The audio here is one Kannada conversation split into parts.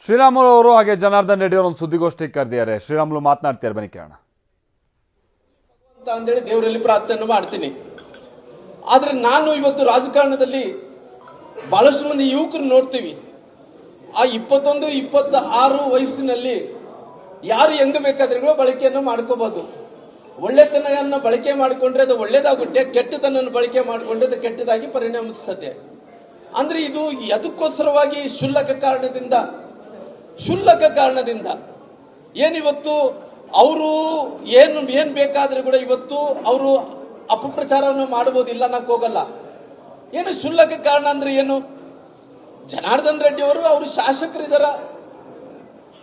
ಶ್ರೀರಾಮುಲು ಅವರು ಹಾಗೆ ಜನಾರ್ದನ್ ರೆಡ್ಡಿ ಅವರು ಒಂದು ಸುದ್ದಿಗೋಷ್ಠಿ ಕರೆದಿದ್ದಾರೆ. ಶ್ರೀರಾಮುಲು ಮಾತನಾಡ್ತಿದ್ದಾರೆ, ಬನ್ನಿ ಕೇಳೋಣ. ಅಂತೇಳಿ ದೇವರಲ್ಲಿ ಪ್ರಾರ್ಥನೆ ಮಾಡ್ತೀನಿ. ಆದ್ರೆ ನಾನು ಇವತ್ತು ರಾಜಕಾರಣದಲ್ಲಿ ಬಹಳಷ್ಟು ಮಂದಿ ಯುವಕರು ನೋಡ್ತೀವಿ. ಆ 21, 26 ವಯಸ್ಸಿನಲ್ಲಿ ಯಾರು ಹೆಂಗ ಬೇಕಾದ್ರೂ ಬಳಕೆಯನ್ನು ಮಾಡ್ಕೋಬಹುದು. ಒಳ್ಳೆತನವನ್ನು ಬಳಕೆ ಮಾಡಿಕೊಂಡ್ರೆ ಅದು ಒಳ್ಳೇದಾಗುತ್ತೆ, ಕೆಟ್ಟತನ ಬಳಕೆ ಮಾಡಿಕೊಂಡ್ರೆ ಅದು ಕೆಟ್ಟದಾಗಿ ಪರಿಣಮಿಸುತ್ತೆ. ಅಂದ್ರೆ ಇದು ಅದಕ್ಕೋಸ್ಕರವಾಗಿ ಕ್ಷುಲ್ಲಕ ಕಾರಣದಿಂದ ಏನಿವತ್ತು ಅವರು ಏನ್ ಬೇಕಾದ್ರೆ ಕೂಡ ಇವತ್ತು ಅವರು ಅಪಪ್ರಚಾರವನ್ನು ಮಾಡಬಹುದಿಲ್ಲ, ಅನ್ನಕ್ ಹೋಗಲ್ಲ. ಏನು ಕ್ಷುಲ್ಲಕ ಕಾರಣ ಅಂದ್ರೆ ಏನು? ಜನಾರ್ದನ್ ರೆಡ್ಡಿ ಅವರು ಶಾಸಕರಿದಾರ,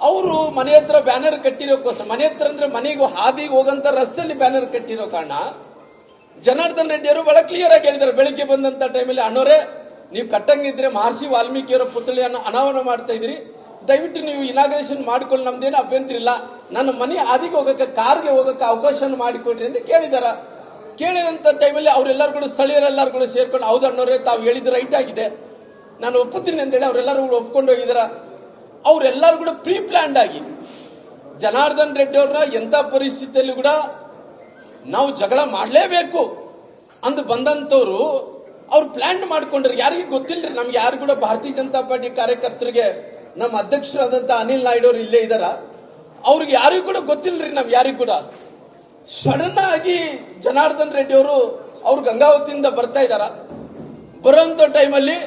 ಅವರು ಮನೆ ಹತ್ರ ಬ್ಯಾನರ್ ಕಟ್ಟಿರೋಕ್ಕೋಸ್ಕರ, ಮನೆ ಹತ್ರ ಅಂದ್ರೆ ಮನೆಗೆ ಹಾದಿಗೆ ಹೋಗಂತ ರಸ್ತೆಯಲ್ಲಿ ಬ್ಯಾನರ್ ಕಟ್ಟಿರೋ ಕಾರಣ ಜನಾರ್ದನ್ ರೆಡ್ಡಿ ಅವರು ಬಹಳ ಕ್ಲಿಯರ್ ಆಗಿ ಹೇಳಿದ್ದಾರೆ. ಬೆಳಿಗ್ಗೆ ಬಂದಂತ ಟೈಮಲ್ಲಿ, ಅಣ್ಣೋರೇ ನೀವು ಕಟ್ಟಂಗಿದ್ರೆ ಮಹರ್ಷಿ ವಾಲ್ಮೀಕಿಯವರ ಪುತ್ಥಳಿಯನ್ನು ಅನಾವರಣ ಮಾಡ್ತಾ ಇದ್ರಿ, ದಯವಿಟ್ಟು ನೀವು ಇನಾಗ್ರೇಷನ್ ಮಾಡಿಕೊಳ್ಳಿ, ನಮ್ದೇನು ಅಭ್ಯಂತರ ಇಲ್ಲ, ನನ್ನ ಮನೆ ಹಾದಿಗೆ ಹೋಗಕ್ಕೆ ಕಾರ್ಗೆ ಹೋಗಕ್ಕೆ ಅವಕಾಶ ಮಾಡಿಕೊಡ್ರಿ ಅಂತ ಕೇಳಿದಾರ. ಕೇಳಿದಂತ ಟೈಮಲ್ಲಿ ಅವರೆಲ್ಲರೂ ಕೂಡ ಸ್ಥಳೀಯರೆಲ್ಲರೂ ಕೂಡ ಸೇರ್ಕೊಂಡು, ಹೌದು ಅಣ್ಣೋರೇ ತಾವು ಹೇಳಿದ್ದು ರೈಟ್ ಆಗಿದೆ, ನಾನು ಒಪ್ಪುತ್ತೀನಿ ಅಂತೇಳಿ ಅವರೆಲ್ಲರೂ ಕೂಡ ಒಪ್ಕೊಂಡು ಹೋಗಿದಾರ. ಅವರೆಲ್ಲರೂ ಕೂಡ ಪ್ರೀ ಪ್ಲಾನ್ಡ್ ಆಗಿ ಜನಾರ್ದನ್ ರೆಡ್ಡಿ ಅವ್ರನ್ನ ಎಂತ ಪರಿಸ್ಥಿತಿಯಲ್ಲಿ ಕೂಡ ನಾವು ಜಗಳ ಮಾಡಲೇಬೇಕು ಅಂತ ಬಂದಂತವ್ರು ಅವ್ರು ಪ್ಲಾನ್ ಮಾಡ್ಕೊಂಡ್ರೆ ಯಾರಿಗೂ ಗೊತ್ತಿಲ್ರಿ. ನಮ್ಗೆ ಯಾರು ಕೂಡ ಭಾರತೀಯ ಜನತಾ ಪಾರ್ಟಿ ಕಾರ್ಯಕರ್ತರಿಗೆ ನಮ್ಮ ಅಧ್ಯಕ್ಷರಾದಂತ ಅನಿಲ್ ನಾಯ್ಡು ಅವರು ಇಲ್ಲೇ ಇದಾರ, ಅವ್ರಿಗೆ ಯಾರಿಗೂ ಕೂಡ ಗೊತ್ತಿಲ್ರಿ. ನಾವ್ ಯಾರಿಗೂ ಕೂಡ ಸಡನ್ ಆಗಿ ಜನಾರ್ದನ್ ರೆಡ್ಡಿ ಅವ್ರು ಗಂಗಾವತಿಯಿಂದ ಬರ್ತಾ ಇದಾರ. ಬರುವಂತ ಟೈಮಲ್ಲಿ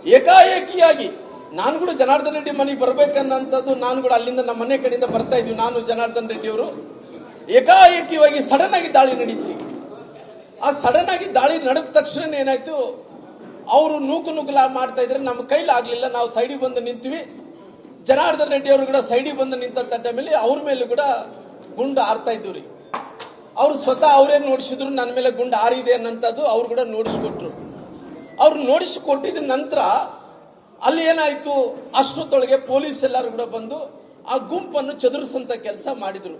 ಏಕಾಏಕಿಯಾಗಿ ನಾನು ಕೂಡ ಜನಾರ್ದನ್ ರೆಡ್ಡಿ ಮನೆಗೆ ಬರ್ಬೇಕನ್ನಂಥದ್ದು, ನಾನು ಕೂಡ ಅಲ್ಲಿಂದ ನಮ್ಮ ಮನೆ ಕಡೆಯಿಂದ ಬರ್ತಾ ಇದ್ವಿ, ನಾನು ಜನಾರ್ದನ್ ರೆಡ್ಡಿ ಅವರು ಏಕಾಏಕಿಯಾಗಿ ಸಡನ್ ಆಗಿ ದಾಳಿ ನಡೀತ್ರಿ. ಆ ಸಡನ್ ಆಗಿ ದಾಳಿ ನಡೆದ ತಕ್ಷಣ ಏನಾಯ್ತು, ಅವರು ನೂಕುಲ ಮಾಡ್ತಾ ಇದ್ರೆ ನಮ್ಮ ಕೈಲಿ ಆಗ್ಲಿಲ್ಲ, ನಾವು ಸೈಡಿಗೆ ಬಂದು ನಿಂತೀವಿ. ಜನಾರ್ದನ್ ರೆಡ್ಡಿ ಅವರು ಕೂಡ ಸೈಡಿಗೆ ಬಂದು ನಿಂತ ಟೈಮಲ್ಲಿ ಅವ್ರ ಮೇಲೆ ಕೂಡ ಗುಂಡು ಹಾರ್ತಾ ಇದ್ವು ರೀ. ಅವ್ರು ಸ್ವತಃ ಅವರೇ ನೋಡಿಸಿದ್ರು ನನ್ನ ಮೇಲೆ ಗುಂಡು ಹಾರಿದೆ ಅನ್ನಂಥದ್ದು ಅವ್ರು ಕೂಡ ನೋಡಿಸ್ಕೊಟ್ರು. ಅವ್ರು ನೋಡಿಸಿಕೊಟ್ಟಿದ ನಂತರ ಅಲ್ಲಿ ಏನಾಯ್ತು, ಅಷ್ಟೊತ್ತೊಳಗೆ ಪೊಲೀಸ್ ಎಲ್ಲರೂ ಕೂಡ ಬಂದು ಆ ಗುಂಪನ್ನು ಚದುರಿಸಂತ ಕೆಲಸ ಮಾಡಿದ್ರು.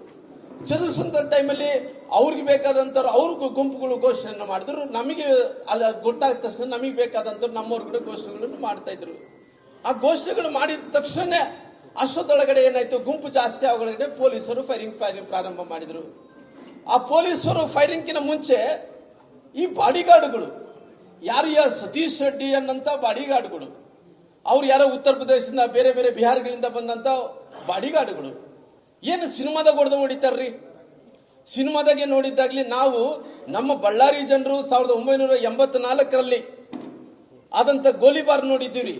ಚದುರಿಸಂತ ಟೈಮಲ್ಲಿ ಅವ್ರಿಗೆ ಬೇಕಾದಂತವ್ರು ಅವ್ರಿಗೂ ಗುಂಪುಗಳು ಘೋಷಣೆ ಮಾಡಿದ್ರು. ನಮಗೆ ಅಲ್ಲ ಗೊತ್ತಾದ ತಕ್ಷಣ ನಮಗೆ ಬೇಕಾದಂತವ್ರು ನಮ್ಮವ್ರು ಕೂಡ ಘೋಷಣೆಗಳನ್ನು ಮಾಡ್ತಾ ಇದ್ರು. ಆ ಘೋಷಣೆಗಳು ಮಾಡಿದ ತಕ್ಷಣ ಅಷ್ಟೊತ್ತೊಳಗಡೆ ಏನಾಯ್ತು, ಗುಂಪು ಜಾಸ್ತಿ ಆಗೋಳಗಡೆ ಪೊಲೀಸರು ಫೈರಿಂಗ್ ಪ್ರಾರಂಭ ಮಾಡಿದ್ರು. ಆ ಪೊಲೀಸರು ಫೈರಿಂಗ್ಕಿನ ಮುಂಚೆ ಈ ಬಾಡಿಗಾರ್ಡ್ಗಳು ಯಾರು ಸತೀಶ್ ರೆಡ್ಡಿ ಅನ್ನಂತ ಬಾಡಿಗಾರ್ಡ್ಗಳು, ಅವ್ರು ಯಾರೋ ಉತ್ತರ ಪ್ರದೇಶದಿಂದ ಬೇರೆ ಬೇರೆ ಬಿಹಾರಗಳಿಂದ ಬಂದಂತ ಬಾಡಿಗಾರ್ಡ್ಗಳು ಏನು ಸಿನಿಮಾದಾಗ ಹೊಡಿತಾರ್ರಿ. ಸಿನಿಮಾದಾಗೆ ನೋಡಿದ್ದಾಗ್ಲಿ ನಾವು ನಮ್ಮ ಬಳ್ಳಾರಿ ಜನರು 1984ರಲ್ಲಿ ಆದಂತ ಗೋಲಿಬಾರ್ ನೋಡಿದ್ದೀವಿ.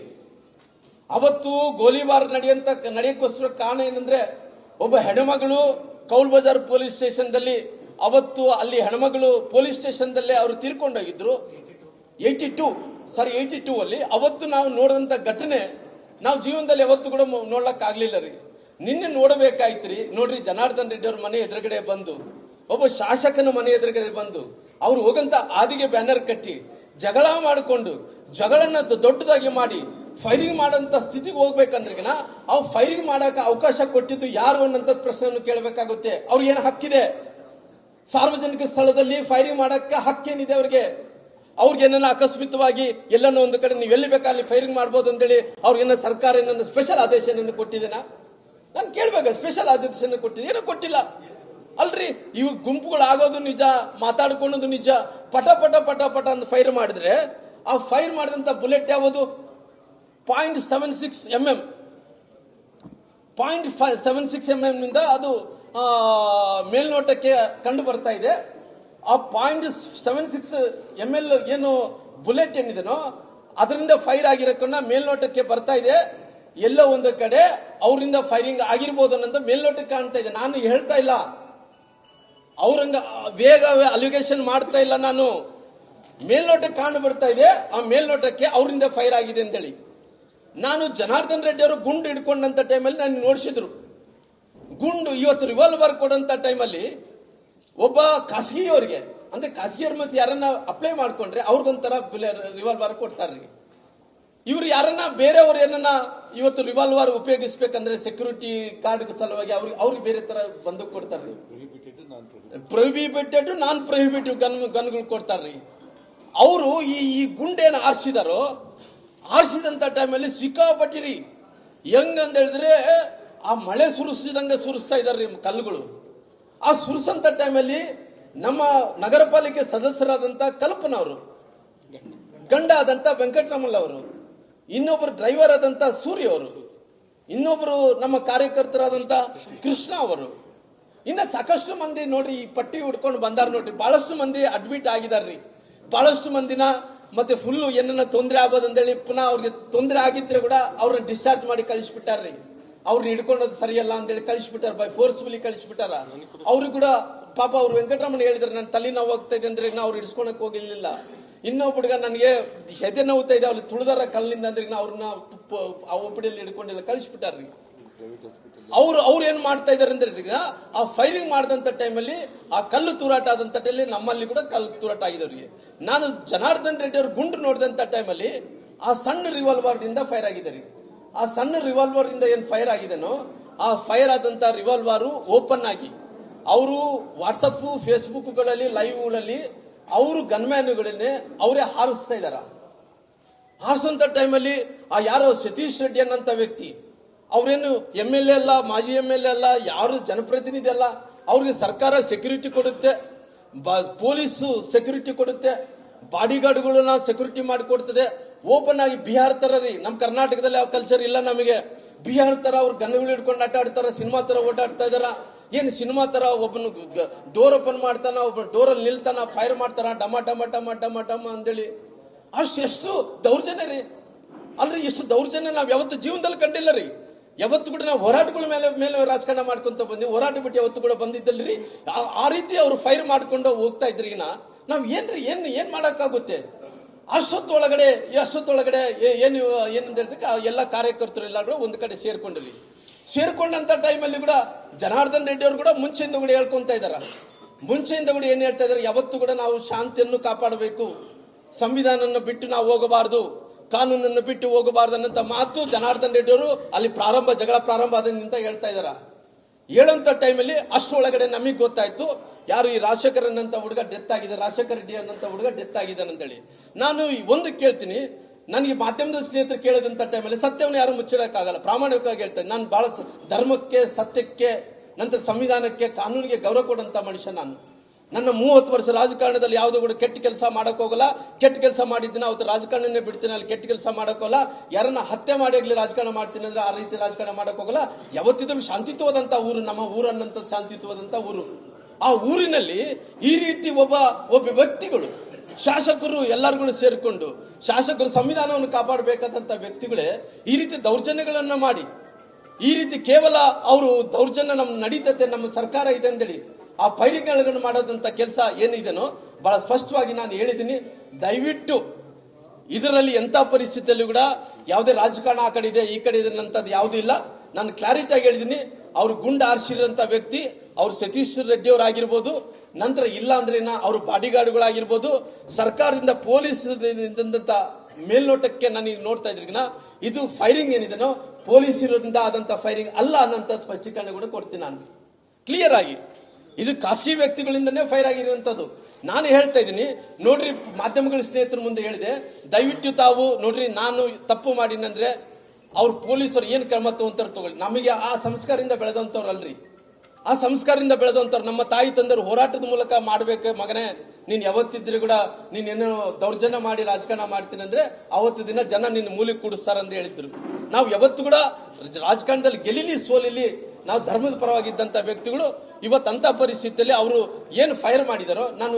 ಅವತ್ತು ಗೋಲಿಬಾರ್ ನಡೆಯಕ್ಕೋಸ್ಕರ ಕಾರಣ ಏನಂದ್ರೆ, ಒಬ್ಬ ಹೆಣ್ಮಗಳು ಕೌಲ್ ಬಜಾರ್ ಪೊಲೀಸ್ ಸ್ಟೇಷನ್ದಲ್ಲಿ ಅವತ್ತು ಅಲ್ಲಿ ಹೆಣ್ಮಗಳು ಪೊಲೀಸ್ ಸ್ಟೇಷನ್ದಲ್ಲೇ ಅವರು ತೀರ್ಕೊಂಡೋಗಿದ್ರು. 82 ಅಲ್ಲಿ ಅವತ್ತು ನಾವು ನೋಡಿದಂತ ಘಟನೆ ನಾವು ಜೀವನದಲ್ಲಿ ಯಾವತ್ತು ಕೂಡ ನೋಡ್ಲಕ್ ಆಗ್ಲಿಲ್ಲ ರೀ. ನಿನ್ನೆ ನೋಡಬೇಕಾಯ್ತ್ರಿ. ನೋಡ್ರಿ, ಜನಾರ್ದನ್ ರೆಡ್ಡಿ ಅವ್ರ ಮನೆ ಎದುರುಗಡೆ ಬಂದು, ಒಬ್ಬ ಶಾಸಕನ ಮನೆ ಎದುರುಗಡೆ ಬಂದು ಅವ್ರು ಹೋಗಂತ ಹಾದಿಗೆ ಬ್ಯಾನರ್ ಕಟ್ಟಿ ಜಗಳ ಮಾಡಿಕೊಂಡು ಜಗಳನ್ನ ದೊಡ್ಡದಾಗಿ ಮಾಡಿ ಫೈರಿಂಗ್ ಮಾಡಂತ ಸ್ಥಿತಿಗೆ ಹೋಗ್ಬೇಕಂದ್ರಿಗಿನ ಅವ್ರು ಫೈರಿಂಗ್ ಮಾಡಕ ಅವಕಾಶ ಕೊಟ್ಟಿದ್ದು ಯಾರು ಅನ್ನಂತ ಪ್ರಶ್ನೆಯನ್ನು ಕೇಳಬೇಕಾಗುತ್ತೆ. ಅವ್ರಿಗೆ ಏನು ಹಕ್ಕಿದೆ? ಸಾರ್ವಜನಿಕ ಸ್ಥಳದಲ್ಲಿ ಫೈರಿಂಗ್ ಮಾಡಕ್ಕೆ ಹಕ್ಕೇನಿದೆ ಅವ್ರಿಗೆ? ಅವ್ರಿಗೇನ ಅಕಸ್ಮಿತವಾಗಿ ಎಲ್ಲನೋ ಒಂದು ಕಡೆ ನೀವು ಎಲ್ಲಿ ಬೇಕಾದಲ್ಲಿ ಫೈರಿಂಗ್ ಮಾಡಬಹುದು ಅಂತೇಳಿ ಅವ್ರಿಗೇನ ಸರ್ಕಾರ ಏನನ್ನ ಸ್ಪೆಷಲ್ ಆದೇಶವನ್ನು ಕೊಟ್ಟಿದ್ದೇನಾ? ನಾನು ಕೇಳ್ಬೇಕು, ಸ್ಪೆಷಲ್ ಆದೇಶನ ಕೊಟ್ಟಿದೆ? ಏನೋ ಕೊಟ್ಟಿಲ್ಲ ಅಲ್ರಿ. ಇವು ಗುಂಪುಗಳು ಆಗೋದು ನಿಜ, ಮಾತಾಡ್ಕೊಳ್ಳೋದು ನಿಜ. ಪಟ ಪಟ ಪಟ ಪಟ ಅಂತ ಫೈರ್ ಮಾಡಿದ್ರೆ ಆ ಫೈರ್ ಮಾಡಿದಂತ ಬುಲೆಟ್ ಯಾವುದು? 0.76 mm. 0.76 mm ನಿಂದ ಅದು ಮೇಲ್ನೋಟಕ್ಕೆ ಕಂಡು ಬರ್ತಾ ಇದೆ. ಆ 0.76 mm ಏನು ಬುಲೆಟ್ ಏನಿದೆನೋ ಅದರಿಂದ ಫೈರ್ ಆಗಿರೋಕನ್ನ ಮೇಲ್ನೋಟಕ್ಕೆ ಬರ್ತಾ ಇದೆ. ಎಲ್ಲೋ ಒಂದು ಕಡೆ ಅವರಿಂದ ಫೈರಿಂಗ್ ಆಗಿರ್ಬೋದು ಅನ್ನೋದು ಮೇಲ್ನೋಟಕ್ಕೆ ಕಾಣ್ತಾ ಇದೆ. ನಾನು ಹೇಳ್ತಾ ಇಲ್ಲ, ಅವ್ರಂಗ ಬೇಗ ಅಲಿಗೇಷನ್ ಮಾಡ್ತಾ ಇಲ್ಲ, ನಾನು ಮೇಲ್ನೋಟಕ್ಕೆ ಕಾಣು ಬರ್ತಾ ಇದೆ. ಆ ಮೇಲ್ನೋಟಕ್ಕೆ ಅವರಿಂದ ಫೈರ್ ಆಗಿದೆ ಅಂತೇಳಿ ನಾನು ಜನಾರ್ದನ್ ರೆಡ್ಡಿ ಅವರು ಗುಂಡು ಹಿಡ್ಕೊಂಡಂತ ಟೈಮಲ್ಲಿ ನಾನು ನೋಡಿಸಿದ್ರು. ಗುಂಡು ಇವತ್ತು ರಿವಾಲ್ವರ್ ಕೊಡಂತ ಟೈಮಲ್ಲಿ ಒಬ್ಬ ಖಾಸಗಿಯವರಿಗೆ, ಅಂದ್ರೆ ಖಾಸಗಿಯವ್ರ ಮತ್ತೆ ಯಾರನ್ನ ಅಪ್ಲೈ ಮಾಡ್ಕೊಂಡ್ರೆ ಅವ್ರಿಗೊಂಥರ ರಿವಾಲ್ವರ್ ಕೊಡ್ತಾರ್ರಿ. ಇವ್ರು ಯಾರನ್ನ ಬೇರೆಯವ್ರು ಏನನ್ನ ಇವತ್ತು ರಿವಾಲ್ವರ್ ಉಪಯೋಗಿಸ್ಬೇಕಂದ್ರೆ ಸೆಕ್ಯೂರಿಟಿ ಕಾರ್ಡ್ ಸಲುವಾಗಿ ಅವ್ರಿಗೆ ಬೇರೆ ತರ ಬಂದೂಕ್ ಕೊಡ್ತಾರ್ರಿ. ಪ್ರೊಹಿಬಿಟೆಡ್ ನಾನ್ ಪ್ರೊಹಿಬಿಟಿವ್ ಗನ್ಗಳು ಕೊಡ್ತಾರ್ರಿ. ಅವರು ಈ ಗುಂಡೇನ ಆರಿಸಿದಾರೋ, ಆರಿಸಿದಂತ ಟೈಮಲ್ಲಿ ಸಿಕ್ಕಾಪಟ್ಟಿರಿ ಹೆಂಗಂತ ಹೇಳಿದ್ರೆ ಆ ಮಳೆ ಸುರಿಸಿದಂಗೆ ಸುರಿಸ್ತಾ ಇದಾರೆ ಕಲ್ಲುಗಳು. ಆ ಸುರಿಸಂತ ಟೈಮಲ್ಲಿ ನಮ್ಮ ನಗರ ಪಾಲಿಕೆ ಸದಸ್ಯರಾದಂತ ಕಲ್ಪನಾ ಅವರು, ಗಂಡ ಆದಂತ ವೆಂಕಟರಮಣ ಅವರು, ಇನ್ನೊಬ್ಬರು ಡ್ರೈವರ್ ಆದಂತ ಸೂರ್ಯ ಅವರು, ಇನ್ನೊಬ್ಬರು ನಮ್ಮ ಕಾರ್ಯಕರ್ತರಾದಂತ ಕೃಷ್ಣ ಅವರು, ಇನ್ನ ಸಾಕಷ್ಟು ಮಂದಿ ನೋಡ್ರಿ ಈ ಪಟ್ಟಿ ಹುಡ್ಕೊಂಡು ಬಂದಾರ ನೋಡ್ರಿ. ಬಹಳಷ್ಟು ಮಂದಿ ಅಡ್ಮಿಟ್ ಆಗಿದಾರ್ರಿ. ಬಹಳಷ್ಟು ಮಂದಿನ ಮತ್ತೆ ಫುಲ್ಲು ಏನನ್ನ ತೊಂದರೆ ಆಗ್ಬೋದು ಅಂತೇಳಿ ಪುನಃ ಅವ್ರಿಗೆ ತೊಂದರೆ ಆಗಿದ್ರೆ ಕೂಡ ಅವ್ರನ್ನ ಡಿಸ್ಚಾರ್ಜ್ ಮಾಡಿ ಕಳಿಸ್ಬಿಟ್ಟಾರ್ರಿ. ಅವ್ರನ್ನ ಹಿಡ್ಕೊಂಡೋದು ಸರಿಯಲ್ಲ ಅಂತೇಳಿ ಕಳಿಸ್ಬಿಟ್ಟಾರ, ಬೈ ಫೋರ್ಸ್ಫುಲಿ ಕಳಿಸ್ಬಿಟ್ಟಾರ. ಅವ್ರಿಗೆ ಕೂಡ ಪಾಪ ಅವ್ರು ವೆಂಕಟರಮಣ ಹೇಳಿದ್ರೆ ನನ್ನ ತಲೆ ನೋವು ಹೋಗ್ತಾ ಇದೆ ಅಂದ್ರೆ ಅವ್ರು ಹಿಡ್ಸ್ಕೊಳಕ್ ಹೋಗಿರ್ಲಿಲ್ಲ. ಇನ್ನೊಬ್ಬ ಹುಡುಗ ನನಗೆ ಎದೆ ನೋವುತ್ತಾ ಇದೆ ಅವ್ರು ತುಳಿದಾರ ಕಲ್ಲಿಂದ ಅಂದ್ರೆ ಅವ್ರನ್ನ ಆ ಒಪ್ಪಡಿಯಲ್ಲಿ ಹಿಡ್ಕೊಂಡಿಲ್ಲ, ಕಳಿಸ್ಬಿಟ್ಟಾರ್ರಿ. ಅವ್ರು ಏನ್ ಮಾಡ್ತಾ ಇದಾರೆ ಅಂದ್ರೆ ಈಗ ಆ ಫೈರಿಂಗ್ ಮಾಡಿದಂತ ಟೈಮಲ್ಲಿ ಆ ಕಲ್ಲು ತೂರಾಟ ಆದಂತ ಟೈಮಲ್ಲಿ ನಮ್ಮಲ್ಲಿ ಕೂಡ ಕಲ್ಲು ತೂರಾಟ ಆಗಿದವ್ರಿಗೆ. ನಾನು ಜನಾರ್ದನ್ ರೆಡ್ಡಿ ಅವ್ರ ಗುಂಡು ನೋಡಿದಂತ ಟೈಮಲ್ಲಿ ಆ ಸಣ್ಣ ರಿವಾಲ್ವರ್ ಇಂದ ಫೈರ್ ಆಗಿದೆ ರೀ. ಆ ಸಣ್ಣ ರಿವಾಲ್ವರ್ ಇಂದ ಏನ್ ಫೈರ್ ಆಗಿದೆನೋ ಆ ಫೈರ್ ಆದಂತ ರಿವಾಲ್ವರ್ ಓಪನ್ ಆಗಿ ಅವರು ವಾಟ್ಸಪ್ ಫೇಸ್ಬುಕ್ಗಳಲ್ಲಿ ಲೈವ್ಗಳಲ್ಲಿ ಅವರು ಗನ್ಮ್ಯಾನ್ಗಳನ್ನೇ ಅವರೇ ಹಾರಿಸ್ತಾ ಇದಾರ. ಹಾರಿಸುವಂತ ಟೈಮಲ್ಲಿ ಆ ಯಾರೋ ಸತೀಶ್ ರೆಡ್ಡಿ ಅನ್ನಂತ ವ್ಯಕ್ತಿ, ಅವ್ರೇನು MLA ಅಲ್ಲ, ಮಾಜಿ MLA ಅಲ್ಲ, ಯಾರು ಜನಪ್ರತಿನಿಧಿ ಅಲ್ಲ. ಅವ್ರಿಗೆ ಸರ್ಕಾರ ಸೆಕ್ಯೂರಿಟಿ ಕೊಡುತ್ತೆ, ಪೊಲೀಸ್ ಸೆಕ್ಯೂರಿಟಿ ಕೊಡುತ್ತೆ, ಬಾಡಿಗಾರ್ಡ್ಗಳನ್ನ ಸೆಕ್ಯೂರಿಟಿ ಮಾಡಿಕೊಡ್ತದೆ. ಓಪನ್ ಆಗಿ ಬಿಹಾರ್ ತರ ರೀ, ನಮ್ಮ ಕರ್ನಾಟಕದಲ್ಲಿ ಆ ಕಲ್ಚರ್ ಇಲ್ಲ ನಮಗೆ. ಬಿಹಾರ್ ತರ ಅವ್ರು ಗನ್ಗಳು ಹಿಡ್ಕೊಂಡು ಆಟ ಆಡ್ತಾರ, ಸಿನಿಮಾ ತರ ಓಡಾಡ್ತಾ ಇದಾರ. ಏನು ಸಿನಿಮಾ ತರ ಒಬ್ಬನು ಡೋರ್ ಓಪನ್ ಮಾಡ್ತಾನ, ಒಬ್ಬ ಡೋರಲ್ಲಿ ನಿಲ್ತಾನ, ಫೈರ್ ಮಾಡ್ತಾನ, ಡಮ ಡಮ ಡಮ ಡಮ ಡಮ ಅಂತೇಳಿ. ಎಷ್ಟು ದೌರ್ಜನ್ಯ ರೀ ಅಲ್ರಿ. ಎಷ್ಟು ದೌರ್ಜನ್ಯ ನಾವ್ ಯಾವತ್ತು ಜೀವನದಲ್ಲಿ ಕಂಡಿಲ್ಲ ರೀ. ಯಾವತ್ತು ಕೂಡ ನಾವು ಹೋರಾಟಗಳ ಮೇಲೆ ರಾಜಕಾರಣ ಮಾಡ್ಕೊಂತ ಬಂದಿ, ಹೋರಾಟ ಬಿಟ್ಟು ಯಾವತ್ತು ಕೂಡ ಬಂದಿದ್ದಲ್ರಿ. ಆ ರೀತಿ ಅವ್ರು ಫೈರ್ ಮಾಡ್ಕೊಂಡು ಹೋಗ್ತಾ ಇದ್ರಿ. ನಾವ್ ಏನ್ ಮಾಡಕ್ಕಾಗುತ್ತೆ? ಅಷ್ಟೊತ್ತೊಳಗಡೆ ಏನು ಏನಂತ ಹೇಳ್ದಕ್ಕೆ ಎಲ್ಲ ಕಾರ್ಯಕರ್ತರು ಎಲ್ಲರೂ ಒಂದ್ ಕಡೆ ಸೇರ್ಕೊಂಡ್ರಿ. ಸೇರ್ಕೊಂಡಂತ ಟೈಮಲ್ಲಿ ಕೂಡ ಜನಾರ್ದನ್ ರೆಡ್ಡಿ ಅವರು ಕೂಡ ಮುಂಚೆಯಿಂದ ಕೂಡ ಹೇಳ್ಕೊಂತ ಇದಾರ. ಮುಂಚೆಯಿಂದ ಕೂಡ ಏನ್ ಹೇಳ್ತಾ ಇದಾರೆ, ಯಾವತ್ತು ಕೂಡ ನಾವು ಶಾಂತಿಯನ್ನು ಕಾಪಾಡಬೇಕು, ಸಂವಿಧಾನವನ್ನು ಬಿಟ್ಟು ನಾವು ಹೋಗಬಾರದು, ಕಾನೂನನ್ನು ಬಿಟ್ಟು ಹೋಗಬಾರದು ಅನ್ನಂತ ಮಾತು ಜನಾರ್ದನ್ ರೆಡ್ಡಿ ಅವರು ಅಲ್ಲಿ ಜಗಳ ಪ್ರಾರಂಭ ಆದಂತ ಹೇಳ್ತಾ ಇದಾರ. ಹೇಳಂತ ಟೈಮಲ್ಲಿ ಅಷ್ಟೊಳಗಡೆ ನಮಗೆ ಗೊತ್ತಾಯ್ತು ಯಾರು ಈ ರಾಜಶೇಖರ್ ಅನ್ನಂತ ಹುಡುಗ ಡೆತ್ ಆಗಿದೆ, ರಾಜಶೇಖರ್ ರೆಡ್ಡಿ ಅನ್ನಂತ ಹುಡುಗ ಡೆತ್ ಆಗಿದೆ ಅಂತೇಳಿ. ನಾನು ಒಂದು ಕೇಳ್ತೀನಿ, ನನಗೆ ಮಾಧ್ಯಮದ ಸ್ನೇಹಿತರು ಕೇಳಿದಂತ ಟೈಮಲ್ಲಿ ಸತ್ಯವನ್ನು ಯಾರು ಮುಚ್ಚಿಡಕ್ಕಾಗಲ್ಲ, ಪ್ರಾಮಾಣಿಕವಾಗಿ ಹೇಳ್ತೇನೆ. ನಾನು ಬಹಳ ಧರ್ಮಕ್ಕೆ, ಸತ್ಯಕ್ಕೆ, ನಂತರ ಸಂವಿಧಾನಕ್ಕೆ, ಕಾನೂನಿಗೆ ಗೌರವ ಕೊಡಂತ ಮನುಷ್ಯ ನಾನು. ನನ್ನ 30 ವರ್ಷ ರಾಜಕಾರಣದಲ್ಲಿ ಯಾವುದೋ ಕೂಡ ಕೆಟ್ಟ ಕೆಲಸ ಮಾಡಕ್ ಹೋಗಲ್ಲ. ಕೆಟ್ಟ ಕೆಲಸ ಮಾಡಿದ್ದೀನಿ ಅವತ್ತು ರಾಜಕಾರಣನೇ ಬಿಡ್ತೀನಿ, ಅಲ್ಲಿ ಕೆಟ್ಟ ಕೆಲಸ ಮಾಡಕ್ ಹೋಗಲ್ಲ. ಯಾರನ್ನ ಹತ್ಯೆ ಮಾಡಿ ಆಗ್ಲಿ ರಾಜಕಾರಣ ಮಾಡ್ತೀನಿ ಅಂದ್ರೆ ಆ ರೀತಿ ರಾಜಕಾರಣ ಮಾಡಕ್ ಹೋಗಲ್ಲ. ಯಾವತ್ತಿದ್ರೂ ಶಾಂತಿಯುತವಾದಂತ ಊರು ನಮ್ಮ ಊರು ಅನ್ನಂತ ಶಾಂತಿಯುತವಾದಂತ ಊರು. ಆ ಊರಿನಲ್ಲಿ ಈ ರೀತಿ ಒಬ್ಬ ವ್ಯಕ್ತಿಗಳು, ಶಾಸಕರು ಎಲ್ಲರಿಗೂ ಸೇರಿಕೊಂಡು ಶಾಸಕರು ಸಂವಿಧಾನವನ್ನು ಕಾಪಾಡಬೇಕಾದಂತ ವ್ಯಕ್ತಿಗಳೇ ಈ ರೀತಿ ದೌರ್ಜನ್ಯಗಳನ್ನ ಮಾಡಿ, ಈ ರೀತಿ ಕೇವಲ ಅವರು ದೌರ್ಜನ್ಯ ನಮ್ ನಡೀತದೆ, ನಮ್ಮ ಸರ್ಕಾರ ಇದೆ ಅಂತೇಳಿ ಆ ಫೈರಿಂಗ್ಗಳನ್ನು ಮಾಡೋದಂತ ಕೆಲಸ ಏನಿದೆನೋ ಬಹಳ ಸ್ಪಷ್ಟವಾಗಿ ನಾನು ಹೇಳಿದ್ದೀನಿ. ದಯವಿಟ್ಟು ಇದರಲ್ಲಿ ಎಂತ ಪರಿಸ್ಥಿತಿಯಲ್ಲೂ ಕೂಡ ಯಾವುದೇ ರಾಜಕಾರಣ ಆ ಕಡೆ ಇದೆ ಈ ಕಡೆ ಇದೆ ಅಂತದ್ದು ಯಾವುದೂ ಇಲ್ಲ. ನಾನು ಕ್ಲಾರಿಟಿ ಆಗಿ ಹೇಳಿದ್ದೀನಿ. ಅವ್ರು ಗುಂಡು ಹಾರಿಸಿರೋಂಥ ವ್ಯಕ್ತಿ ಅವ್ರು ಸತೀಶ್ ರೆಡ್ಡಿ ಅವರಾಗಿರ್ಬೋದು, ನಂತರ ಇಲ್ಲ ಅಂದ್ರೆ ಅವ್ರ ಬಾಡಿಗಾರ್ಡ್ಗಳಾಗಿರ್ಬೋದು, ಸರ್ಕಾರದಿಂದ ಪೊಲೀಸ್ ಮೇಲ್ನೋಟಕ್ಕೆ ನಾನು ನೋಡ್ತಾ ಇದ್ರಿಗಿನ ಇದು ಫೈರಿಂಗ್ ಏನಿದೆನೋ ಪೊಲೀಸ್ ಇರೋದ್ರಿಂದ ಆದಂತ ಫೈರಿಂಗ್ ಅಲ್ಲ ಅನ್ನಂತ ಸ್ಪಷ್ಟೀಕರಣ ಕೂಡ ಕೊಡ್ತೀನಿ ನಾನು ಕ್ಲಿಯರ್ ಆಗಿ. ಇದು ಖಾಸಗಿ ವ್ಯಕ್ತಿಗಳಿಂದನೇ ಫೈರ್ ಆಗಿರುವಂತದ್ದು. ನಾನು ಹೇಳ್ತಾ ಇದ್ದೀನಿ ನೋಡ್ರಿ, ಮಾಧ್ಯಮಗಳ ಸ್ನೇಹಿತರ ಮುಂದೆ ಹೇಳಿದೆ, ದಯವಿಟ್ಟು ತಾವು ನೋಡ್ರಿ, ನಾನು ತಪ್ಪು ಮಾಡಿನಂದ್ರೆ ಅವ್ರು ಪೊಲೀಸರು ಏನ್ ಕ್ರಮ ತಗೊಂತಾರ ತಗೊಳ್ಳಿ. ನಮಗೆ ಆ ಸಂಸ್ಕಾರದಿಂದ ಬೆಳೆದಂತವ್ರಲ್ರಿ, ಆ ಸಂಸ್ಕಾರದಿಂದ ಬೆಳೆದಂತವ್ರು. ನಮ್ಮ ತಾಯಿ ತಂದರು ಹೋರಾಟದ ಮೂಲಕ ಮಾಡ್ಬೇಕು ಮಗನೇ, ನೀನ್ ಯಾವತ್ತಿದ್ರು ಕೂಡ ನೀನೇನೋ ದೌರ್ಜನ್ಯ ಮಾಡಿ ರಾಜಕಾರಣ ಮಾಡ್ತೀನಿ ಅಂದ್ರೆ ಅವತ್ತು ದಿನ ಜನ ನಿನ್ನ ಮೂಲಿಗೆ ಕೂಡಿಸ್ತಾರಂತ ಹೇಳಿದ್ರು. ನಾವು ಯಾವತ್ತು ಕೂಡ ರಾಜಕಾರಣದಲ್ಲಿ ಗೆಲಿಲಿ ಸೋಲಿಲಿ ನಾವು ಧರ್ಮದ ಪರವಾಗಿದ್ದಂತ ವ್ಯಕ್ತಿಗಳು ಇವತ್ತಂತ ಪರಿಸ್ಥಿತಿಯಲ್ಲಿ ಅವರು ಏನು ಫೈರ್ ಮಾಡಿದಾರೋ, ನಾನು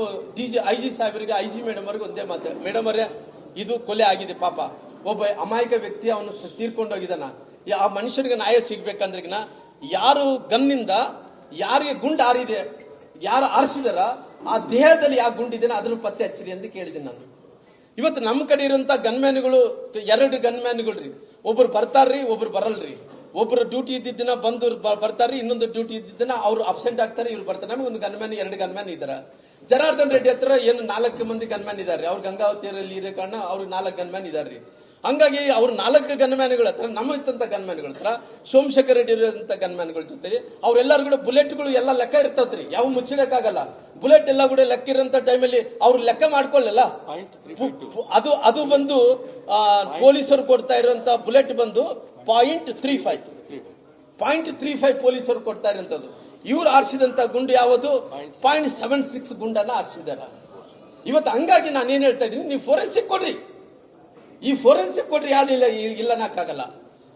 IG ಸಾಹೇಬರಿಗೆ, IG ಮೇಡಮ್ ಅವರಿಗೆ ಒಂದೇ ಮಾತು, ಮೇಡಮ್ ಅವರೇ ಇದು ಕೊಲೆ ಆಗಿದೆ, ಪಾಪ ಒಬ್ಬ ಅಮಾಯಕ ವ್ಯಕ್ತಿ ಅವನು ತೀರ್ಕೊಂಡೋಗಿದ್ದಾನ. ಆ ಮನುಷ್ಯನಿಗೆ ನ್ಯಾಯ ಸಿಗ್ಬೇಕಂದ್ರಿಗಿನ ಯಾರು ಗನ್ನಿಂದ ಯಾರಿಗೆ ಗುಂಡು ಹಾರಿದೆ, ಯಾರು ಆರಿಸಿದಾರ ಆ ದೇಹದಲ್ಲಿ ಯಾವ ಗುಂಡಿದೆ ಅದನ್ನು ಪತ್ತೆ ಹಚ್ಚಿರಿ ಅಂತ ಕೇಳಿದ್ದೀನಿ ನಾನು. ಇವತ್ತು ನಮ್ಮ ಕಡೆ ಇರುವಂತ ಗನ್ಮ್ಯಾನ್ಗಳು 2 ಗನ್ಮ್ಯಾನ್ಗಳು ರೀ, ಒಬ್ರು ಬರ್ತಾರ್ರಿ, ಒಬ್ರು ಬರಲ್ರಿ. ಒಬ್ರು ಡ್ಯೂಟಿ ಇದ್ದಿದ್ದಿನ ಬಂದು ಬರ್ತಾರ್ರಿ, ಇನ್ನೊಂದು ಡ್ಯೂಟಿ ಇದ್ದಿದ್ದಿನ ಅವ್ರು ಅಬ್ಸೆಂಟ್ ಆಗ್ತಾರೆ, ಇವ್ರು ಬರ್ತಾರೆ. ನಮಗೆ ಒಂದು ಗನ್ಮ್ಯಾನ್ 2 ಗನ್ಮ್ಯಾನ್ ಇದಾರೆ. ಜನಾರ್ದನ್ ರೆಡ್ಡಿ ಹತ್ರ ಏನು 4 ಮಂದಿ ಗನ್ಮ್ಯಾನ್ ಇದಾರೆ. ಅವ್ರು ಗಂಗಾವತಿಯಲ್ಲಿ ಇರೋ ಕಾರಣ ಅವ್ರಿಗೆ 4 ಗನ್ಮ್ಯಾನ್ ಇದಾರ್ರಿ. ಹಂಗಾಗಿ ಅವ್ರ 4 ಗನ್ಮ್ಯಾನ್ಗಳ ಹತ್ರ, ನಮ್ಮ ಇತ್ತಂತ ಗನ್ಮ್ಯಾನ್ಗಳ ಹತ್ರ, ಸೋಮಶೇಖರ್ ರೆಡ್ಡಿ ಇರೋಂಥ ಗನ್ಮ್ಯಾನ್ಗಳ ಜೊತೆಲಿ ಅವರೆಲ್ಲರೂ ಕೂಡ ಬುಲೆಟ್ಗಳು ಎಲ್ಲ ಲೆಕ್ಕ ಇರ್ತಾವ್ರಿ, ಯಾವ ಮುಚ್ಚಡಕ್ಕಾಗಲ್ಲ. ಬುಲೆಟ್ ಎಲ್ಲ ಕೂಡ ಲೆಕ್ಕ ಇರೋಂಥ ಟೈಮಲ್ಲಿ ಅವ್ರು ಲೆಕ್ಕ ಮಾಡ್ಕೊಳ್ಳಲ್ಲ. ಅದು ಬಂದು ಪೊಲೀಸರು ಕೊಡ್ತಾ ಇರುವಂತ ಬುಲೆಟ್ ಬಂದು 0.35 ಪೊಲೀಸರು ಕೊಡ್ತಾ ಇರುವಂತದ್ದು. ಇವ್ರು ಆರಿಸಿದಂತ ಗುಂಡು ಯಾವುದು 0.76 ಗುಂಡನ್ನ ಆರಿಸಿದಾರೆ ಇವತ್ತು. ಹಂಗಾಗಿ ನಾನೇನ್ ಹೇಳ್ತಾ ಇದ್ದೀನಿ, ನೀವು ಫೋರೆನ್ಸಿಕ್ ಕೊಡ್ರಿ, ಈ ಫೋರೆನ್ಸಿಕ್ ಕೊಡ್ರಿ, ಯಾರಿಲ್ಲ ಇಲ್ಲನಕ್ಕಾಗಲ್ಲ.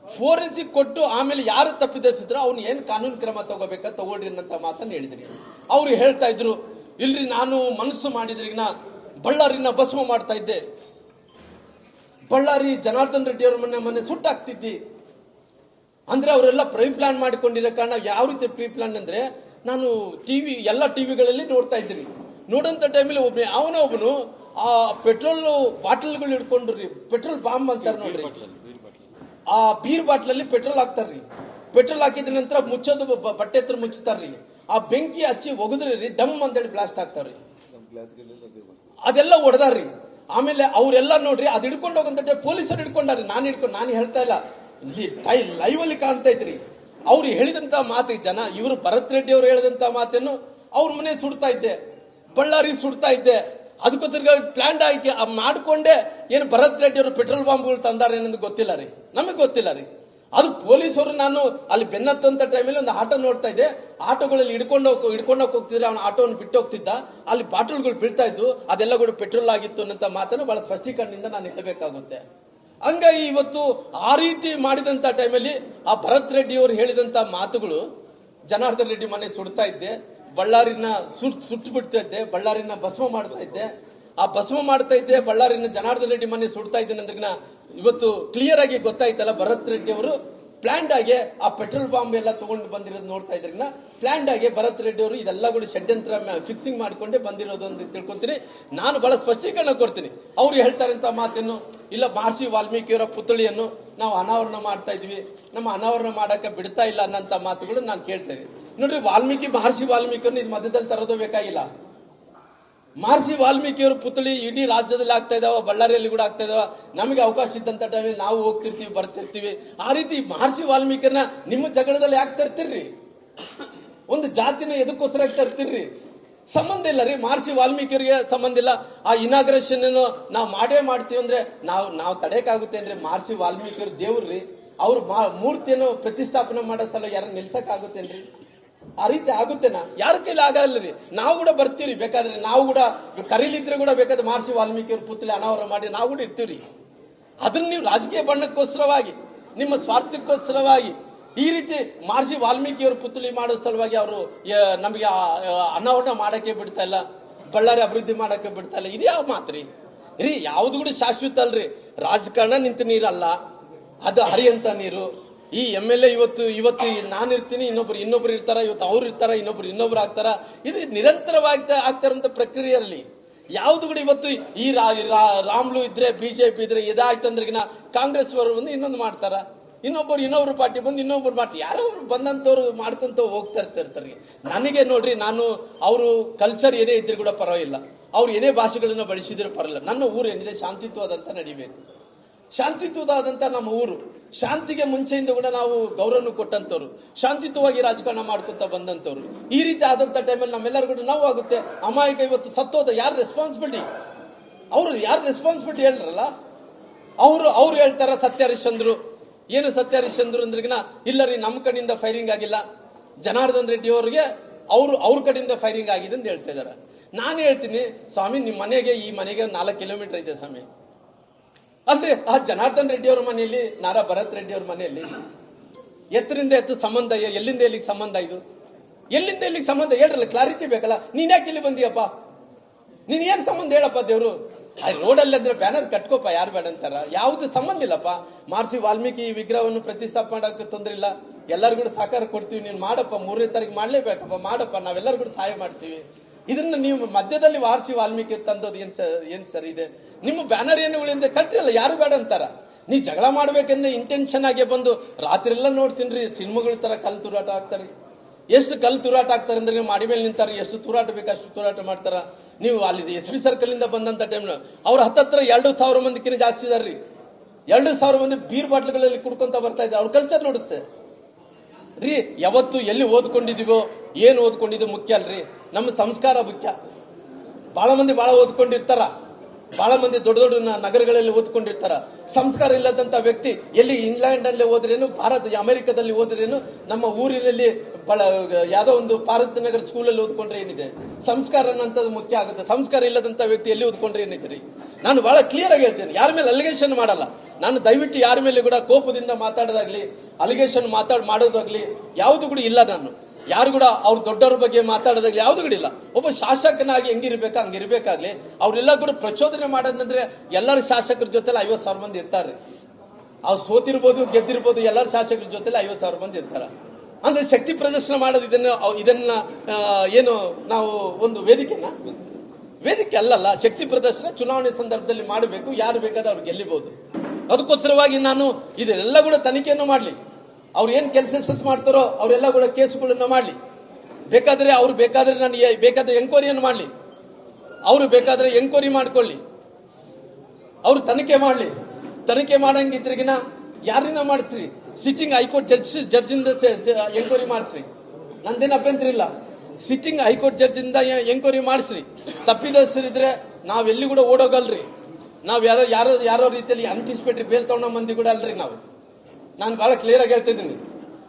ಫೋರೆನ್ಸಿಕ್ ಕೊಟ್ಟು ಆಮೇಲೆ ಯಾರು ತಪ್ಪಿಸಿದ್ರು ಅವ್ನು ಏನ್ ಕಾನೂನು ಕ್ರಮ ತಗೋಬೇಕಾ ತಗೊಳ್ರಿ ಅನ್ನಂತ ಮಾತನ್ನ ಹೇಳಿದ್ರಿ. ಅವ್ರು ಹೇಳ್ತಾ ಇದ್ರು, ಇಲ್ರಿ ನಾನು ಮನಸ್ಸು ಮಾಡಿದ್ರಿಗಿನ ಬಳ್ಳಾರಿನ ಭಸ್ಮ ಮಾಡ್ತಾ ಇದ್ದೆ, ಬಳ್ಳಾರಿ ಜನಾರ್ದನ್ ರೆಡ್ಡಿ ಅವ್ರ ಮೊನ್ನೆ ಸುಟ್ಟಾಕ್ತಿದ್ದಿ ಅಂದ್ರೆ ಅವರೆಲ್ಲ ಪ್ರೀ ಪ್ಲಾನ್ ಮಾಡಿಕೊಂಡಿರೋ ಕಾರಣ. ಯಾವ ರೀತಿ ಪ್ರೀ ಪ್ಲಾನ್ ಅಂದ್ರೆ, ನಾನು ಎಲ್ಲ ಟಿವಿಗಳಲ್ಲಿ ನೋಡ್ತಾ ಇದ್ದೀನಿ. ನೋಡಂತ ಟೈಮಲ್ಲಿ ಒಬ್ಬನು ಆ ಪೆಟ್ರೋಲ್ ಬಾಟಲ್ಗಳು ಹಿಡ್ಕೊಂಡ್ರಿ, ಪೆಟ್ರೋಲ್ ಬಾಂಬ್ ಅಂತಾರೆ ನೋಡ್ರಿ, ಆ ಬೀರ್ ಬಾಟ್ಲಲ್ಲಿ ಪೆಟ್ರೋಲ್ ಹಾಕ್ತಾರ್ರಿ. ಪೆಟ್ರೋಲ್ ಹಾಕಿದ ನಂತರ ಮುಚ್ಚೋದು ಬಟ್ಟೆ ಹತ್ರ ಮುಚ್ಚುತ್ತಾರ್ರಿ. ಆ ಬೆಂಕಿ ಹಚ್ಚಿ ಒಗದ್ರಿ, ಡಮ್ ಅಂತೇಳಿ ಬ್ಲಾಸ್ಟ್ ಆಗ್ತಾವ್ರಿ. ಅದೆಲ್ಲ ಹೊಡೆದಾರ್ರಿ. ಆಮೇಲೆ ಅವರೆಲ್ಲ ನೋಡ್ರಿ, ಅದು ಹಿಡ್ಕೊಂಡು ಹೋಗಂತ ಪೊಲೀಸರು ಹಿಡ್ಕೊಂಡಾರಿ. ನಾನು ಹೇಳ್ತಾ ಇಲ್ಲ, ಲೈವ್ ಅಲ್ಲಿ ಕಾಣ್ತಾ ಇದ್ರಿ. ಅವ್ರು ಹೇಳಿದಂತ ಮಾತು ಇವರು ಭರತ್ ರೆಡ್ಡಿ ಅವರು ಹೇಳಿದಂತ ಮಾತನ್ನು ಅವ್ರ ಮನೆ ಸುಡ್ತಾ ಇದ್ದೆ, ಬಳ್ಳಾರಿ ಸುಡ್ತಾ ಇದ್ದೆ, ಅದಕ್ಕೋಸ್ಕರ ಪ್ಲಾನ್ ಆಗಿ ಮಾಡ್ಕೊಂಡೆ ಏನು ಭರತ್ ರೆಡ್ಡಿ ಅವರು ಪೆಟ್ರೋಲ್ ಬಾಂಬ್ಗಳು ತಂದಾರೆ ಅನ್ನೋದು ಗೊತ್ತಿಲ್ಲ ರೀ, ನಮಗೆ ಗೊತ್ತಿಲ್ಲ ರೀ. ಅದು ಪೊಲೀಸರು, ನಾನು ಅಲ್ಲಿ ಬೆನ್ನತ್ತಂತ ಟೈಮಲ್ಲಿ ಒಂದು ಆಟೋ ನೋಡ್ತಾ ಇದ್ದೆ, ಆಟೋಗಳಲ್ಲಿ ಹಿಡ್ಕೊಂಡು ಹೋಗ್ತಿದ್ರೆ ಅವನ ಆಟೋವನ್ನು ಬಿಟ್ಟು ಹೋಗ್ತಿದ್ದ, ಅಲ್ಲಿ ಬಾಟಲ್ಗಳು ಬೀಳ್ತಾ ಇದ್ದು, ಅದೆಲ್ಲ ಕೂಡ ಪೆಟ್ರೋಲ್ ಆಗಿತ್ತು ಅನ್ನೋ ಮಾತನ್ನು ಬಹಳ ಸ್ಪಷ್ಟೀಕರಣದಿಂದ ನಾನು ಹೇಳಬೇಕಾಗುತ್ತೆ. ಹಂಗಾಗಿ ಇವತ್ತು ಆ ರೀತಿ ಮಾಡಿದಂತ ಟೈಮಲ್ಲಿ ಆ ಭರತ್ ರೆಡ್ಡಿ ಅವರು ಹೇಳಿದಂತ ಮಾತುಗಳು, ಜನಾರ್ದನ್ ರೆಡ್ಡಿ ಮನೆ ಸುಡ್ತಾ ಇದ್ದೆ, ಬಳ್ಳಾರಿನ ಸುಟ್ಟು ಬಿಡ್ತಾ ಇದ್ದೆ, ಬಳ್ಳಾರಿನ ಭಸ್ಮ ಮಾಡ್ತಾ ಇದ್ದೆ, ಆ ಭಸ್ಮ ಮಾಡ್ತಾ ಇದ್ದೆ, ಬಳ್ಳಾರಿನ ಜನಾರ್ದನ್ ರೆಡ್ಡಿ ಮನೆ ಸುಡ್ತಾ ಇದ್ದೇನೆ ಅಂದ್ರೆ ಇವತ್ತು ಕ್ಲಿಯರ್ ಆಗಿ ಗೊತ್ತಾಯ್ತಲ್ಲ, ಭರತ್ ರೆಡ್ಡಿ ಅವರು ಪ್ಲಾಂಡ್ ಆಗಿ ಆ ಪೆಟ್ರೋಲ್ ಬಾಂಬ್ ಎಲ್ಲ ತಗೊಂಡು ಬಂದಿರೋದು ನೋಡ್ತಾ ಇದ್ರಿನ, ಪ್ಲಾಂಡ್ ಆಗಿ ಭರತ್ ರೆಡ್ಡಿ ಅವರು ಇದೆಲ್ಲ ಕೂಡ ಷಡ್ಯಂತ್ರ ಫಿಕ್ಸಿಂಗ್ ಮಾಡ್ಕೊಂಡೆ ಬಂದಿರೋದು ಅಂತ ತಿಳ್ಕೊಂತೀನಿ. ನಾನು ಬಹಳ ಸ್ಪಷ್ಟೀಕರಣ ಕೊಡ್ತೀನಿ. ಅವ್ರು ಹೇಳ್ತಾರೆ ಅಂತ ಮಾತೇನು ಇಲ್ಲ, ಮಹರ್ಷಿ ವಾಲ್ಮೀಕಿಯವರ ಪುತ್ಥಳಿಯನ್ನು ನಾವು ಅನಾವರಣ ಮಾಡ್ತಾ ಇದ್ವಿ, ನಮ್ಮ ಅನಾವರಣ ಮಾಡಕ್ಕೆ ಬಿಡ್ತಾ ಇಲ್ಲ ಅನ್ನಂತ ಮಾತುಗಳು ನಾನು ಕೇಳ್ತೇನೆ. ನೋಡ್ರಿ, ಮಹರ್ಷಿ ವಾಲ್ಮೀಕಿಯವ್ರನ್ನ ಇದು ಮಧ್ಯದಲ್ಲಿ ತರೋದು ಬೇಕಾಗಿಲ್ಲ. ಮಹರ್ಷಿ ವಾಲ್ಮೀಕಿಯವ್ರ ಪುತ್ಥಳಿ ಇಡೀ ರಾಜ್ಯದಲ್ಲಿ ಆಗ್ತಾ ಇದಾವ, ಬಳ್ಳಾರಿಯಲ್ಲಿ ಕೂಡ ಆಗ್ತಾ ಇದಾವ. ನಮಗೆ ಅವಕಾಶ ಇದ್ದಂತ ಟೈಮಲ್ಲಿ ನಾವು ಹೋಗ್ತಿರ್ತೀವಿ, ಬರ್ತಿರ್ತೀವಿ. ಆ ರೀತಿ ಮಹರ್ಷಿ ವಾಲ್ಮೀಕಿಯನ್ನ ನಿಮ್ಮ ಜಗಳದಲ್ಲಿ ಯಾಕೆ ತರ್ತಿರ್ರಿ? ಒಂದು ಜಾತಿನ ಎದಕ್ಕೋಸ್ಕರ ತರ್ತಿರ್ರಿ? ಸಂಬಂಧ ಇಲ್ಲ ರೀ, ಮಹರ್ಷಿ ವಾಲ್ಮೀಕಿಯವರಿಗೆ ಸಂಬಂಧ ಇಲ್ಲ. ಆ ಇನಾಗ್ರೇಷನ್ ನಾವು ಮಾಡೇ ಮಾಡ್ತೀವಿ ಅಂದ್ರೆ ನಾವು ತಡೆಯಕ್ಕಾಗುತ್ತೆ ಅಂದ್ರೆ, ಮಹರ್ಷಿ ವಾಲ್ಮೀಕಿಯವ್ರ ದೇವ್ರಿ, ಅವ್ರ ಮೂರ್ತಿಯನ್ನು ಪ್ರತಿಷ್ಠಾಪನೆ ಮಾಡೋ ಸಲ ಯಾರು ನಿಲ್ಸಕ್ ಆಗುತ್ತೇನ್ರಿ? ಆ ರೀತಿ ಆಗುತ್ತೇನಾ? ಯಾರ ಕೈಲಿ ಆಗಲ್ಲ ರೀ. ನಾವು ಕೂಡ ಬರ್ತೀವಿ, ಬೇಕಾದ್ರೆ ನಾವು ಕೂಡ ಕರೀಲಿದ್ರೆ ಕೂಡ ಬೇಕಾದ್ರೆ ಮಹರ್ಷಿ ವಾಲ್ಮೀಕಿಯವ್ರ ಪುತ್ಥಳಿ ಅನಾವರಣ ಮಾಡಿ ನಾವು ಕೂಡ ಇರ್ತೀವ್ರಿ. ಅದನ್ನ ನೀವು ರಾಜಕೀಯ ಬಣ್ಣಕ್ಕೋಸ್ಕರವಾಗಿ, ನಿಮ್ಮ ಸ್ವಾರ್ಥಕ್ಕೋಸ್ಕರವಾಗಿ ಈ ರೀತಿ ಮಹರ್ಷಿ ವಾಲ್ಮೀಕಿಯವ್ರ ಪುತ್ಥಳಿ ಮಾಡೋ ಸಲುವಾಗಿ ಅವರು ನಮಗೆ ಅನಾವರಣ ಮಾಡಕ್ಕೆ ಬಿಡ್ತಾ ಇಲ್ಲ, ಬಳ್ಳಾರಿ ಅಭಿವೃದ್ಧಿ ಮಾಡಕ್ಕೆ ಬಿಡ್ತಾ ಇಲ್ಲ. ಇದು ಯಾವ ಮಾತ್ರಿ ರೀ? ಯಾವ್ದು ಕೂಡ ಶಾಶ್ವತ ಅಲ್ರಿ. ರಾಜಕಾರಣ ನಿಂತ ನೀರಲ್ಲ, ಅದು ಹರಿಯಂತ ನೀರು. ಈ MLA ಇವತ್ತು ನಾನು ಇರ್ತೀನಿ, ಇನ್ನೊಬ್ರು ಇರ್ತಾರ, ಇವತ್ತು ಅವ್ರು ಇರ್ತಾರ, ಇನ್ನೊಬ್ರು ಆಗ್ತಾರ. ಇದು ನಿರಂತರವಾಗಿ ಆಗ್ತಾರಂತ ಪ್ರಕ್ರಿಯೆಯಲ್ಲಿ ಯಾವ್ದು ಕೂಡ ಇವತ್ತು ಈ ರಾಮ್ಲು ಇದ್ರೆ, ಬಿಜೆಪಿ ಇದ್ರೆ ಇದಾಯ್ತಂದ್ರಿಗಿನ ಕಾಂಗ್ರೆಸ್ ಅವರು ಬಂದು ಇನ್ನೊಂದು ಮಾಡ್ತಾರ, ಇನ್ನೊಬ್ರು ಪಾರ್ಟಿ ಬಂದು ಇನ್ನೊಬ್ರು ಪಾರ್ಟಿ, ಯಾರೋ ಬಂದಂತವ್ರು ಮಾಡ್ಕೊಂತ ಹೋಗ್ತಾ ಇರ್ತಾರೆ. ನನಗೆ ನೋಡ್ರಿ, ನಾನು ಅವರು ಕಲ್ಚರ್ ಏನೇ ಇದ್ರೆ ಕೂಡ ಪರವಾಗಿಲ್ಲ, ಅವ್ರು ಏನೇ ಭಾಷೆಗಳನ್ನ ಬಳಸಿದ್ರು ಪರವಾಗಿಲ್ಲ. ನನ್ನ ಊರು ಏನಿದೆ ಶಾಂತಿಯುತವಾದಂತ ನಡಿಬೇಕು, ಶಾಂತಿಯುತವಾದಂತ ನಮ್ಮ ಊರು. ಶಾಂತಿಗೆ ಮುಂಚೆಯಿಂದ ಕೂಡ ನಾವು ಗೌರವ ಕೊಟ್ಟಂತವ್ರು, ಶಾಂತಿಯುತವಾಗಿ ರಾಜಕಾರಣ ಮಾಡ್ಕೊಂತ ಬಂದಂತವ್ರು. ಈ ರೀತಿ ಆದಂತ ಟೈಮಲ್ಲಿ ನಮ್ಮೆಲ್ಲರೂ ಕೂಡ ನೋವು ಆಗುತ್ತೆ. ಅಮಾಯಕ ಇವತ್ತು ಸತ್ತೋದ, ಯಾರು ರೆಸ್ಪಾನ್ಸಿಬಿಲಿಟಿ? ಯಾರು ರೆಸ್ಪಾನ್ಸಿಬಿಲಿಟಿ ಹೇಳ್ರಲ್ಲ, ಅವ್ರು ಹೇಳ್ತಾರ ಸತ್ಯ ಹರಿಶ್ಚಂದ್ರು. ಏನು ಸತ್ಯ ಹರಿಶ್ಚಂದ್ರು ಅಂದ್ರಿಗಿನ, ಇಲ್ಲ ರೀ ನಮ್ಮ ಕಡೆಯಿಂದ ಫೈರಿಂಗ್ ಆಗಿಲ್ಲ, ಜನಾರ್ದನ್ ರೆಡ್ಡಿ ಅವರಿಗೆ ಅವ್ರ ಕಡೆಯಿಂದ ಫೈರಿಂಗ್ ಆಗಿದೆ ಅಂತ ಹೇಳ್ತಾ ಇದಾರೆ. ನಾನು ಹೇಳ್ತೀನಿ, ಸ್ವಾಮಿ ನಿಮ್ಮ ಮನೆಗೆ ಈ ಮನೆಗೆ 4 ಕಿಲೋಮೀಟರ್ ಇದೆ ಸ್ವಾಮಿ. ಅಲ್ರಿ, ಆ ಜನಾರ್ದನ್ ರೆಡ್ಡಿ ಅವ್ರ ಮನೆಯಲ್ಲಿ, ನಾರಾ ಭರತ್ ರೆಡ್ಡಿ ಅವ್ರ ಮನೆಯಲ್ಲಿ ಎತ್ತರಿಂದ ಸಂಬಂಧ, ಎಲ್ಲಿಂದ ಎಲ್ಲಿಗೆ ಸಂಬಂಧ? ಇದು ಎಲ್ಲಿಂದ ಎಲ್ಲಿಗೆ ಸಂಬಂಧ ಹೇಳ್ರಲ್ಲ, ಕ್ಲಾರಿಟಿ ಬೇಕಲ್ಲ. ನೀನ್ ಯಾಕೆ ಇಲ್ಲಿ ಬಂದಿಯಪ್ಪ? ನೀನ್ ಏನ್ ಸಂಬಂಧ ಹೇಳಪ್ಪ? ದೇವ್ರು ರೋಡಲ್ಲಿ ಅಂದ್ರೆ ಬ್ಯಾನರ್ ಕಟ್ಕೋಪ, ಯಾರು ಬೇಡ ಅಂತಾರ? ಯಾವ್ದು ಸಂಬಂಧ ಇಲ್ಲಪ್ಪ. ಮಹರ್ಷಿ ವಾಲ್ಮೀಕಿ ವಿಗ್ರಹವನ್ನು ಪ್ರತಿಷ್ಠಾಪನೆ ಮಾಡಕ್ಕೆ ತೊಂದ್ರೆ ಇಲ್ಲ, ಎಲ್ಲರೂ ಕೂಡ ಸಹಕಾರ ಕೊಡ್ತೀವಿ. ನೀನ್ ಮಾಡಪ್ಪ, 3ನೇ ತಾರೀಕು ಮಾಡ್ಲೇಬೇಕಪ್ಪ, ಮಾಡಪ್ಪ, ನಾವೆಲ್ಲರೂ ಕೂಡ ಸಹಾಯ ಮಾಡ್ತೀವಿ. ಇದನ್ನ ನೀವು ಮಧ್ಯದಲ್ಲಿ ಮಹರ್ಷಿ ವಾಲ್ಮೀಕಿ ತಂದೋದು ಏನ್ ಸರಿ ಇದೆ? ನಿಮ್ಮ ಬ್ಯಾನರ್ ಏನುಗಳಿಂದ ಕಟ್ಟಿರಲ್ಲ, ಯಾರು ಬೇಡ ಅಂತಾರ? ನೀವು ಜಗಳ ಮಾಡ್ಬೇಕಂದ್ರೆ ಇಂಟೆನ್ಷನ್ ಆಗಿ ಬಂದು ರಾತ್ರಿ ಎಲ್ಲ ನೋಡ್ತೀನಿ ಸಿನಿಮಾಗಳ ತರ ಕಲ್ ತೂರಾಟ ಆಗ್ತಾರೆ. ಎಷ್ಟು ಕಲ್ ತೂರಾಟ ಆಗ್ತಾರೆ ಅಂದ್ರೆ, ಮಾಡಿ ಮೇಲೆ ನಿಂತಾರೆ, ಎಷ್ಟು ತೂರಾಟ ಬೇಕು ಅಷ್ಟು ತೂರಾಟ ಮಾಡ್ತಾರ. ನೀವು ಅಲ್ಲಿ SP ಸರ್ಕಲ್ ಇಂದ ಬಂದಂತ ಟೈಮ್ ಅವ್ರ ಹತ್ತತ್ರ 2,000 ಮಂದಿಕಿನ ಜಾಸ್ತಿ ಇದಾರ್ರಿ. 2,000 ಮಂದಿ ಬೀರ್ ಬಾಟ್ಲುಗಳಲ್ಲಿ ಕುಡ್ಕೊಂತ ಬರ್ತಾ ಇದ್ದಾರೆ. ಅವ್ರ ಕಲ್ಚರ್ ನೋಡಿಸ್ತೆ ರೀ. ಯಾವತ್ತು ಎಲ್ಲಿ ಓದ್ಕೊಂಡಿದೀವೋ ಏನು ಓದ್ಕೊಂಡಿದ್ದೀವಿ ಮುಖ್ಯ ಅಲ್ರಿ, ನಮ್ಮ ಸಂಸ್ಕಾರ ಮುಖ್ಯ. ಬಹಳ ಮಂದಿ ಬಹಳ ಓದ್ಕೊಂಡಿರ್ತಾರ, ಬಹಳ ಮಂದಿ ದೊಡ್ಡ ದೊಡ್ಡ ನಗರಗಳಲ್ಲಿ ಓದ್ಕೊಂಡಿರ್ತಾರ. ಸಂಸ್ಕಾರ ಇಲ್ಲದಂತ ವ್ಯಕ್ತಿ ಎಲ್ಲಿ ಇಂಗ್ಲೆಂಡ್ ಅಲ್ಲಿ ಓದ್ರೇನು, ಅಮೆರಿಕದಲ್ಲಿ ಓದ್ರೇನು, ನಮ್ಮ ಊರಿನಲ್ಲಿ ಯಾವ್ದೋ ಒಂದು ಭಾರತ ನಗರ ಸ್ಕೂಲಲ್ಲಿ ಓದ್ಕೊಂಡ್ರೆ ಏನಿದೆ? ಸಂಸ್ಕಾರ ಅನ್ನೋದು ಮುಖ್ಯ ಆಗುತ್ತೆ. ಸಂಸ್ಕಾರ ಇಲ್ಲದಂತ ವ್ಯಕ್ತಿ ಎಲ್ಲಿ ಓದ್ಕೊಂಡ್ರೆ ಏನಿದೆ? ನಾನು ಬಹಳ ಕ್ಲಿಯರ್ ಆಗಿ ಹೇಳ್ತೇನೆ, ಯಾರ ಮೇಲೆ ಅಲಿಗೇಷನ್ ಮಾಡಲ್ಲ ನಾನು. ದಯವಿಟ್ಟು ಯಾರ ಮೇಲೆ ಕೂಡ ಕೋಪದಿಂದ ಮಾತಾಡೋದಾಗ್ಲಿ, ಅಲಿಗೇಷನ್ ಮಾಡೋದಾಗ್ಲಿ ಯಾವುದು ಕೂಡ ಇಲ್ಲ. ನಾನು ಯಾರು ಕೂಡ ಅವ್ರ ದೊಡ್ಡವ್ರ ಬಗ್ಗೆ ಮಾತಾಡೋದಾಗ್ಲಿ ಯಾವ್ದು ಕೂಡ ಇಲ್ಲ. ಒಬ್ಬ ಶಾಸಕನಾಗಿ ಹೆಂಗಿರ್ಬೇಕಾ ಹಂಗಿರ್ಬೇಕಾಗ್ಲಿ. ಅವ್ರೆಲ್ಲ ಕೂಡ ಪ್ರಚೋದನೆ ಮಾಡೋದಂದ್ರೆ ಎಲ್ಲರ ಶಾಸಕರ ಜೊತೆಲಿ 50,000 ಮಂದಿ ಇರ್ತಾರೆ. ಅವ್ರು ಸೋತಿರ್ಬೋದು ಗೆದ್ದಿರ್ಬೋದು, ಎಲ್ಲರ ಶಾಸಕರ ಜೊತೆಲಿ 50,000 ಮಂದಿ ಇರ್ತಾರ. ಅಂದ್ರೆ ಶಕ್ತಿ ಪ್ರದರ್ಶನ ಮಾಡೋದು ಇದನ್ನ ಏನು ನಾವು ಒಂದು ವೇದಿಕೆ ಅಲ್ಲಲ್ಲ. ಶಕ್ತಿ ಪ್ರದರ್ಶನ ಚುನಾವಣೆ ಸಂದರ್ಭದಲ್ಲಿ ಮಾಡಬೇಕು, ಯಾರು ಬೇಕಾದ್ರೆ ಅವ್ರು ಗೆಲ್ಲಿಬಹುದು. ಅದಕ್ಕೋಸ್ಕರವಾಗಿ ನಾನು ಇದೆಲ್ಲ ಕೂಡ ತನಿಖೆಯನ್ನು ಮಾಡಲಿ. ಅವ್ರು ಏನ್ ಕೆಲಸ ಮಾಡ್ತಾರೋ ಅವರೆಲ್ಲ ಕೂಡ ಕೇಸುಗಳನ್ನ ಮಾಡಲಿ. ಬೇಕಾದ್ರೆ ನಾನು ಬೇಕಾದ್ರೆ ಎಂಕ್ವೈರಿಯನ್ನು ಮಾಡಲಿ, ಅವರು ಬೇಕಾದ್ರೆ ಎಂಕ್ವೈರಿ ಮಾಡ್ಕೊಳ್ಳಿ, ಅವ್ರು ತನಿಖೆ ಮಾಡಲಿ. ತನಿಖೆ ಮಾಡಂಗಿದ್ರಿಗಿನ ಯಾರಿಂದ ಮಾಡಿಸ್ರಿ, ಸಿಟ್ಟಿಂಗ್ ಹೈಕೋರ್ಟ್ ಜಡ್ಜಿಂದ ಎಂಕ್ವೈರಿ ಮಾಡಿಸ್ರಿ, ನಂದೇನು ಅಭ್ಯಂತರ ಇಲ್ಲ. ಸಿಟ್ಟಿಂಗ್ ಹೈಕೋರ್ಟ್ ಜಡ್ಜಿಂದ ಎಂಕ್ವೈರಿ ಮಾಡಿಸ್ರಿ. ತಪ್ಪಿದರಿದ್ರೆ ನಾವೆಲ್ಲಿ ಕೂಡ ಓಡೋಗಲ್ರಿ. ನಾವ್ ಯಾರೋ ರೀತಿಯಲ್ಲಿ ಆಂಟಿಸಿಪೇಟರಿ ಬೇಲ್ ತಗೊಂಡ ಮಂದಿ ಕೂಡ ಅಲ್ರಿ ನಾವು. ನಾನು ಬಹಳ ಕ್ಲಿಯರ್ ಆಗಿ ಹೇಳ್ತಿದ್ದೀನಿ,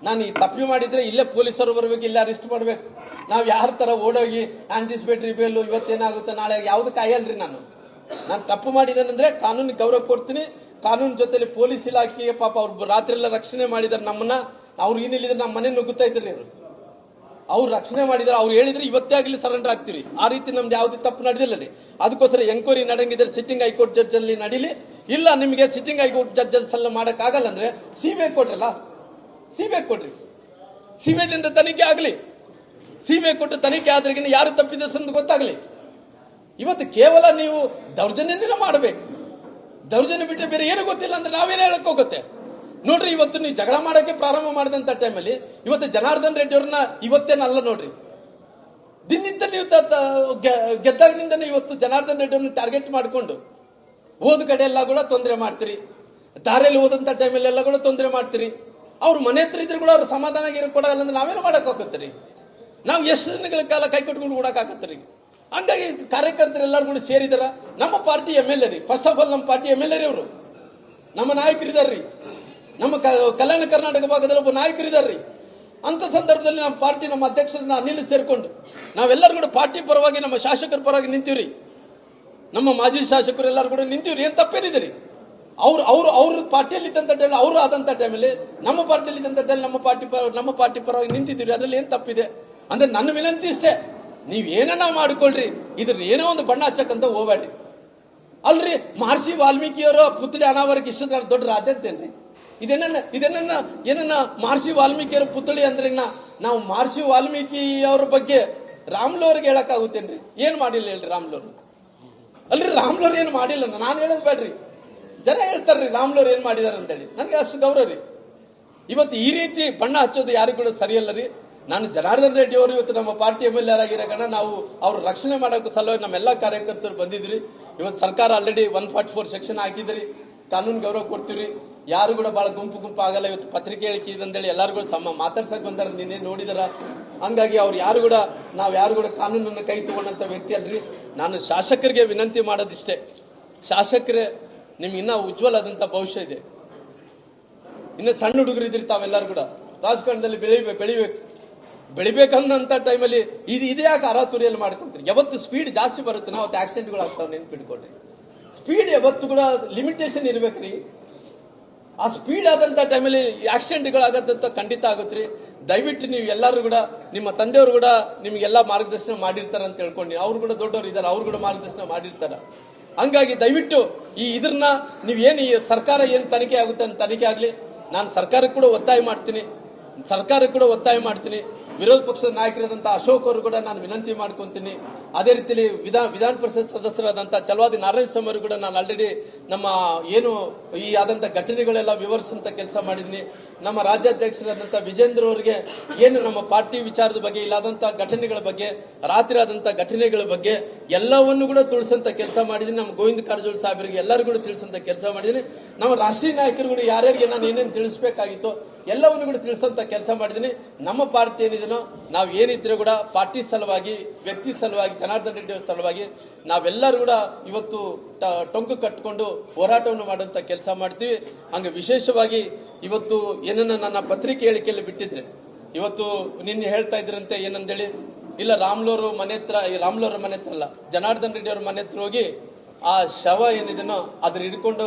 ನಾನು ಈ ತಪ್ಪು ಮಾಡಿದ್ರೆ ಇಲ್ಲೇ ಪೊಲೀಸರು ಬರಬೇಕು, ಇಲ್ಲೇ ಅರೆಸ್ಟ್ ಮಾಡ್ಬೇಕು. ನಾವ್ ಯಾರ ತರ ಓಡೋಗಿ ಆಂಟಿಸಿಪೇಟರಿ ಬೇಲು ಇವತ್ತೇನಾಗುತ್ತೆ ನಾಳೆ ಯಾವ್ದು ಕಾಯಲ್ರಿ. ನಾನು ತಪ್ಪು ಮಾಡಿದ್ದೇನೆಂದ್ರೆ ಕಾನೂನಿಗೆ ಗೌರವ ಕೊಡ್ತೀನಿ. ಕಾನೂನು ಜೊತೆಲಿ ಪೊಲೀಸ್ ಇಲಾಖೆಗೆ ಪಾಪ ಅವ್ರು ರಾತ್ರಿ ಎಲ್ಲ ರಕ್ಷಣೆ ಮಾಡಿದಾರೆ ನಮ್ಮನ್ನ. ಅವ್ರು ಏನಿಲ್ಲಿದ್ರೆ ನಮ್ಮ ಮನೆ ನುಗ್ಗುತ್ತಾ ಇದ್ರಿ. ಅವ್ರು ರಕ್ಷಣೆ ಮಾಡಿದಾರೆ. ಅವ್ರು ಹೇಳಿದ್ರೆ ಇವತ್ತೇ ಆಗಲಿ ಸರೆಂಡರ್ ಆಗ್ತೀವಿ. ಆ ರೀತಿ ನಮ್ದು ಯಾವ್ದು ತಪ್ಪು ನಡೆದಿಲ್ಲ ರೀ. ಅದಕ್ಕೋಸ್ಕರ ಎಂಕ್ವೈರಿ ನಡೆಂಗಿದ್ರೆ ಸಿಟ್ಟಿಂಗ್ ಹೈಕೋರ್ಟ್ ಜಡ್ಜ್ ಅಲ್ಲಿ ನಡೀಲಿ. ಇಲ್ಲ ನಿಮಗೆ ಸಿಟ್ಟಿಂಗ್ ಹೈಕೋರ್ಟ್ ಜಡ್ಜಸ್ ಎಲ್ಲ ಮಾಡಕ್ ಆಗಲ್ಲ ಅಂದ್ರೆ ಸಿಬಿಐ ಕೊಟ್ರಲ್ಲ, ಸಿಬಿಐ ಕೊಡ್ರಿ. ಸಿಬಿಐದಿಂದ ತನಿಖೆ ಆಗಲಿ. ಸಿಬಿಐ ಕೊಟ್ಟು ತನಿಖೆ ಆದ್ರಿಗಿನ ಯಾರು ತಪ್ಪಿದ ಸಂದು ಗೊತ್ತಾಗ್ಲಿ. ಇವತ್ತು ಕೇವಲ ನೀವು ದೌರ್ಜನ್ಯನೇ ಮಾಡಬೇಕು. ದೌರ್ಜನ್ಯ ಬಿಟ್ಟರೆ ಬೇರೆ ಏನು ಗೊತ್ತಿಲ್ಲ ಅಂದ್ರೆ ನಾವೇನೇ ಹೇಳಕ್ ಹೋಗುತ್ತೆ ನೋಡ್ರಿ. ಇವತ್ತು ನೀವು ಜಗಳ ಮಾಡಕ್ಕೆ ಪ್ರಾರಂಭ ಮಾಡಿದಂತ ಟೈಮಲ್ಲಿ ಇವತ್ತು ಜನಾರ್ದನ್ ರೆಡ್ಡಿ ಅವ್ರನ್ನ ಇವತ್ತೇನಲ್ಲ ನೋಡ್ರಿ. ದಿನನಿತ್ಯ ನೀವು ಗೆದ್ದಾಗಿನಿಂದ ಇವತ್ತು ಜನಾರ್ದನ್ ರೆಡ್ಡಿ ಅವ್ರನ್ನ ಟಾರ್ಗೆಟ್ ಮಾಡಿಕೊಂಡು ಓದ್ ಕಡೆ ಎಲ್ಲ ಕೂಡ ತೊಂದರೆ ಮಾಡ್ತೀರಿ. ದಾರಿಯಲ್ಲಿ ಓದಂತ ಟೈಮಲ್ಲಿ ಎಲ್ಲ ಕೂಡ ತೊಂದರೆ ಮಾಡ್ತೀರಿ. ಅವ್ರ ಮನೆ ಹತ್ರ ಇದ್ರೆ ಕೂಡ ಅವ್ರು ಸಮಾಧಾನ ಕೊಡಲ್ಲ ಅಂದ್ರೆ ನಾವೇನು ಮಾಡಕ್ ಹೋಗುತ್ತೀರಿ? ನಾವು ಎಷ್ಟು ದಿನಗಳ ಕಾಲ ಕೈ ಕಟ್ಕೊಂಡು ಕೊಡಕ್ ಆಗತ್ತೀರಿ? ಹಂಗಾಗಿ ಕಾರ್ಯಕರ್ತರು ಎಲ್ಲರೂ ಕೂಡ ಸೇರಿದಾರ. ನಮ್ಮ ಪಾರ್ಟಿ MLA ರೀ. ಫಸ್ಟ್ ಆಫ್ ಆಲ್ ನಮ್ಮ ಪಾರ್ಟಿ MLA ರೀ. ಅವರು ನಮ್ಮ ನಾಯಕರಿದಾರ್ರಿ. ನಮ್ಮ ಕಲ್ಯಾಣ ಕರ್ನಾಟಕ ಭಾಗದಲ್ಲಿ ಒಬ್ಬ ನಾಯಕರಿದಾರ್ರಿ. ಅಂತ ಸಂದರ್ಭದಲ್ಲಿ ನಮ್ಮ ಪಾರ್ಟಿ ನಮ್ಮ ಅಧ್ಯಕ್ಷರನ್ನ ಅನಿಲ್ ಸೇರ್ಕೊಂಡು ನಾವೆಲ್ಲರೂ ಕೂಡ ಪಾರ್ಟಿ ಪರವಾಗಿ ನಮ್ಮ ಶಾಸಕರ ಪರವಾಗಿ ನಿಂತೀವ್ರಿ. ನಮ್ಮ ಮಾಜಿ ಶಾಸಕರು ಎಲ್ಲರೂ ಕೂಡ ನಿಂತೀವ್ರಿ. ಏನ್ ತಪ್ಪೇನಿದೆ ರೀ? ಅವ್ರ ಪಾರ್ಟಿಯಲ್ಲಿ ಇದ್ದಂತ ಟೈಮ್ ಅವರು ಆದಂತ ಟೈಮಲ್ಲಿ ನಮ್ಮ ಪಾರ್ಟಿಯಲ್ಲಿ ಇದ್ದಂತ ಟೈಮ್ ನಮ್ಮ ಪಾರ್ಟಿ ಪರವಾಗಿ ನಿಂತಿದ್ದೀವಿ. ಅದ್ರಲ್ಲಿ ಏನ್ ತಪ್ಪಿದೆ? ಅಂದ್ರೆ ನನ್ನ ವಿನಂತಿ ಇಷ್ಟೇ, ನೀವ್ ಏನನ್ನ ಮಾಡ್ಕೊಳ್ರಿ, ಇದ್ರ ಏನೋ ಒಂದು ಬಣ್ಣ ಹಚ್ಚಕ್ಕಂತ ಹೋಗ್ಬೇಡ್ರಿ. ಅಲ್ರಿ ಮಹರ್ಷಿ ವಾಲ್ಮೀಕಿಯವರ ಪುತ್ರಿ ಅನಾವರಕ್ಕೆ ಇಷ್ಟ ದೊಡ್ಡ ರಾಜ್ಯಂತೇನ್ರಿ? ಏನನ್ನ ಮಹರ್ಷಿ ವಾಲ್ಮೀಕಿಯವರ ಪುತ್ಳಿ ಅಂದ್ರೆ ನಾವು ಮಹರ್ಷಿ ವಾಲ್ಮೀಕಿ ಅವ್ರ ಬಗ್ಗೆ ರಾಮ್ಲು ಅವ್ರಿಗೆ ಹೇಳಕ್ ಆಗುತ್ತೇನ್ರಿ? ಏನ್ ಮಾಡಿಲ್ಲ ಹೇಳ್ರಿ ರಾಮ್ಲವ್ರು? ಅಲ್ರಿ ರಾಮ್ಲವ್ರು ಏನ್ ಮಾಡಿಲ್ಲ ನಾನು ಹೇಳೋದ್ ಬೇಡ್ರಿ, ಜನ ಹೇಳ್ತಾರ್ರಿ ರಾಮ್ಲವ್ರು ಏನ್ ಮಾಡಿದಾರೆ ಅಂತೇಳಿ. ನನಗೆ ಅಷ್ಟು ಗೌರವ ರೀ. ಇವತ್ತು ಈ ರೀತಿ ಬಣ್ಣ ಹಚ್ಚೋದು ಯಾರಿಗೂ ಕೂಡ ಸರಿಯಲ್ಲ ರೀ. ನಾನು ಜನಾರ್ದನ್ ರೆಡ್ಡಿ ಅವರು ಇವತ್ತು ನಮ್ಮ ಪಾರ್ಟಿ MLA ಆಗಿರೋ ಕಾರಣ ನಾವು ಅವ್ರ ರಕ್ಷಣೆ ಮಾಡೋಕೆ ಸಲುವಾಗಿ ನಮ್ಮೆಲ್ಲ ಕಾರ್ಯಕರ್ತರು ಬಂದಿದ್ರಿ. ಇವತ್ತು ಸರ್ಕಾರ ಆಲ್ರೆಡಿ 144 ಸೆಕ್ಷನ್ ಹಾಕಿದ್ರಿ. ಕಾನೂನು ಗೌರವ ಕೊಡ್ತೀವಿ. ಯಾರು ಕೂಡ ಬಹಳ ಗುಂಪು ಆಗಲ್ಲ. ಇವತ್ತು ಪತ್ರಿಕೆ ಹೇಳಿಕೆ ಅಂತೇಳಿ ಎಲ್ಲಾರು ಕೂಡ ಮಾತಾಡ್ಸಕ್ ಬಂದಾರ, ನಿನ್ನೆ ನೋಡಿದಾರ. ಹಂಗಾಗಿ ಅವ್ರು ನಾವ್ ಯಾರು ಕೂಡ ಕಾನೂನನ್ನು ಕೈ ತಗೊಂಡಂತ ವ್ಯಕ್ತಿ ಅಲ್ರಿ. ನಾನು ಶಾಸಕರಿಗೆ ವಿನಂತಿ ಮಾಡೋದಿಷ್ಟೇ, ಶಾಸಕರೇ ನಿಮ್ಗೆ ಇನ್ನ ಉಜ್ವಲವಾದಂತ ಭವಿಷ್ಯ ಇದೆ. ಇನ್ನು ಸಣ್ಣ ಹುಡುಗರು ಇದ್ರಿ ತಾವೆಲ್ಲರೂ ಕೂಡ ರಾಜಕಾರಣದಲ್ಲಿ ಬೆಳಿಬೇಕನ್ನಂತ ಟೈಮಲ್ಲಿ ಇದು ಯಾಕೆ ಅರಾತುರಿಯಲ್ಲಿ ಮಾಡ್ಕೊಂತೀರಿ? ಯಾವತ್ತು ಸ್ಪೀಡ್ ಜಾಸ್ತಿ ಬರುತ್ತೆ ನಾವು ಆಕ್ಸಿಡೆಂಟ್ಗಳು ಆಗ್ತಾವೆ, ನೆನ್ಪಿಟ್ಕೊಳ್ರಿ. ಸ್ಪೀಡ್ ಯಾವತ್ತು ಕೂಡ ಲಿಮಿಟೇಷನ್ ಇರ್ಬೇಕ್ರಿ. ಆ ಸ್ಪೀಡ್ ಆದಂತ ಟೈಮಲ್ಲಿ ಆಕ್ಸಿಡೆಂಟ್ಗಳಾಗತ್ತಂತ ಖಂಡಿತ ಆಗುತ್ತ್ರಿ. ದಯವಿಟ್ಟು ನೀವು ಎಲ್ಲರೂ ಕೂಡ ನಿಮ್ಮ ತಂದೆಯವರು ಕೂಡ ನಿಮ್ಗೆಲ್ಲ ಮಾರ್ಗದರ್ಶನ ಮಾಡಿರ್ತಾರ ಅಂತ ಹೇಳ್ಕೊಂಡು, ಅವ್ರು ಕೂಡ ದೊಡ್ಡವರು ಇದ್ದಾರೆ, ಅವ್ರು ಕೂಡ ಮಾರ್ಗದರ್ಶನ ಮಾಡಿರ್ತಾರ. ಹಂಗಾಗಿ ದಯವಿಟ್ಟು ಇದ್ರನ್ನ ನೀವೇನು ಸರ್ಕಾರ ಏನು ತನಿಖೆ ಆಗುತ್ತೆ ಅಂತ ತನಿಖೆ ಆಗ್ಲಿ. ನಾನು ಸರ್ಕಾರಕ್ಕೆ ಕೂಡ ಒತ್ತಾಯ ಮಾಡ್ತೀನಿ. ವಿರೋಧ ಪಕ್ಷದ ನಾಯಕರಾದಂತ ಅಶೋಕ್ ಅವರು ಕೂಡ ನಾನು ವಿನಂತಿ ಮಾಡ್ಕೊಂತೀನಿ. ಅದೇ ರೀತಿಯಲ್ಲಿ ವಿಧಾನ ಪರಿಷತ್ ಸದಸ್ಯರಾದಂತ ಚಲವಾದಿ ನಾರಾಯಣ ಸ್ವಾಮಿ ಅವರು ಕೂಡ ನಾನು ಆಲ್ರೆಡಿ ನಮ್ಮ ಏನು ಈ ಆದಂತ ಘಟನೆಗಳೆಲ್ಲ ವಿವರಿಸಂತ ಕೆಲಸ ಮಾಡಿದೀನಿ. ನಮ್ಮ ರಾಜ್ಯಾಧ್ಯಕ್ಷರಾದಂಥ ವಿಜೇಂದ್ರ ಅವರಿಗೆ ಏನು ನಮ್ಮ ಪಾರ್ಟಿ ವಿಚಾರದ ಬಗ್ಗೆ ಇಲ್ಲಾದಂಥ ಘಟನೆಗಳ ಬಗ್ಗೆ ರಾತ್ರಿ ಆದಂಥ ಘಟನೆಗಳ ಬಗ್ಗೆ ಎಲ್ಲವನ್ನು ಕೂಡ ತಿಳಿಸಂತ ಕೆಲಸ ಮಾಡಿದ್ದೀನಿ. ನಮ್ಮ ಗೋವಿಂದ ಕಾರಜೋಳ ಸಾಹೇಬರಿಗೆ ಎಲ್ಲರಿಗೂ ಕೂಡ ತಿಳಿಸಂತ ಕೆಲಸ ಮಾಡಿದ್ದೀನಿ. ನಮ್ಮ ರಾಷ್ಟ್ರೀಯ ನಾಯಕರುಗಳು ಯಾರ್ಯಾರಿಗೆ ನಾನು ಏನೇನು ತಿಳಿಸಬೇಕಾಗಿತ್ತು ಎಲ್ಲವನ್ನು ಕೂಡ ತಿಳಿಸಂತ ಕೆಲಸ ಮಾಡಿದ್ದೀನಿ. ನಮ್ಮ ಪಾರ್ಟಿ ಏನಿದೆನೋ ನಾವು ಏನಿದ್ರೆ ಕೂಡ ಪಾರ್ಟಿ ಸಲುವಾಗಿ, ವ್ಯಕ್ತಿ ಸಲುವಾಗಿ, ಜನಾರ್ದನ್ ರೆಡ್ಡಿ ಅವರ ಸಲುವಾಗಿ ನಾವೆಲ್ಲರೂ ಕೂಡ ಇವತ್ತು ಟೊಂಕು ಕಟ್ಟಿಕೊಂಡು ಹೋರಾಟವನ್ನು ಮಾಡುವಂತ ಕೆಲಸ ಮಾಡ್ತೀವಿ. ಹಂಗೆ ವಿಶೇಷವಾಗಿ ಇವತ್ತು ಏನನ್ನ ನನ್ನ ಪತ್ರಿಕೆ ಹೇಳಿಕೆಯಲ್ಲಿ ಬಿಟ್ಟಿದ್ರೆ, ಇವತ್ತು ನಿನ್ನೆ ಹೇಳ್ತಾ ಇದ್ರಂತೆ ಏನಂದೇಳಿ, ಇಲ್ಲ ರಾಮ್ಲೋರ್ ಮನೆ ಹತ್ರ ಅಲ್ಲ, ಜನಾರ್ದನ್ ರೆಡ್ಡಿ ಅವ್ರ ಮನೆ ಹತ್ರ ಹೋಗಿ ಆ ಶವ ಏನಿದೆನೋ ಅದ್ರ ಹಿಡ್ಕೊಂಡು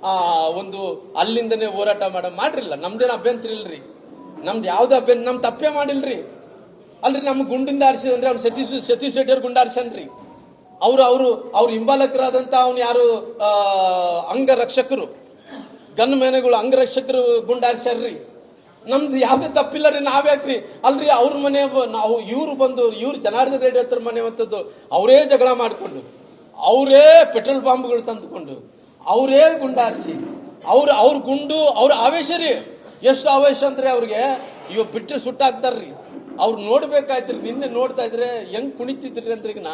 ಆ ಒಂದು ಅಲ್ಲಿಂದನೇ ಹೋರಾಟ ಮಾಡ್ರಿಲ್ಲ. ನಮ್ದೇನು ಅಭ್ಯಂತರ ಇಲ್ರಿ, ನಮ್ದು ಯಾವ್ದು ಅಭ್ಯಂತರ, ನಮ್ ತಪ್ಪೇ ಮಾಡಿಲ್ರಿ. ಅಲ್ರಿ ನಮ್ ಗುಂಡಿಂದ ಆರಿಸಿದ್ರೆ ಅವ್ನು ಸತೀಶ್ ರೆಡ್ಡಿ ಅವ್ರು ಗುಂಡಾರಿಸನ್ರಿ. ಅವ್ರು ಹಿಂಬಾಲಕರಾದಂತ ಅವ್ನು ಯಾರು ಅಂಗರಕ್ಷಕರು, ಗನ್ ಮೇನೆಗಳು ಅಂಗರಕ್ಷಕರು ಗುಂಡಾರಿಸ್ಯಾರ್ರಿ. ನಮ್ದು ಯಾವ್ದೇ ತಪ್ಪಿಲ್ಲ ರೀ, ನಾವ್ಯಾಕ್ರಿ? ಅಲ್ರಿ ಅವ್ರ ಮನೆ ಇವ್ರು ಜನಾರ್ದನ್ ರೆಡ್ಡಿ ಹತ್ರ ಮನೆ ಅಂತದ್ದು ಅವರೇ ಜಗಳ ಮಾಡ್ಕೊಂಡು, ಅವರೇ ಪೆಟ್ರೋಲ್ ಬಾಂಬ್ಗಳು ತಂದುಕೊಂಡು, ಅವರೇ ಗುಂಡಾರಿಸಿ, ಅವ್ರ ಗುಂಡು ಅವ್ರ ಆವೇಶ ರೀ. ಎಷ್ಟು ಆವೇಶ ಅಂದ್ರೆ ಅವ್ರಿಗೆ ಇವಾಗ ಬಿಟ್ಟರೆ ಸುಟ್ಟಾಕ್ತಾರ್ರಿ. ಅವ್ರು ನೋಡ್ಬೇಕಾಯ್ತ್ರಿ, ನಿನ್ನೆ ನೋಡ್ತಾ ಇದ್ರೆ ಹೆಂಗ್ ಕುಣಿತಿದ್ರಿ ಅಂದ್ರಿಗನ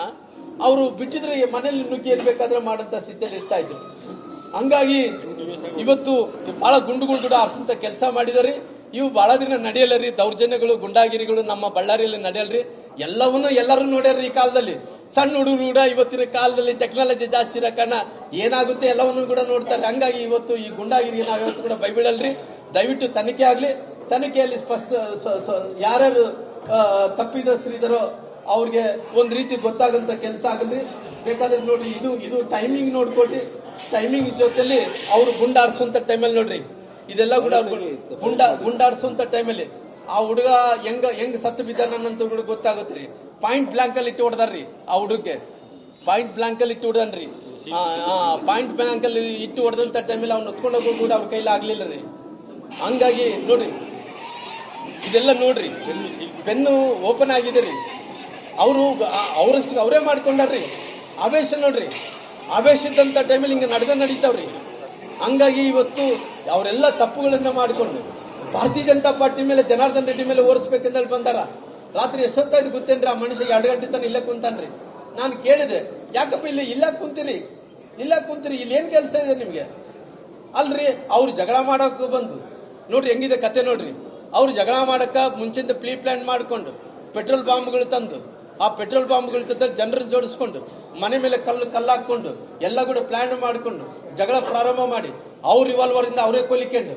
ಅವರು ಬಿಟ್ಟಿದ್ರೆ ಮನೇಲಿ ನುಗ್ಗಿ ಏನ್ಬೇಕಾದ್ರೆ ಮಾಡಂತ ಸ್ಥಿತಿಯಲ್ಲಿ ಇರ್ತಾ ಇದ್ರು. ಹಂಗಾಗಿ ಇವತ್ತು ಬಹಳ ಗುಂಡುಗಳು ಕೂಡ ಆರಿಸಂತ ಕೆಲಸ ಮಾಡಿದಾರೆ. ಇವು ಬಹಳ ದಿನ ನಡೆಯಲ್ಲರಿ, ದೌರ್ಜನ್ಯಗಳು, ಗುಂಡಾಗಿರಿಗಳು ನಮ್ಮ ಬಳ್ಳಾರಿಯಲ್ಲಿ ನಡೆಯಲ್ರಿ. ಎಲ್ಲವನ್ನೂ ಎಲ್ಲರೂ ನೋಡ್ಯಾರ್ರಿ. ಈ ಕಾಲದಲ್ಲಿ ಸಣ್ಣ ಹುಡುಗರು ಕೂಡ ಇವತ್ತಿನ ಕಾಲದಲ್ಲಿ ಟೆಕ್ನಾಲಜಿ ಜಾಸ್ತಿ ಇರೋ ಕಾರಣ ಏನಾಗುತ್ತೆ ಎಲ್ಲವನ್ನೂ ಕೂಡ ನೋಡ್ತಾರೆ. ಹಂಗಾಗಿ ಇವತ್ತು ಈ ಗುಂಡಾಗಿರಿಗೆ ನಾವಿವತ್ತು ಕೂಡ ಬೈಬಿಡಲ್ರಿ. ದಯವಿಟ್ಟು ತನಿಖೆ ಆಗ್ಲಿ, ತನಿಖೆಯಲ್ಲಿ ಯಾರ್ಯಾರು ತಪ್ಪಿದಸ್ಥರಿದ್ದಾರೋ ಅವ್ರಿಗೆ ಒಂದ್ ರೀತಿ ಗೊತ್ತಾಗಂತ ಕೆಲಸ ಆಗಲ್ರಿ. ಬೇಕಾದ್ರೆ ನೋಡ್ರಿ, ಇದು ಟೈಮಿಂಗ್ ನೋಡ್ಕೊಟ್ಟಿ, ಟೈಮಿಂಗ್ ಜೊತೆಲಿ ಅವ್ರು ಗುಂಡಾರಿಸುವಂತ ಟೈಮಲ್ಲಿ ನೋಡ್ರಿ, ಇದೆಲ್ಲ ಕೂಡ ಗುಂಡಾರಿಸುವಂತ ಟೈಮಲ್ಲಿ ಆ ಹುಡುಗ ಹೆಂಗ್ ಸತ್ತು ಬಿದ್ದಾನಂತ ಕೂಡ ಗೊತ್ತಾಗತ್ರಿ. ಪಾಯಿಂಟ್ ಬ್ಲಾಂಕ್ ಅಲ್ಲಿ ಇಟ್ಟು ಹೊಡೆದಾರ್ರಿ ಆ ಹುಡುಗಕ್ಕೆ, ಪಾಯಿಂಟ್ ಬ್ಲಾಂಕ್ ಅಲ್ಲಿ ಇಟ್ಟು ಹೊಡೆದನ್ರಿ. ಪಾಯಿಂಟ್ ಬ್ಲಾಂಕ್ ಅಲ್ಲಿ ಇಟ್ಟು ಹೊಡೆದಂತ ಟೈಮಲ್ಲಿ ಅವ್ನು ಹೊತ್ಕೊಂಡು ಹೋಗೋ ಕೂಡ ಅವ್ರ ಕೈಲಿ ಆಗ್ಲಿಲ್ಲ ರೀ. ಹಂಗಾಗಿ ನೋಡ್ರಿ, ಇದೆಲ್ಲ ನೋಡ್ರಿ, ಪೆನ್ನು ಓಪನ್ ಆಗಿದೆ ರೀ. ಅವರಷ್ಟು ಅವರೇ ಮಾಡ್ಕೊಂಡಾರ್ರಿ. ಆವೇಶ ನೋಡ್ರಿ, ಆವೇಶ ಇದ್ದಂತ ಟೈಮಲ್ಲಿ ಹಿಂಗ ನಡೀತಾವ್ರಿ. ಹಂಗಾಗಿ ಇವತ್ತು ಅವರೆಲ್ಲ ತಪ್ಪುಗಳನ್ನ ಮಾಡಿಕೊಂಡು ಭಾರತೀಯ ಜನತಾ ಪಾರ್ಟಿ ಮೇಲೆ, ಜನಾರ್ದನ್ ರೆಡ್ಡಿ ಮೇಲೆ ಓರಿಸ್ಬೇಕಂತ ಬಂದಾರ. ರಾತ್ರಿ ಎಷ್ಟೊತ್ತಾಯ್ತು ಗೊತ್ತೇನ್ರಿ? ಆ ಮನುಷ್ಯ 2 ಗಂಟೆ ತನ ಇಲ್ಲೇ ಕುಂತಾನ್ರಿ. ನಾನು ಕೇಳಿದೆ, ಯಾಕಪ್ಪ ಇಲ್ಲ ಕುಂತೀರಿ, ಇಲ್ಲಿ ಏನ್ ಕೆಲಸ ಇದೆ ನಿಮ್ಗೆ? ಅಲ್ರಿ, ಅವ್ರು ಜಗಳ ಮಾಡಕ್ ಬಂದು ನೋಡ್ರಿ ಹೆಂಗಿದೆ ಕತೆ ನೋಡ್ರಿ. ಅವ್ರು ಜಗಳ ಮಾಡಕ್ಕ ಮುಂಚಿಂದ ಪ್ಲಾನ್ ಮಾಡ್ಕೊಂಡು ಪೆಟ್ರೋಲ್ ಬಾಂಬ್ಗಳು ತಂದು, ಆ ಪೆಟ್ರೋಲ್ ಬಾಂಬ್ಗಳ ಜೊತೆ ಜನರನ್ನು ಜೋಡಿಸ್ಕೊಂಡು, ಮನೆ ಮೇಲೆ ಕಲ್ಲು ಹಾಕೊಂಡು ಎಲ್ಲ ಕೂಡ ಪ್ಲಾನ್ ಮಾಡಿಕೊಂಡು ಜಗಳ ಪ್ರಾರಂಭ ಮಾಡಿ ಅವ್ರ ರಿವಾಲ್ವರ್ ಇಂದ ಅವರೇ ಕೊಲಿಕೊಂಡು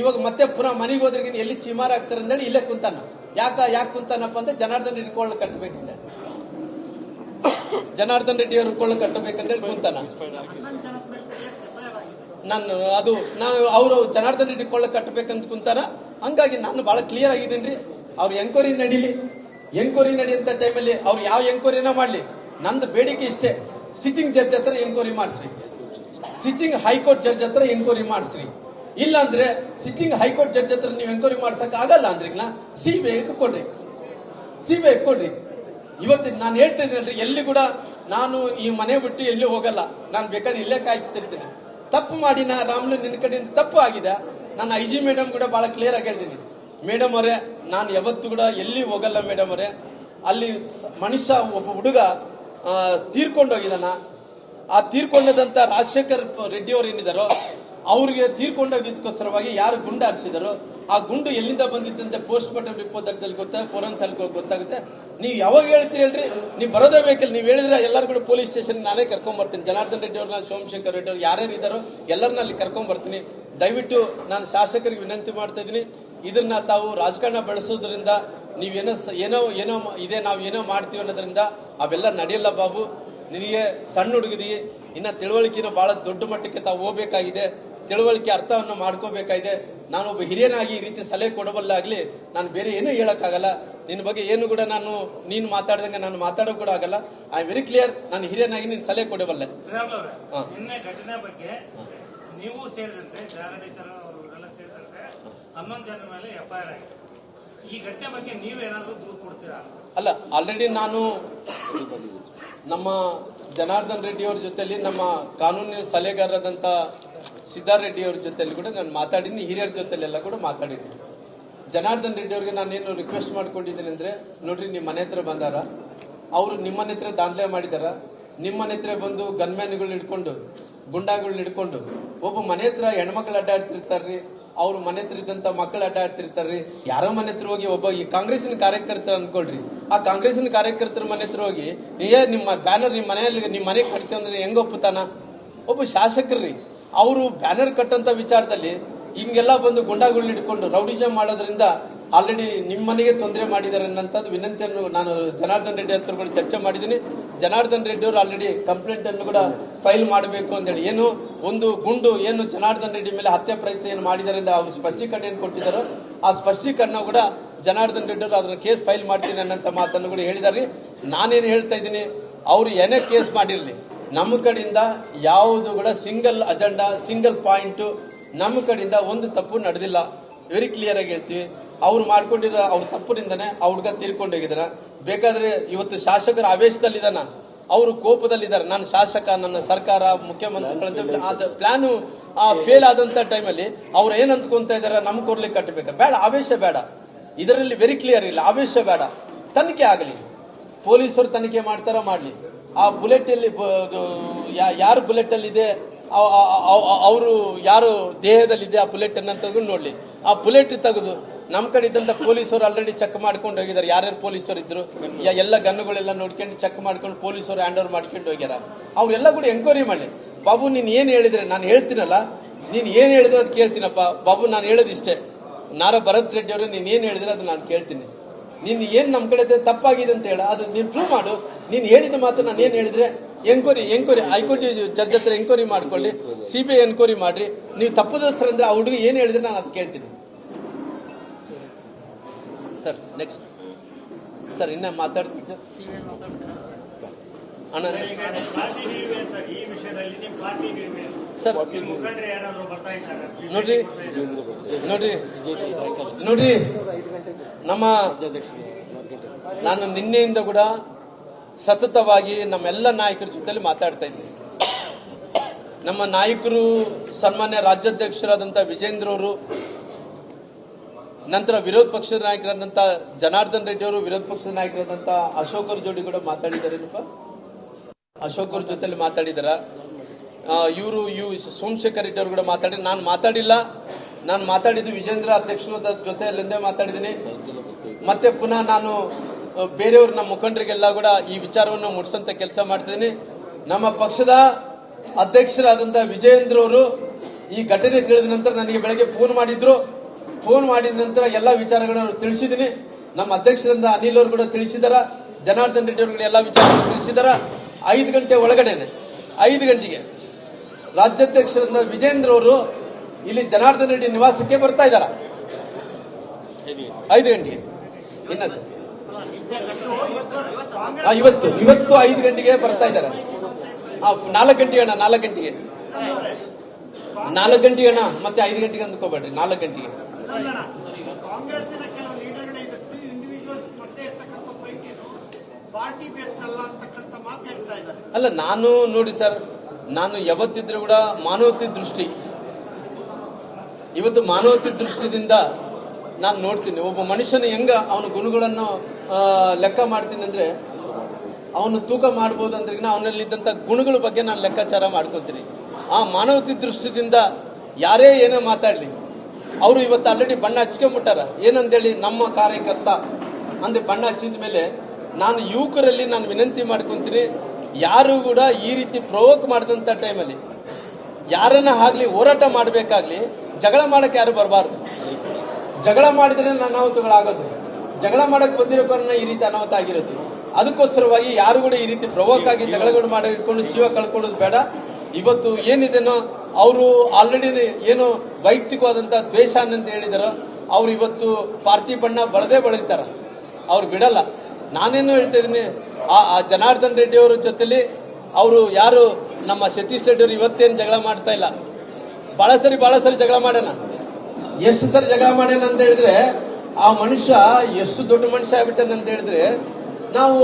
ಇವಾಗ ಮತ್ತೆ ಪುನಃ ಮನೆಗೆ ಹೋದ್ರಿಗೆ ಎಲ್ಲಿ ಚಿಮಾರ ಆಗ್ತಾರೆ ಅಂತೇಳಿ ಇಲ್ಲೇ ಕುಂತಾನ. ಯಾಕೆ ಕುಂತಾನಪ್ಪ ಅಂತ ಜನಾರ್ದನ್ ರೆಡ್ಡಿ ಕೊಳ್ಳ ಕಟ್ಟಬೇಕಂತ, ಜನಾರ್ದನ್ ರೆಡ್ಡಿ ಅವ್ರ ಕೊಳ್ಳ ಕಟ್ಟಬೇಕಂತೇಳಿ ಕುಂತಾನ. ಅವರು ಜನಾರ್ದನ್ ರೆಡ್ಡಿ ಕೊಳ್ಳ ಕಟ್ಟಬೇಕಂತ ಕುಂತಾನ. ಹಂಗಾಗಿ ನಾನು ಬಹಳ ಕ್ಲಿಯರ್ ಆಗಿದ್ದೀನಿ. ಅವ್ರು ಎಂಕ್ವೈರಿ ನಡೆಯಂತ ಟೈಮಲ್ಲಿ ಅವ್ರು ಯಾವ ಎಂಕ್ವೈರಿನ ಮಾಡ್ಲಿ, ನಂದು ಬೇಡಿಕೆ ಇಷ್ಟೇ, ಸಿಟ್ಟಿಂಗ್ ಜಡ್ಜ್ ಹತ್ರ ಎಂಕ್ವೈರಿ ಮಾಡಿಸ್ರಿ, ಸಿಟ್ಟಿಂಗ್ ಹೈಕೋರ್ಟ್ ಜಡ್ಜ್ ಹತ್ರ ಎಂಕ್ವೈರಿ ಮಾಡಿಸ್ರಿ. ಇಲ್ಲ ಅಂದ್ರೆ ಸಿಟ್ಟಿಂಗ್ ಹೈಕೋರ್ಟ್ ಜಡ್ಜ್ ಹತ್ರ ನೀವು ಎಂಕ್ವೈರಿ ಮಾಡ್ಸಕ್ ಆಗಲ್ಲ ಅಂದ್ರೆ ಸಿಬಿಐ ಕೊಡ್ರಿ. ಇವತ್ತು ನಾನು ಹೇಳ್ತಾ ಇದ್ದೀನಲ್ರಿ, ಎಲ್ಲಿ ಕೂಡ ನಾನು ಈ ಮನೆ ಬಿಟ್ಟು ಎಲ್ಲಿ ಹೋಗಲ್ಲ. ನಾನು ಬೇಕಾದ್ರೆ ಇಲ್ಲೇ ಕಾಯ್ತಿರ್ತೀನಿ. ತಪ್ಪು ಮಾಡಿ ರಾಮ್ಲು ನಿನ್ನ ಕಡೆಯಿಂದ ತಪ್ಪು ಆಗಿದೆ. ನಾನು IG ಮೇಡಮ್ ಕೂಡ ಬಹಳ ಕ್ಲಿಯರ್ ಆಗಿ ಹೇಳ್ತೀನಿ, ಮೇಡಮ್ ಅವರೇ ನಾನು ಯಾವತ್ತು ಕೂಡ ಎಲ್ಲಿ ಹೋಗಲ್ಲ ಮೇಡಮ್ ಅವರೇ. ಅಲ್ಲಿ ಮನುಷ್ಯ ಒಬ್ಬ ಹುಡುಗ ತೀರ್ಕೊಂಡು ಹೋಗಿದಾನ. ಆ ತೀರ್ಕೊಂಡದಂತ ರಾಜಶೇಖರ್ ರೆಡ್ಡಿ ಅವರು ಏನಿದಾರೋ ಅವ್ರಿಗೆ ತೀರ್ಕೊಂಡೋಗಿದ್ದಕ್ಕೋಸ್ಕರವಾಗಿ ಯಾರು ಗುಂಡು ಹಾರಿಸಿದಾರೋ ಆ ಗುಂಡು ಎಲ್ಲಿಂದ ಬಂದಿತ್ತಂತೆ ಪೋಸ್ಟ್ ಮಾರ್ಟಮ್ ರಿಪೋರ್ಟ್ ಗೊತ್ತಾಗುತ್ತೆ, ಫೋರೆನ್ಸಿಕ್ ಗೊತ್ತಾಗುತ್ತೆ. ನೀವು ಯಾವಾಗ ಹೇಳ್ತೀರಿ ಹೇಳ್ರಿ, ನೀವು ಬರೋದೇ ಬೇಕಲ್ಲ. ನೀವು ಹೇಳಿದ್ರೆ ಎಲ್ಲರೂ ಕೂಡ ಪೊಲೀಸ್ ಸ್ಟೇಷನ್ ನಾನೇ ಕರ್ಕೊಂಡ್ ಬರ್ತೀನಿ. ಜನಾರ್ದನ್ ರೆಡ್ಡಿ ಅವ್ರನ್ನ, ಸೋಮಶೇಖರ್ ರೆಡ್ಡಿ ಅವ್ರು ಯಾರ್ಯಾರು ಇದ್ದಾರೋ ಎಲ್ಲರನ್ನ ಅಲ್ಲಿ ಕರ್ಕೊಂಡ್ ಬರ್ತೀನಿ. ದಯವಿಟ್ಟು ನಾನು ಶಾಸಕರಿಗೆ ವಿನಂತಿ ಮಾಡ್ತಾ ಇದ್ದೀನಿ, ಇದನ್ನ ತಾವು ರಾಜಕಾರಣ ಬೆಳೆಸೋದ್ರಿಂದ ಏನೋ ಇದೆ, ನಾವು ಏನೋ ಮಾಡ್ತೀವಿ ಅನ್ನೋದ್ರಿಂದ ಅವೆಲ್ಲ ನಡೆಯಲ್ಲ ಬಾಬು. ನಿನಗೆ ಸಣ್ಣ ಹುಡುಗಿದಿಗೆ ಇನ್ನ ತಿಳುವಳಿಕೆನ ಬಹಳ ದೊಡ್ಡ ಮಟ್ಟಕ್ಕೆ ತಾವು ಹೋಗ್ಬೇಕಾಗಿದೆ, ತಿಳುವಳಿಕೆ ಅರ್ಥವನ್ನು ಮಾಡ್ಕೋಬೇಕಾಗಿದೆ. ನಾನೊಬ್ಬ ಹಿರಿಯನಾಗಿ ಈ ರೀತಿ ಸಲಹೆ ಕೊಡಬಲ್ಲಾಗ್ಲಿ, ನಾನು ಬೇರೆ ಏನೂ ಹೇಳಕ್ಕಾಗಲ್ಲ. ನಿನ್ನ ಬಗ್ಗೆ ಏನು ಕೂಡ ನೀನು ಮಾತಾಡ್ದಂಗೆ ನಾನು ಮಾತಾಡೋ ಕೂಡ ಆಗಲ್ಲ. ಐ ಆಮ್ ವೆರಿ ಕ್ಲಿಯರ್, ನಾನು ಹಿರಿಯನಾಗಿ ನೀನು ಸಲಹೆ ಕೊಡಬಲ್ಲೆ. ನೀವು ಸೇರಿದಂತೆ ಜಾರಡಿ ಸರ್ ಅವರೆಲ್ಲ ಸೇರಿದಂತೆ 11 ಜನ ಮೇಲೆ FIR ಆಗಿದೆ. ಈ ಘಟನೆ ಬಗ್ಗೆ ನೀವೇನಾದ್ರೂ ದೂರು ಕೊಡ್ತೀರಾ? ಅಲ್ಲ, ಆಲ್ರೆಡಿ ನಾನು ನಮ್ಮ ಜನಾರ್ದನ್ ರೆಡ್ಡಿ ಅವ್ರ ಜೊತೆಲಿ ನಮ್ಮ ಕಾನೂನು ಸಲಹೆಗಾರರಾದಂಥ ಸಿದ್ದಾರೆಡ್ಡಿ ಅವ್ರ ಜೊತೆಲಿ ಕೂಡ ನಾನು ಮಾತಾಡಿನಿ, ಹಿರಿಯರ ಜೊತೆಲೆಲ್ಲ ಕೂಡ ಮಾತಾಡಿದ್ದೀನಿ. ಜನಾರ್ದನ್ ರೆಡ್ಡಿ ಅವ್ರಿಗೆ ನಾನೇನು ರಿಕ್ವೆಸ್ಟ್ ಮಾಡ್ಕೊಂಡಿದ್ದೀನಿ ಅಂದ್ರೆ, ನೋಡ್ರಿ ನಿಮ್ಮ ಮನೆ ಹತ್ರ ಬಂದಾರ, ಅವರು ನಿಮ್ಮ ಮನೆ ಹತ್ರ ದಾಂಧಲೆ ಮಾಡಿದಾರ, ನಿಮ್ಮ ಮನೆ ಹತ್ರ ಬಂದು ಗನ್ಮ್ಯಾನ್ಗಳನ್ನ ಹಿಡ್ಕೊಂಡು ಗುಂಡಾಗಳನ್ನ ಹಿಡ್ಕೊಂಡು ಒಬ್ಬ ಮನೆ ಹತ್ರ ಹೆಣ್ಮಕ್ಳು ಅಡ್ಡಾಡ್ತಿರ್ತಾರ್ರಿ, ಅವ್ರ ಮನೆ ಹತ್ರ ಇದ್ದಂತ ಮಕ್ಕಳು ಅಡ್ಡಾಡ್ತಿರ್ತಾರ್ರಿ. ಯಾರೋ ಮನೆ ಹತ್ರ ಹೋಗಿ ಒಬ್ಬ ಈ ಕಾಂಗ್ರೆಸ್ಸಿನ ಕಾರ್ಯಕರ್ತರ ಅನ್ಕೊಳ್ರಿ, ಆ ಕಾಂಗ್ರೆಸ್ಸಿನ ಕಾರ್ಯಕರ್ತರ ಮನೆ ಹತ್ರ ಹೋಗಿ ನಿಮ್ಮ ಬ್ಯಾನರ್ ನಿಮ್ಮ ಮನೆಯಲ್ಲಿ ನಿಮ್ಮ ಮನೆಗೆ ಕಟ್ತೀವಿ ಅಂದ್ರೆ ಹೆಂಗ ಒಪ್ಪುತ್ತಾನ? ಒಬ್ಬ ಶಾಸಕರ್ರಿ, ಅವರು ಬ್ಯಾನರ್ ಕಟ್ಟಂತ ವಿಚಾರದಲ್ಲಿ ಹಿಂಗೆಲ್ಲ ಬಂದು ಗುಂಡಾಗಳನ್ನ ಹಿಡ್ಕೊಂಡು ರೌಡಿಸಮ್ ಮಾಡೋದ್ರಿಂದ ಆಲ್ರೆಡಿ ನಿಮ್ಮ ಮನೆಗೆ ತೊಂದರೆ ಮಾಡಿದ್ದಾರೆ ಅನ್ನೋಂಥದ್ದು ವಿನಂತಿಯನ್ನು ನಾನು ಜನಾರ್ದನ್ ರೆಡ್ಡಿ ಹತ್ರ ಕೂಡ ಚರ್ಚೆ ಮಾಡಿದ್ದೀನಿ. ಜನಾರ್ದನ್ ರೆಡ್ಡಿ ಅವರು ಆಲ್ರೆಡಿ ಕಂಪ್ಲೇಂಟ್ ಅನ್ನು ಕೂಡ ಫೈಲ್ ಮಾಡಬೇಕು ಅಂತೇಳಿ, ಏನು ಒಂದು ಗುಂಡು ಏನು ಜನಾರ್ದನ್ ರೆಡ್ಡಿ ಮೇಲೆ ಹತ್ಯೆ ಪ್ರಯತ್ನ ಏನು ಮಾಡಿದ್ದಾರೆ ಅಂತ ಅವರು ಸ್ಪಷ್ಟೀಕರಣ ಏನು ಕೊಟ್ಟಿದ್ದಾರೋ ಆ ಸ್ಪಷ್ಟೀಕರಣ ಕೂಡ ಜನಾರ್ದನ್ ರೆಡ್ಡಿ ಅವರು ಅದನ್ನ ಕೇಸ್ ಫೈಲ್ ಮಾಡ್ತೀನಿ ಅನ್ನೋಂಥ ಮಾತನ್ನು ಕೂಡ ಹೇಳಿದಾರೆ. ನಾನೇನು ಹೇಳ್ತಾ ಇದ್ದೀನಿ, ಅವರು ಏನೇ ಕೇಸ್ ಮಾಡಿರಲಿ, ನಮ್ಮ ಕಡೆಯಿಂದ ಯಾವುದು ಕೂಡ ಸಿಂಗಲ್ ಅಜೆಂಡಾ ಸಿಂಗಲ್ ಪಾಯಿಂಟ್ ನಮ್ಮ ಕಡೆಯಿಂದ ಒಂದು ತಪ್ಪು ನಡೆದಿಲ್ಲ. ವೆರಿ ಕ್ಲಿಯರ್ ಆಗಿ ಹೇಳ್ತೀವಿ. ಅವ್ರು ಮಾಡ್ಕೊಂಡಿರೋ ಅವ್ರ ತಪ್ಪಿನಿಂದನೇ ಆ ಹುಡುಗ ತೀರ್ಕೊಂಡು ಹೋಗಿದಾರ. ಬೇಕಾದ್ರೆ ಇವತ್ತು ಶಾಸಕರ ಆವೇಶದಲ್ಲಿದ್ದಾನ, ಅವರು ಕೋಪದಲ್ಲಿದ್ದಾರೆ. ನಾನು ಶಾಸಕ, ನನ್ನ ಸರ್ಕಾರ, ಮುಖ್ಯಮಂತ್ರಿಗಳಂತ ಪ್ಲಾನು ಫೇಲ್ ಆದಂತ ಟೈಮಲ್ಲಿ ಅವ್ರು ಏನ್ ಅಂದ್ಕೊಂತ ಇದಾರೆ, ನಮ್ ಕೊರ್ಲಿಕ್ಕೆ ಕಟ್ಟಬೇಕು. ಬೇಡ, ಆವೇಶ ಬೇಡ. ಇದರಲ್ಲಿ ವೆರಿ ಕ್ಲಿಯರ್ ಇಲ್ಲ, ಆವೇಶ ಬೇಡ. ತನಿಖೆ ಆಗಲಿ, ಪೊಲೀಸರು ತನಿಖೆ ಮಾಡ್ತಾರ ಮಾಡ್ಲಿ. ಆ ಬುಲೆಟ್ ಅಲ್ಲಿ ಯಾರು ಬುಲೆಟ್ ಅಲ್ಲಿ ಇದೆ, ಅವರು ಯಾರು ದೇಹದಲ್ಲಿದೆ ಆ ಬುಲೆಟ್ ಅನ್ನ ತೆಗೆದು ನೋಡ್ಲಿ. ಆ ಬುಲೆಟ್ ತೆಗೆದು ನಮ್ ಕಡೆ ಇದ್ದಂತ ಪೊಲೀಸರು ಆಲ್ರೆಡಿ ಚೆಕ್ ಮಾಡ್ಕೊಂಡು ಹೋಗಿದ್ದಾರೆ. ಯಾರ್ಯಾರು ಪೊಲೀಸರು ಇದ್ರು ಎಲ್ಲ ಗನ್ನುಗಳೆಲ್ಲ ನೋಡ್ಕೊಂಡು ಚೆಕ್ ಮಾಡ್ಕೊಂಡು ಪೊಲೀಸರು ಹ್ಯಾಂಡ್ ಓವರ್ ಮಾಡ್ಕೊಂಡು ಹೋಗ್ಯಾರ. ಅವ್ರೆಲ್ಲ ಕೂಡ ಎಂಕ್ವೈರಿ ಮಾಡಿ, ಬಾಬು ನೀನ್ ಏನ್ ಹೇಳಿದ್ರೆ ನಾನು ಹೇಳ್ತೀನಲ್ಲ, ನೀನ್ ಏನ್ ಹೇಳಿದ್ರೆ ಅದು ಕೇಳ್ತೀನಪ್ಪ ಬಾಬು, ನಾನು ಹೇಳೋದಿಷ್ಟೇ. ನಾರಾ ಭರತ್ ರೆಡ್ಡಿ ಅವರು ನೀನ್ ಏನ್ ಹೇಳಿದ್ರೆ ಅದು ನಾನು ಕೇಳ್ತೀನಿ. ನೀನ್ ಏನ್ ನಮ್ ಕಡೆ ತಪ್ಪಾಗಿದೆ ಅಂತ ಹೇಳ, ಅದು ನೀನ್ ಪ್ರೂವ್ ಮಾಡು. ನೀನ್ ಹೇಳಿದ ಮಾತು ನಾನು ಏನ್ ಹೇಳಿದ್ರೆ ಎಂಕ್ವೈರಿ ಹೈಕೋರ್ಟ್ ಜಡ್ಜ್ ಹತ್ರ ಎಂಕ್ವೈರಿ ಮಾಡ್ಕೊಳ್ಳಿ, ಸಿಬಿಐ ಎನ್ಕ್ವೈರಿ ಮಾಡ್ರಿ. ನೀವು ತಪ್ಪದಸ್ತ್ರಂದ್ರೆ ಆ ಹುಡುಗ ಏನ್ ಹೇಳಿದ್ರೆ ನಾನು ಅದು ಕೇಳ್ತೀನಿ. ಸರ್ ನೆಕ್ಸ್ಟ್ ಸರ್ ಇನ್ನ ಮಾತಾಡ್ತೀನಿ ಸರ್. ಅಣ್ಣ ಸರ್ ನೋಡ್ರಿ ನಮ್ಮ ನಾನು ನಿನ್ನೆಯಿಂದ ಕೂಡ ಸತತವಾಗಿ ನಮ್ಮೆಲ್ಲ ನಾಯಕರ ಜೊತೆಲಿ ಮಾತಾಡ್ತಾ ಇದ್ದೀನಿ. ನಮ್ಮ ನಾಯಕರು ಸನ್ಮಾನ್ಯ ರಾಜ್ಯಾಧ್ಯಕ್ಷರಾದಂಥ ವಿಜೇಂದ್ರ ಅವರು, ನಂತರ ವಿರೋಧ ಪಕ್ಷದ ನಾಯಕರಾದಂಥ ಜನಾರ್ದನ್ ರೆಡ್ಡಿ ಅವರು, ವಿರೋಧ ಪಕ್ಷದ ನಾಯಕರಾದಂಥ ಅಶೋಕ್ ಅವ್ರ ಜೋಡಿ ಕೂಡ ಮಾತಾಡಿದ್ದಾರೆ. ಅಶೋಕ್ ಅವ್ರ ಜೊತೆಲಿ ಮಾತಾಡಿದಾರ. ಇವರು ಸೋಮಶೇಖರ್ ರೆಡ್ಡಿ ಅವರು ಕೂಡ ಮಾತಾಡಿ, ನಾನು ಮಾತಾಡಿಲ್ಲ. ನಾನು ಮಾತಾಡಿದ್ದು ವಿಜೇಂದ್ರ ಅಧ್ಯಕ್ಷರ ಜೊತೆಯಲ್ಲಿಂದೇ ಮಾತಾಡಿದ್ದೀನಿ. ಮತ್ತೆ ಪುನಃ ನಾನು ಬೇರೆಯವ್ರ ನಮ್ಮ ಮುಖಂಡರಿಗೆಲ್ಲ ಕೂಡ ಈ ವಿಚಾರವನ್ನು ಮುಟ್ಸಂತ ಕೆಲಸ ಮಾಡ್ತಿದ್ದೀನಿ. ನಮ್ಮ ಪಕ್ಷದ ಅಧ್ಯಕ್ಷರಾದಂಥ ವಿಜಯೇಂದ್ರ ಅವರು ಈ ಘಟನೆ ತಿಳಿದ ನಂತರ ನನಗೆ ಬೆಳಗ್ಗೆ ಫೋನ್ ಮಾಡಿದ್ರು. ಫೋನ್ ಮಾಡಿದ ನಂತರ ಎಲ್ಲ ವಿಚಾರಗಳನ್ನು ತಿಳಿಸಿದ್ದೀನಿ. ನಮ್ಮ ಅಧ್ಯಕ್ಷರಿಂದ ಅನಿಲ್ ಅವರು ಕೂಡ ತಿಳಿಸಿದಾರ, ಜನಾರ್ದನ್ ರೆಡ್ಡಿ ಅವರು ಕೂಡ ಎಲ್ಲ ವಿಚಾರಗಳನ್ನು ತಿಳಿಸಿದಾರ. 5 ಗಂಟೆ ಒಳಗಡೆನೆ 5 ಗಂಟೆಗೆ ರಾಜ್ಯಾಧ್ಯಕ್ಷರಿಂದ ವಿಜೇಂದ್ರ ಅವರು ಇಲ್ಲಿ ಜನಾರ್ದನ್ ರೆಡ್ಡಿ ನಿವಾಸಕ್ಕೆ ಬರ್ತಾ ಇದ್ದಾರ. 5 ಗಂಟೆಗೆ ಇನ್ನ ಸರ್ ಇವತ್ತು 5 ಗಂಟೆಗೆ ಬರ್ತಾ ಇದ್ದಾರೆ. 4 ಗಂಟೆಗೆ ಅಣ್ಣ, 4 ಗಂಟೆಗೆ 4 ಗಂಟೆಗೆ ಅಣ್ಣ, ಮತ್ತೆ 5 ಗಂಟೆಗೆ ಅಂದ್ಕೋಬೇಡ್ರಿ, 4 ಗಂಟೆಗೆ. ಕಾಂಗ್ರೆಸ್ಸಿನ ಕೆಲವು ಲೀಡರ್ಗಳೇ ಇಂಡಿವಿಜುವಲ್ಸ್ ಮತ್ತೆ ಪಾರ್ಟಿ ಬೇಸ್ ಅಲ್ಲ ಅಂತಕ್ಕಂಥ ಮಾತು ಹೇಳ್ತಾ ಇದ್ದಾರೆ. ಅಲ್ಲ, ನಾನು ನೋಡಿ ಸರ್, ನಾನು ಯಾವತ್ತಿದ್ರೂ ಕೂಡ ಮಾನವತೆ ದೃಷ್ಟಿ, ಇವತ್ತು ಮಾನವತೆ ದೃಷ್ಟಿದಿಂದ ನಾನು ನೋಡ್ತೀನಿ. ಒಬ್ಬ ಮನುಷ್ಯನ ಹೆಂಗ ಅವನ ಗುಣಗಳನ್ನು ಲೆಕ್ಕ ಮಾಡ್ತೀನಿ ಅಂದ್ರೆ, ಅವನು ತೂಕ ಮಾಡಬಹುದು ಅಂದ್ರೆ ಅವನಲ್ಲಿದ್ದಂತ ಗುಣಗಳ ಬಗ್ಗೆ ನಾನು ಲೆಕ್ಕಾಚಾರ ಮಾಡ್ಕೊತೀನಿ. ಆ ಮಾನವತೆ ದೃಷ್ಟಿದಿಂದ ಯಾರೇ ಏನೋ ಮಾತಾಡ್ಲಿ, ಅವರು ಇವತ್ತು ಆಲ್ರೆಡಿ ಬಣ್ಣ ಹಚ್ಕೊಂಡ್ಬಿಟ್ಟಾರ. ಏನಂದೇಳಿ, ನಮ್ಮ ಕಾರ್ಯಕರ್ತ ಅಂದ್ರೆ ಬಣ್ಣ ಹಚ್ಚಿದ ಮೇಲೆ ನಾನು ಯುವಕರಲ್ಲಿ ನಾನು ವಿನಂತಿ ಮಾಡ್ಕೊಂತೀನಿ, ಯಾರು ಕೂಡ ಈ ರೀತಿ ಪ್ರವೋಕ್ ಮಾಡಿದಂತ ಟೈಮಲ್ಲಿ ಯಾರನ್ನ ಆಗ್ಲಿ ಹೋರಾಟ ಮಾಡಬೇಕಾಗ್ಲಿ, ಜಗಳ ಮಾಡಕ್ಕೆ ಯಾರು ಬರಬಾರ್ದು. ಜಗಳ ಮಾಡಿದ್ರೆ ಅನಾಹುತಗಳಾಗೋದು, ಜಗಳ ಮಾಡಕ್ ಬಂದಿರೋ ಕಾರಣ ಈ ರೀತಿ ಅನಾಹುತ ಆಗಿರೋದು. ಅದಕ್ಕೋಸ್ಕರವಾಗಿ ಯಾರು ಕೂಡ ಈ ರೀತಿ ಪ್ರವೋಕ್ ಆಗಿ ಜಗಳಗಳು ಮಾಡಿ ಇಟ್ಕೊಂಡು ಜೀವ ಕಳ್ಕೊಳ್ಳೋದು ಬೇಡ. ಇವತ್ತು ಏನಿದೆನೋ ಅವರು ಆಲ್ರೆಡಿ ಏನು ವೈಯಕ್ತಿಕವಾದಂತಹ ದ್ವೇಷ ಅಂತ ಹೇಳಿದಾರೋ, ಅವ್ರು ಇವತ್ತು ಪಾರ್ಟಿ ಬಣ್ಣ ಬಳತಾರ, ಅವ್ರು ಬಿಡಲ್ಲ. ನಾನೇನು ಹೇಳ್ತಾ ಇದೀನಿ, ಆ ಜನಾರ್ದನ್ ರೆಡ್ಡಿ ಅವರ ಜೊತೆಲಿ ಅವರು ಯಾರು ನಮ್ಮ ಸತೀಶ್ ರೆಡ್ಡಿ ಅವರು ಇವತ್ತೇನು ಜಗಳ ಮಾಡ್ತಾ ಇಲ್ಲ, ಬಹಳ ಸರಿ ಜಗಳ ಮಾಡ್ಯಾನ. ಎಷ್ಟು ಸರಿ ಜಗಳ ಮಾಡ್ಯಾನ ಅಂತ ಹೇಳಿದ್ರೆ, ಆ ಮನುಷ್ಯ ಎಷ್ಟು ದೊಡ್ಡ ಮನುಷ್ಯ ಆಗ್ಬಿಟ್ಟನ ಅಂತ ಹೇಳಿದ್ರೆ, ನಾವು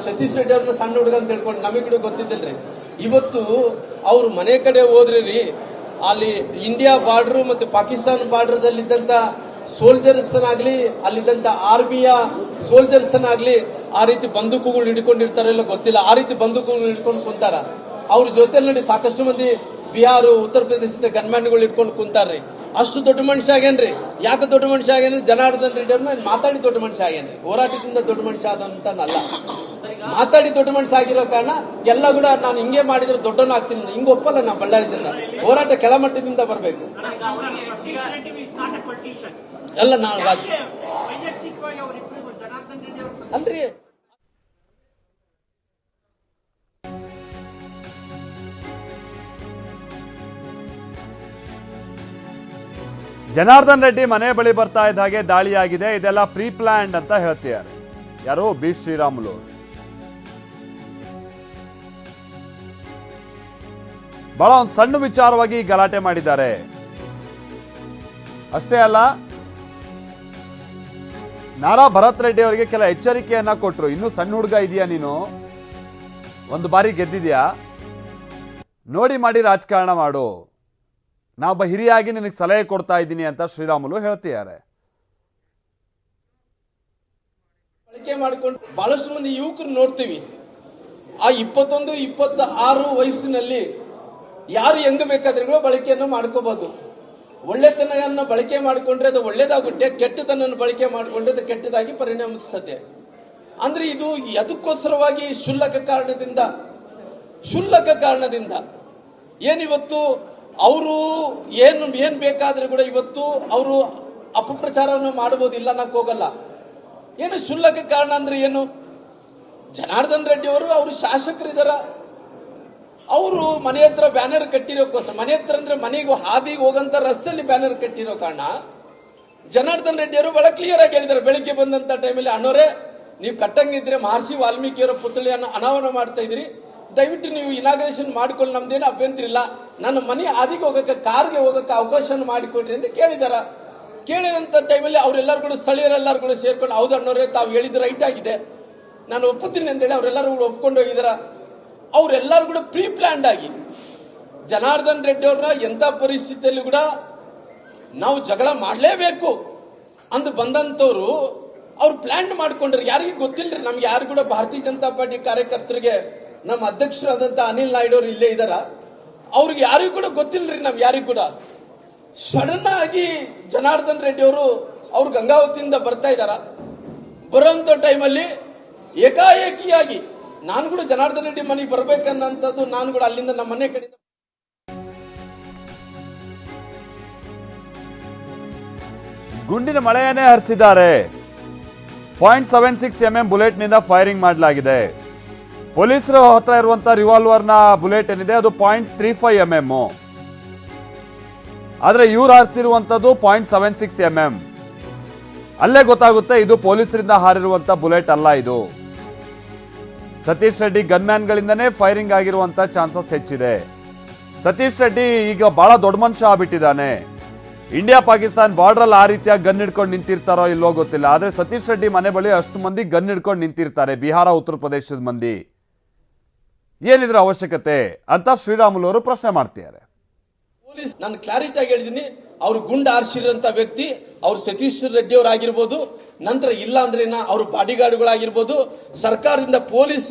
ಸತೀಶ್ ರೆಡ್ಡಿ ಅವ್ರನ್ನ ಸಣ್ಣ ಹುಡುಗ ಅಂತ ಹೇಳ್ಕೊಂಡು ನಮಗೂ ಗೊತ್ತಿದ್ದಿಲ್ರಿ. ಇವತ್ತು ಅವ್ರ ಮನೆ ಕಡೆ ಹೋದ್ರಿ ರೀ, ಅಲ್ಲಿ ಇಂಡಿಯಾ ಬಾರ್ಡರ್ ಮತ್ತು ಪಾಕಿಸ್ತಾನ ಬಾರ್ಡರ್ದಲ್ಲಿದ್ದಂತ ಸೋಲ್ಜರ್ಸ್ ಆಗಲಿ, ಅಲ್ಲಿದ್ದಂತ ಆರ್ಮಿಯ ಸೋಲ್ಜರ್ಸ್ ಆಗಲಿ ಆ ರೀತಿ ಬಂದೂಕುಗಳು ಹಿಡ್ಕೊಂಡಿರ್ತಾರಲ್ಲ ಗೊತ್ತಿಲ್ಲ, ಆ ರೀತಿ ಬಂದೂಕುಗಳು ಹಿಡ್ಕೊಂಡು ಕುಂತಾರ. ಅವ್ರ ಜೊತೆ ನೋಡಿ ಸಾಕಷ್ಟು ಮಂದಿ ಬಿಹಾರ, ಉತ್ತರ ಪ್ರದೇಶದ ಗನ್ಮ್ಯಾನ್ಗಳು ಇಟ್ಕೊಂಡು ಕುಂತಾರ್ರಿ. ಅಷ್ಟು ದೊಡ್ಡ ಮನುಷ್ಯ ಆಗೇನ್ರಿ. ಯಾಕೆ ದೊಡ್ಡ ಮನುಷ್ಯ ಆಗೇನ್ರಿ? ಜನಾರ್ದನ್ ರೆಡ್ಡಿ ಅವ್ರನ್ನ ಮಾತಾಡಿ ದೊಡ್ಡ ಮನುಷ್ಯ ಆಗೇನ್ರಿ. ಹೋರಾಟದಿಂದ ದೊಡ್ಡ ಮನುಷ್ಯ ಆದಂತನಲ್ಲ, ಮಾತಾಡಿ ದೊಡ್ಡ ಮನುಷ್ಯ ಆಗಿರೋ ಕಾರಣ ಎಲ್ಲ ಕೂಡ ನಾನು ಹಿಂಗೆ ಮಾಡಿದ್ರೆ ದೊಡ್ಡವನು ಆಗ್ತೀನಿ, ಹಿಂಗೆ ಒಪ್ಪಲ್ಲ. ನಾವು ಬಳ್ಳಾರಿ ಜನ ಹೋರಾಟ ಕೆಳಮಟ್ಟದಿಂದ ಬರಬೇಕು. ಎಲ್ಲ ನಾನು ವೈಯಕ್ತಿಕವಾಗಿ ಅವರಿಬ್ಬರಿಗೂ ಜನಾರ್ದನ್ ರೆಡ್ಡಿ ಅವರು ಅಲ್ರಿ. ಜನಾರ್ದನ್ ರೆಡ್ಡಿ ಮನೆ ಬಳಿ ಬರ್ತಾ ಇದ್ದ ಹಾಗೆ ದಾಳಿಯಾಗಿದೆ, ಇದೆಲ್ಲ ಪ್ರೀ ಪ್ಲಾನ್ಡ್ ಅಂತ ಹೇಳ್ತಿದ್ದಾರೆ ಯಾರೋ ಬಿ ಶ್ರೀರಾಮುಲು. ಬಹಳ ಒಂದು ಸಣ್ಣ ವಿಚಾರವಾಗಿ ಗಲಾಟೆ ಮಾಡಿದ್ದಾರೆ. ಅಷ್ಟೇ ಅಲ್ಲ, ನಾರಾ ಭರತ್ ರೆಡ್ಡಿ ಅವರಿಗೆ ಕೆಲ ಎಚ್ಚರಿಕೆಯನ್ನ ಕೊಟ್ಟರು. ಇನ್ನೂ ಸಣ್ಣ ಹುಡುಗ ಇದೆಯಾ ನೀನು, ಒಂದು ಬಾರಿ ಗೆದ್ದಿದ್ಯಾ, ನೋಡಿ ಮಾಡಿ ರಾಜಕಾರಣ ಮಾಡು, ನಾವೊಬ್ಬ ಹಿರಿಯಾಗಿ ನಿನಗೆ ಸಲಹೆ ಕೊಡ್ತಾ ಇದ್ದೀನಿ ಅಂತ ಶ್ರೀರಾಮುಲು ಹೇಳ್ತಿದ್ದಾರೆ. ಬಳಕೆ ಮಾಡಿಕೊಂಡು ಬಹಳಷ್ಟು ಮಂದಿ ಯುವಕರು ನೋಡ್ತೀವಿ, ಆ 21, 26 ವಯಸ್ಸಿನಲ್ಲಿ ಯಾರು ಹೆಂಗ ಬೇಕಾದ್ರೆ ಬಳಕೆಯನ್ನು ಮಾಡ್ಕೋಬಹುದು. ಒಳ್ಳೆತನವನ್ನು ಬಳಕೆ ಮಾಡಿಕೊಂಡ್ರೆ ಅದು ಒಳ್ಳೇದಾಗುತ್ತೆ, ಕೆಟ್ಟತನವನ್ನು ಬಳಕೆ ಮಾಡಿಕೊಂಡ್ರೆ ಅದು ಕೆಟ್ಟದಾಗಿ ಪರಿಣಮಿಸುತ್ತೆ. ಅಂದ್ರೆ ಇದು ಅದಕ್ಕೋಸ್ಕರವಾಗಿ ಕ್ಷುಲ್ಲಕ ಕಾರಣದಿಂದ ಏನಿವತ್ತು ಅವರು ಏನ್ ಬೇಕಾದ್ರೆ ಕೂಡ ಇವತ್ತು ಅವರು ಅಪಪ್ರಚಾರವನ್ನು ಮಾಡಬಹುದಿಲ್ಲ ಅನ್ನಕ್ ಹೋಗಲ್ಲ. ಏನು ಕ್ಷುಲ್ಲಕ ಕಾರಣ ಅಂದ್ರೆ ಏನು? ಜನಾರ್ದನ್ ರೆಡ್ಡಿ ಅವರು ಶಾಸಕರಿದಾರ, ಅವರು ಮನೆ ಹತ್ರ ಬ್ಯಾನರ್ ಕಟ್ಟಿರೋಕ್ಕೋಸ್ಕರ, ಮನೆ ಹತ್ರ ಅಂದ್ರೆ ಮನೆಗೆ ಹಾದಿಗೆ ಹೋಗಂತ ರಸ್ತೆಯಲ್ಲಿ ಬ್ಯಾನರ್ ಕಟ್ಟಿರೋ ಕಾರಣ ಜನಾರ್ದನ್ ರೆಡ್ಡಿ ಅವರು ಬಹಳ ಕ್ಲಿಯರ್ ಆಗಿ ಹೇಳಿದ್ದಾರೆ. ಬೆಳಿಗ್ಗೆ ಬಂದಂತ ಟೈಮಲ್ಲಿ, ಅಣ್ಣೋರೇ ನೀವು ಕಟ್ಟಂಗಿದ್ರೆ ಮಹರ್ಷಿ ವಾಲ್ಮೀಕಿಯವರ ಪುತ್ಥಳಿಯನ್ನು ಅನಾವರಣ ಮಾಡ್ತಾ ಇದ್ರಿ, ದಯವಿಟ್ಟು ನೀವು ಇನಾಗ್ರೇಷನ್ ಮಾಡಿಕೊಳ್ಳಿ, ನಮ್ದೇನು ಅಭ್ಯಂತರ ಇಲ್ಲ, ನನ್ನ ಮನೆ ಹಾದಿಗೆ ಹೋಗಕ್ಕೆ, ಕಾರ್ಗೆ ಹೋಗಕ್ಕೆ ಅವಕಾಶ ಮಾಡಿಕೊಡ್ರಿ ಅಂತ ಕೇಳಿದಾರ. ಕೇಳಿದಂತ ಟೈಮಲ್ಲಿ ಅವರೆಲ್ಲರೂ ಕೂಡ ಸ್ಥಳೀಯರೆಲ್ಲರೂ ಕೂಡ ಸೇರ್ಕೊಂಡು, ಹೌದು ಅಣ್ಣೋರೇ ತಾವು ಹೇಳಿದ್ದು ರೈಟ್ ಆಗಿದೆ, ನಾನು ಒಪ್ಪುತ್ತೀನಿ ಅಂತೇಳಿ ಅವರೆಲ್ಲರೂ ಕೂಡ ಒಪ್ಕೊಂಡು ಹೋಗಿದಾರ. ಅವರೆಲ್ಲರೂ ಕೂಡ ಪ್ರೀ ಪ್ಲಾನ್ಡ್ ಆಗಿ ಜನಾರ್ದನ್ ರೆಡ್ಡಿ ಅವ್ರನ್ನ ಎಂತ ಪರಿಸ್ಥಿತಿಯಲ್ಲಿ ಕೂಡ ನಾವು ಜಗಳ ಮಾಡಲೇಬೇಕು ಅಂದು ಬಂದಂತವ್ರು ಅವ್ರು ಪ್ಲಾನ್ ಮಾಡ್ಕೊಂಡ್ರಿ. ಯಾರಿಗೂ ಗೊತ್ತಿಲ್ರಿ, ನಮ್ಗೆ ಯಾರು ಕೂಡ ಭಾರತೀಯ ಜನತಾ ಪಾರ್ಟಿ ಕಾರ್ಯಕರ್ತರಿಗೆ ನಮ್ಮ ಅಧ್ಯಕ್ಷರಾದಂತ ಅನಿಲ್ ನಾಯ್ಡು ಅವರು ಇಲ್ಲೇ ಇದಾರ, ಅವ್ರಿಗೆ ಯಾರಿಗೂ ಕೂಡ ಗೊತ್ತಿಲ್ರಿ, ನಮ್ಗೆ ಯಾರಿಗೂ ಕೂಡ. ಸಡನ್ ಆಗಿ ಜನಾರ್ದನ್ ರೆಡ್ಡಿ ಅವರು ಗಂಗಾವತಿಯಿಂದ ಬರ್ತಾ ಇದಾರ. ಬರೋಂಥ ಟೈಮಲ್ಲಿ ಏಕಾಏಕಿಯಾಗಿ ನಾನು ಕೂಡ ಜನಾರ್ದನ್ ರೆಡ್ಡಿ ಮನೆಗೆ ಬರ್ಬೇಕನ್ನಂಥದ್ದು, ನಾನು ಕೂಡ ಅಲ್ಲಿಂದ ನಮ್ಮ ಮನೆ ಕಡೆ ಗುಂಡಿನ ಮಳೆಯನ್ನೇ ಹರಿಸಿದ್ದಾರೆ. 0.76 mm ಬುಲೆಟ್ನಿಂದ ಫೈರಿಂಗ್ ಮಾಡಲಾಗಿದೆ. ಪೊಲೀಸರು ಹತ್ರ ಇರುವಂತಹ ರಿವಾಲ್ವರ್ನ ಬುಲೆಟ್ ಏನಿದೆ ಅದು 0.35 mm, ಆದ್ರೆ ಇವ್ರು ಹಾರಿಸಿರುವಂತದ್ದು 0.76 mm. ಅಲ್ಲೇ ಗೊತ್ತಾಗುತ್ತೆ ಇದು ಪೊಲೀಸರಿಂದ ಹಾರಿರುವಂತ ಬುಲೆಟ್ ಅಲ್ಲ. ಇದು ಸತೀಶ್ ರೆಡ್ಡಿ ಗನ್ಮ್ಯಾನ್ಗಳಿಂದನೇ ಫೈರಿಂಗ್ ಆಗಿರುವಂತ ಚಾನ್ಸಸ್ ಹೆಚ್ಚಿದೆ. ಸತೀಶ್ ರೆಡ್ಡಿ ಈಗ ಬಹಳ ದೊಡ್ಡ ಮನುಷ್ಯ ಆಗ್ಬಿಟ್ಟಿದ್ದಾನೆ. ಇಂಡಿಯಾ ಪಾಕಿಸ್ತಾನ್ ಬಾರ್ಡರ್ ಆ ರೀತಿಯಾಗಿ ಗನ್ ಹಿಡ್ಕೊಂಡು ನಿಂತಿರ್ತಾರೋ ಇಲ್ಲೋ ಗೊತ್ತಿಲ್ಲ, ಆದ್ರೆ ಸತೀಶ್ ರೆಡ್ಡಿ ಮನೆ ಬಳಿ ಅಷ್ಟು ಮಂದಿ ಗನ್ ಹಿಡ್ಕೊಂಡು ನಿಂತಿರ್ತಾರೆ, ಬಿಹಾರ ಉತ್ತರ ಪ್ರದೇಶದ ಮಂದಿ. ಏನಿದ್ರ ಅವಶ್ಯಕತೆ ಅಂತ ಶ್ರೀರಾಮುಲು ಅವರು ಪ್ರಶ್ನೆ ಮಾಡ್ತಿದ್ದಾರೆ. ಪೊಲೀಸ್ ನಾನು ಕ್ಲಾರಿಟಿ ಆಗಿ ಹೇಳಿದೀನಿ, ಅವ್ರು ಗುಂಡು ಆರಿಸಿರೋಂತ ವ್ಯಕ್ತಿ ಅವ್ರು ಸತೀಶ್ ರೆಡ್ಡಿ ಅವರಾಗಿರ್ಬೋದು, ನಂತರ ಇಲ್ಲ ಅಂದ್ರೆ ಅವ್ರ ಬಾಡಿಗಾರ್ಡ್ಗಳಾಗಿರ್ಬೋದು, ಸರ್ಕಾರದಿಂದ ಪೊಲೀಸ್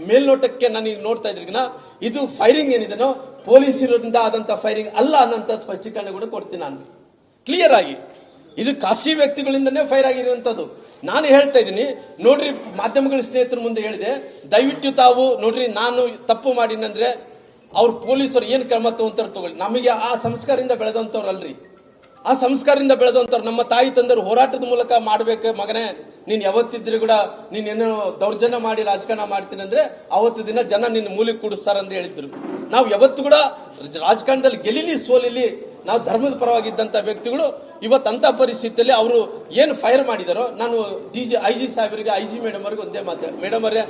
ಮೇಲ್ನೋಟಕ್ಕೆ ನನಗೆ ನೋಡ್ತಾ ಇದ್ರಿಗಿನ ಇದು ಫೈರಿಂಗ್ ಏನಿದೆನೋ ಪೊಲೀಸ್ ಇರೋದ್ರಿಂದ ಆದಂತ ಫೈರಿಂಗ್ ಅಲ್ಲ ಅನ್ನೋಂತ ಸ್ಪಷ್ಟೀಕರಣ ಕೂಡ ಕೊಡ್ತೀನಿ ನಾನು ಕ್ಲಿಯರ್ ಆಗಿ. ಇದು ಖಾಸಗಿ ವ್ಯಕ್ತಿಗಳಿಂದನೇ ಫೈರ್ ಆಗಿರುವಂತದ್ದು. ನಾನು ಹೇಳ್ತಾ ಇದ್ದೀನಿ ನೋಡ್ರಿ, ಮಾಧ್ಯಮಗಳ ಸ್ನೇಹಿತರ ಮುಂದೆ ಹೇಳಿದೆ, ದಯವಿಟ್ಟು ತಾವು ನೋಡ್ರಿ, ನಾನು ತಪ್ಪು ಮಾಡಿನಂದ್ರೆ ಅವ್ರ ಪೊಲೀಸರು ಏನ್ ಕ್ರಮ ತಗೊಂತಾರ ತಗೊಳ್ಳಿ. ನಮಗೆ ಆ ಸಂಸ್ಕಾರದಿಂದ ಬೆಳೆದಂತವ್ರು ಅಲ್ರಿ, ಆ ಸಂಸ್ಕಾರದಿಂದ ಬೆಳೆದಂತವ್ರು. ನಮ್ಮ ತಾಯಿ ತಂದರು ಹೋರಾಟದ ಮೂಲಕ ಮಾಡ್ಬೇಕು ಮಗನೇ, ನೀನ್ ಯಾವತ್ತಿದ್ರು ಕೂಡ ನೀನೇನೋ ದೌರ್ಜನ್ಯ ಮಾಡಿ ರಾಜಕಾರಣ ಮಾಡ್ತೀನಿ ಅಂದ್ರೆ ಅವತ್ತು ದಿನ ಜನ ನಿನ್ನ ಮೂಲಿಗೆ ಕೂಡಿಸ್ತಾರ ಅಂತ ಹೇಳಿದ್ರು. ನಾವು ಯಾವತ್ತು ಕೂಡ ರಾಜಕಾರಣದಲ್ಲಿ ಗೆಲ್ಲಿಲಿ ಸೋಲಿಲಿ ನಾವು ಧರ್ಮದ ಪರವಾಗಿದ್ದಂತ ವ್ಯಕ್ತಿಗಳು ಇವತ್ತಂತ ಪರಿಸ್ಥಿತಿಯಲ್ಲಿ ಅವರು ಏನು ಫೈರ್ ಮಾಡಿದಾರೋ, ನಾನು IG ಸಾಹೇಬರಿಗೆ, IG ಮೇಡಮ್ ಅವ್ರಿಗೆ ಒಂದೇ ಮಾತು, ಮೇಡಮ್ ಅವರೇ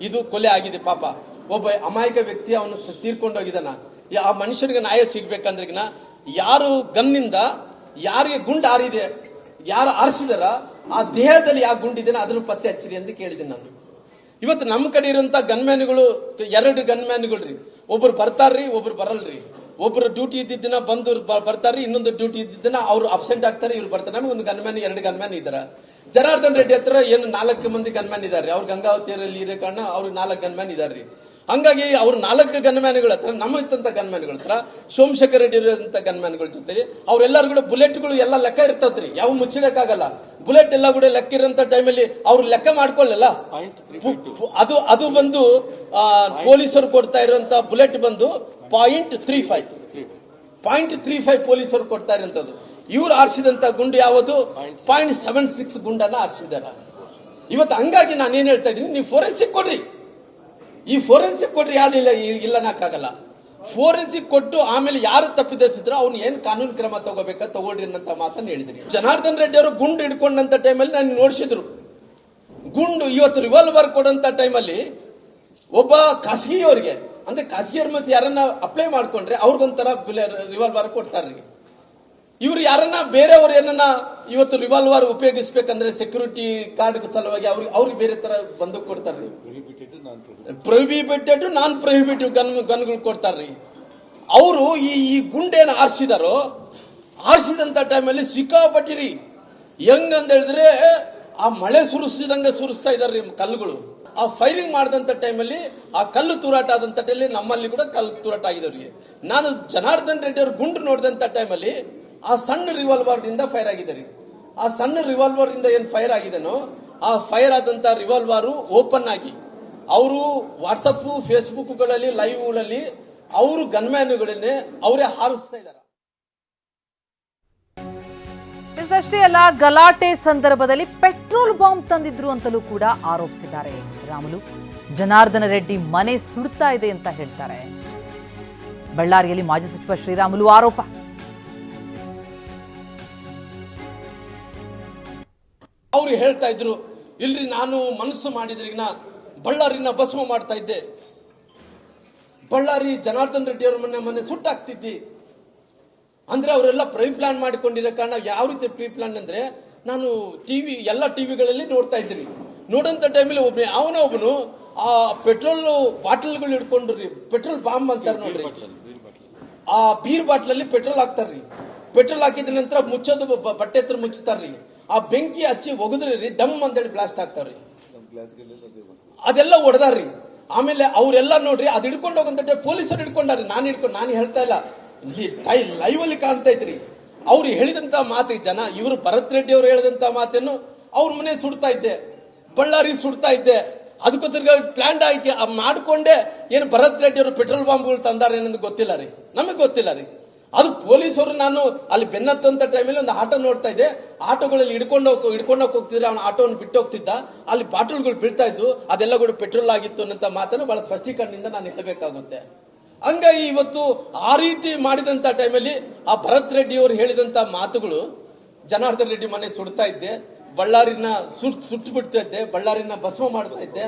ಇದು ಕೊಲೆ ಆಗಿದೆ, ಪಾಪ ಒಬ್ಬ ಅಮಾಯಕ ವ್ಯಕ್ತಿ ಅವನು ತೀರ್ಕೊಂಡೋಗಿದ್ದಾನ, ಆ ಮನುಷ್ಯನಿಗೆ ನ್ಯಾಯ ಸಿಗ್ಬೇಕಂದ್ರಿಗಿನ ಯಾರು ಗನ್ನಿಂದ ಯಾರಿಗೆ ಗುಂಡು ಹಾರಿದೆ ಯಾರು ಆರಿಸಿದಾರ ಆ ದೇಹದಲ್ಲಿ ಯಾವ ಗುಂಡಿದ್ದೇನೆ ಅದನ್ನು ಪತ್ತೆ ಹಚ್ಚಿರಿ ಅಂತ ಕೇಳಿದ್ದೀನಿ ನಾನು. ಇವತ್ತು ನಮ್ಮ ಕಡೆ ಇರುವಂತ ಗನ್ಮ್ಯಾನ್ಗಳು 2 ಗನ್ಮ್ಯಾನ್ಗಳು ರೀ, ಒಬ್ರು ಬರ್ತಾರ್ರಿ, ಒಬ್ರು ಬರಲ್ರಿ. ಒಬ್ರು ಡ್ಯೂಟಿ ಇದ್ದಿದ್ದನ್ನ ಬಂದು ಬರ್ತಾರ್ರಿ, ಇನ್ನೊಂದು ಡ್ಯೂಟಿ ಇದ್ದಿದ್ದನ್ನ ಅವ್ರು ಅಬ್ಸೆಂಟ್ ಆಗ್ತಾರೆ, ಇವ್ರು ಬರ್ತಾರೆ. ನಮಗೆ ಒಂದು ಗನ್ಮ್ಯಾನ್ 2 ಗನ್ಮ್ಯಾನ್ ಇದಾರ. ಜನಾರ್ದನ್ ರೆಡ್ಡಿ ಹತ್ರ ಏನು 4 ಮಂದಿ ಗನ್ಮ್ಯಾನ್ ಇದಾರೆ. ಅವ್ರು ಗಂಗಾವತಿಯಲ್ಲಿ ಇರೋ ಕಾರಣ ಅವ್ರಿಗೆ 4 ಗನ್ಮ್ಯಾನ್ ಇದಾರ್ರಿ. ಹಂಗಾಗಿ ಅವ್ರು 4 ಗನ್ಮ್ಯಾನ್ಗಳ ಹತ್ರ, ನಮ್ಮ ಇತ್ತಂತ ಗನ್ಮ್ಯಾನ್ಗಳ ಹತ್ರ, ಸೋಮಶೇಖರ್ ರೆಡ್ಡಿ ಇರುವಂತ ಗನ್ಮ್ಯಾನ್ಗಳ ಜೊತೆ ಅವ್ರೆಲ್ಲರೂ ಕೂಡ ಬುಲೆಟ್ಗಳು ಎಲ್ಲ ಲೆಕ್ಕ ಇರ್ತಾವ್ರಿ, ಯಾವ ಮುಚ್ಚಡಕ್ಕಾಗಲ್ಲ. ಬುಲೆಟ್ ಎಲ್ಲ ಕೂಡ ಲೆಕ್ಕ ಇರೋಂತ ಟೈಮಲ್ಲಿ ಅವ್ರು ಲೆಕ್ಕ ಮಾಡ್ಕೊಳ್ಳಲ್ಲ. ಅದು ಬಂದು ಪೊಲೀಸರು ಕೊಡ್ತಾ ಇರುವಂತ ಬುಲೆಟ್ ಬಂದು 0.35 ಪೊಲೀಸರು ಕೊಡ್ತಾ ಇರುವಂತದ್ದು. ಇವ್ರು ಆರಿಸಿದಂತ ಗುಂಡು ಯಾವುದು 0.76 ಗುಂಡನ್ನ ಆರಿಸಿದಾರ ಇವತ್ತು. ಹಂಗಾಗಿ ನಾನೇನ್ ಹೇಳ್ತಾ ಇದ್ದೀನಿ, ನೀವು ಫೋರೆನ್ಸಿಕ್ ಕೊಡ್ರಿ, ಈ ಫೋರೆನ್ಸಿಕ್ ಕೊಡ್ರಿ, ಯಾರಿಲ್ಲ ಇಲ್ಲ ನಾಕಾಗಲ್ಲ. ಫೋರೆನ್ಸಿಕ್ ಕೊಟ್ಟು ಆಮೇಲೆ ಯಾರು ತಪ್ಪಿಸಿದ್ರು ಅವ್ನು ಏನ್ ಕಾನೂನು ಕ್ರಮ ತಗೋಬೇಕಾ ತಗೊಳ್ರಿ ಅನ್ನಂತ ಮಾತನ್ನ ಹೇಳಿದ್ರಿ. ಜನಾರ್ದನ್ ರೆಡ್ಡಿ ಅವರು ಗುಂಡು ಹಿಡ್ಕೊಂಡಂತ ಟೈಮಲ್ಲಿ ನಾನು ನೋಡಿಸಿದ್ರು. ಗುಂಡು ಇವತ್ತು ರಿವಾಲ್ವರ್ ಕೊಡಂತ ಟೈಮಲ್ಲಿ ಒಬ್ಬ ಖಾಸಗಿಯವರಿಗೆ, ಅಂದ್ರೆ ಖಾಸಗಿಯವ್ರ ಮತ್ತೆ ಯಾರನ್ನ ಅಪ್ಲೈ ಮಾಡ್ಕೊಂಡ್ರೆ ಅವ್ರಿಗೊಂಥರ ರಿವಾಲ್ವರ್ ಕೊಡ್ತಾರ್ರಿ. ಇವ್ರು ಯಾರನ್ನ ಬೇರೆಯವ್ರು ಏನನ್ನ ಇವತ್ತು ರಿವಾಲ್ವರ್ ಉಪಯೋಗಿಸ್ಬೇಕಂದ್ರೆ ಸೆಕ್ಯೂರಿಟಿ ಗಾರ್ಡ್ ಸಲುವಾಗಿ ಅವ್ರಿಗೆ ಬೇರೆ ತರ ಬಂದೂಕ್ ಕೊಡ್ತಾರ್ರಿ. ಪ್ರೊಹಿಬಿಟೆಡ್ ನಾನ್ ಪ್ರೊಹಿಬಿಟಿವ್ ಗನ್ಗಳು ಕೊಡ್ತಾರ್ರಿ. ಅವರು ಈ ಗುಂಡೇನ ಆರಿಸಿದಂತ ಟೈಮಲ್ಲಿ ಸಿಕ್ಕಾಪಟ್ಟಿರಿ. ಹೆಂಗಂತ ಹೇಳಿದ್ರೆ ಆ ಮಳೆ ಸುರಿಸ್ತಾ ಇದಾರ್ರಿ ಕಲ್ಲುಗಳು. ಆ ಫೈರಿಂಗ್ ಮಾಡಿದಂತ ಟೈಮಲ್ಲಿ ಆ ಕಲ್ಲು ತೂರಾಟ ಆದಂತ ಟೈಮಲ್ಲಿ ನಮ್ಮಲ್ಲಿ ಕೂಡ ಕಲ್ಲು ತೂರಾಟ ಆಗಿದವ್ರಿಗೆ. ನಾನು ಜನಾರ್ದನ್ ರೆಡ್ಡಿ ಅವ್ರ ಗುಂಡು ನೋಡಿದಂತ ಟೈಮಲ್ಲಿ ಆ ಸಣ್ಣ ರಿವಾಲ್ವರ್ ಇಂದ ಫೈರ್ ಆಗಿದೆ ರೀ. ಆ ಸಣ್ಣ ರಿವಾಲ್ವರ್ ಇಂದ ಏನ್ ಫೈರ್ ಆಗಿದೆನೋ ಆ ಫೈರ್ ಆದಂತ ರಿವಾಲ್ವರ್ ಓಪನ್ ಆಗಿ ಅವರು ವಾಟ್ಸಪ್ ಫೇಸ್ಬುಕ್ಗಳಲ್ಲಿ ಲೈವ್ಗಳಲ್ಲಿ ಅವರು ಗನ್ಮ್ಯಾನ್ಗಳನ್ನೇ ಅವರೇ ಹಾರಿಸ್ತಾ ಇದ್ದಾರೆ. ಅಷ್ಟೇ ಅಲ್ಲ, ಗಲಾಟೆ ಸಂದರ್ಭದಲ್ಲಿ ಪೆಟ್ರೋಲ್ ಬಾಂಬ್ ತಂದಿದ್ರು ಅಂತಲೂ ಕೂಡ ಆರೋಪಿಸಿದ್ದಾರೆ ಶ್ರೀರಾಮುಲು. ಜನಾರ್ದನ ರೆಡ್ಡಿ ಮನೆ ಸುಡ್ತಾ ಇದೆ ಅಂತ ಹೇಳ್ತಾರೆ. ಬಳ್ಳಾರಿಯಲ್ಲಿ ಮಾಜಿ ಸಚಿವ ಶ್ರೀರಾಮುಲು ಆರೋಪ. ಅವ್ರು ಹೇಳ್ತಾ ಇದ್ರು, ಇಲ್ರಿ ನಾನು ಮನಸ್ಸು ಮಾಡಿದ್ರಿಗಿನ ಬಳ್ಳಾರಿನ ಭಸ್ಮ ಮಾಡ್ತಾ ಇದ್ದೆ, ಬಳ್ಳಾರಿ ಜನಾರ್ದನ್ ರೆಡ್ಡಿ ಅವ್ರ ಮನೆ ಸುಟ್ಟಾಕ್ತಿದ್ದಿ ಅಂದ್ರೆ ಅವರೆಲ್ಲ ಪ್ರೀ ಪ್ಲಾನ್ ಮಾಡಿಕೊಂಡಿರೋ ಕಾರಣ. ಯಾವ ರೀತಿ ಪ್ರೀ ಪ್ಲಾನ್ ಅಂದ್ರೆ, ನಾನು ಎಲ್ಲ ಟಿವಿಗಳಲ್ಲಿ ನೋಡ್ತಾ ಇದ್ದೀನಿ. ನೋಡಂತ ಟೈಮಲ್ಲಿ ಒಬ್ಬನು ಆ ಪೆಟ್ರೋಲ್ ಬಾಟಲ್ಗಳು ಹಿಡ್ಕೊಂಡ್ರಿ, ಪೆಟ್ರೋಲ್ ಬಾಂಬ್ ಅಂತಾರ ನೋಡ್ರಿ, ಆ ಬೀರ್ ಬಾಟ್ಲಲ್ಲಿ ಪೆಟ್ರೋಲ್ ಹಾಕ್ತಾರ್ರಿ. ಪೆಟ್ರೋಲ್ ಹಾಕಿದ ನಂತರ ಮುಚ್ಚೋದು ಬಟ್ಟೆ ಹತ್ರ ಮುಚ್ಚುತ್ತಾರ್ರಿ. ಆ ಬೆಂಕಿ ಹಚ್ಚಿ ಒಗದ್ರಿ, ಡಮ್ ಅಂತೇಳಿ ಬ್ಲಾಸ್ಟ್ ಆಗ್ತಾವ್ರಿ. ಅದೆಲ್ಲ ಹೊಡೆದಾರ್ರಿ. ಆಮೇಲೆ ಅವರೆಲ್ಲ ನೋಡ್ರಿ ಅದು ಹಿಡ್ಕೊಂಡು ಹೋಗಂತ ಪೊಲೀಸರು ಹಿಡ್ಕೊಂಡಾರಿ. ನಾನು ಹೇಳ್ತಾ ಇಲ್ಲ, ಲೈವ್ ಅಲ್ಲಿ ಕಾಣ್ತಾ ಇದ್ರಿ. ಅವ್ರು ಹೇಳಿದಂತ ಮಾತು ಇವರು ಭರತ್ ರೆಡ್ಡಿ ಅವರು ಹೇಳಿದಂತ ಮಾತೇನು, ಅವ್ರ ಮನೆ ಸುಡ್ತಾ ಇದ್ದೆ, ಬಳ್ಳಾರಿ ಸುಡ್ತಾ ಇದ್ದೆ, ಅದಕ್ಕೋಸ್ಕರ ಪ್ಲಾನ್ ಆಗಿ ಮಾಡ್ಕೊಂಡೆ ಏನು ಭರತ್ ರೆಡ್ಡಿ ಅವರು ಪೆಟ್ರೋಲ್ ಬಾಂಬ್ಗಳು ತಂದಾರೆ ಅನ್ನೋದು ಗೊತ್ತಿಲ್ಲ ರೀ, ನಮಗೆ ಗೊತ್ತಿಲ್ಲ ರೀ. ಅದು ಪೊಲೀಸರು, ನಾನು ಅಲ್ಲಿ ಬೆನ್ನತ್ತಂತ ಟೈಮಲ್ಲಿ ಒಂದು ಆಟೋ ನೋಡ್ತಾ ಇದ್ದೆ, ಆಟೋಗಳಲ್ಲಿ ಹಿಡ್ಕೊಂಡು ಹೋಗ್ತಿದ್ರೆ ಅವನ ಆಟೋವನ್ನು ಬಿಟ್ಟು ಹೋಗ್ತಿದ್ದ, ಅಲ್ಲಿ ಬಾಟಲ್ಗಳು ಬೀಳ್ತಾ ಇದ್ದು, ಅದೆಲ್ಲ ಕೂಡ ಪೆಟ್ರೋಲ್ ಆಗಿತ್ತು ಅನ್ನೋ ಮಾತನ್ನು ಬಹಳ ಸ್ಪಷ್ಟೀಕರಣದಿಂದ ನಾನು ಹೇಳಬೇಕಾಗುತ್ತೆ. ಹಂಗಾಗಿ ಇವತ್ತು ಆ ರೀತಿ ಮಾಡಿದಂತ ಟೈಮಲ್ಲಿ ಆ ಭರತ್ ರೆಡ್ಡಿ ಅವರು ಹೇಳಿದಂತ ಮಾತುಗಳು, ಜನಾರ್ದನ್ ರೆಡ್ಡಿ ಮನೆ ಸುಡ್ತಾ ಇದ್ದೆ, ಬಳ್ಳಾರಿನ ಸುಟ್ಟು ಬಿಡ್ತಾ ಇದ್ದೆ, ಬಳ್ಳಾರಿನ ಭಸ್ಮ ಮಾಡ್ತಾ ಇದ್ದೆ,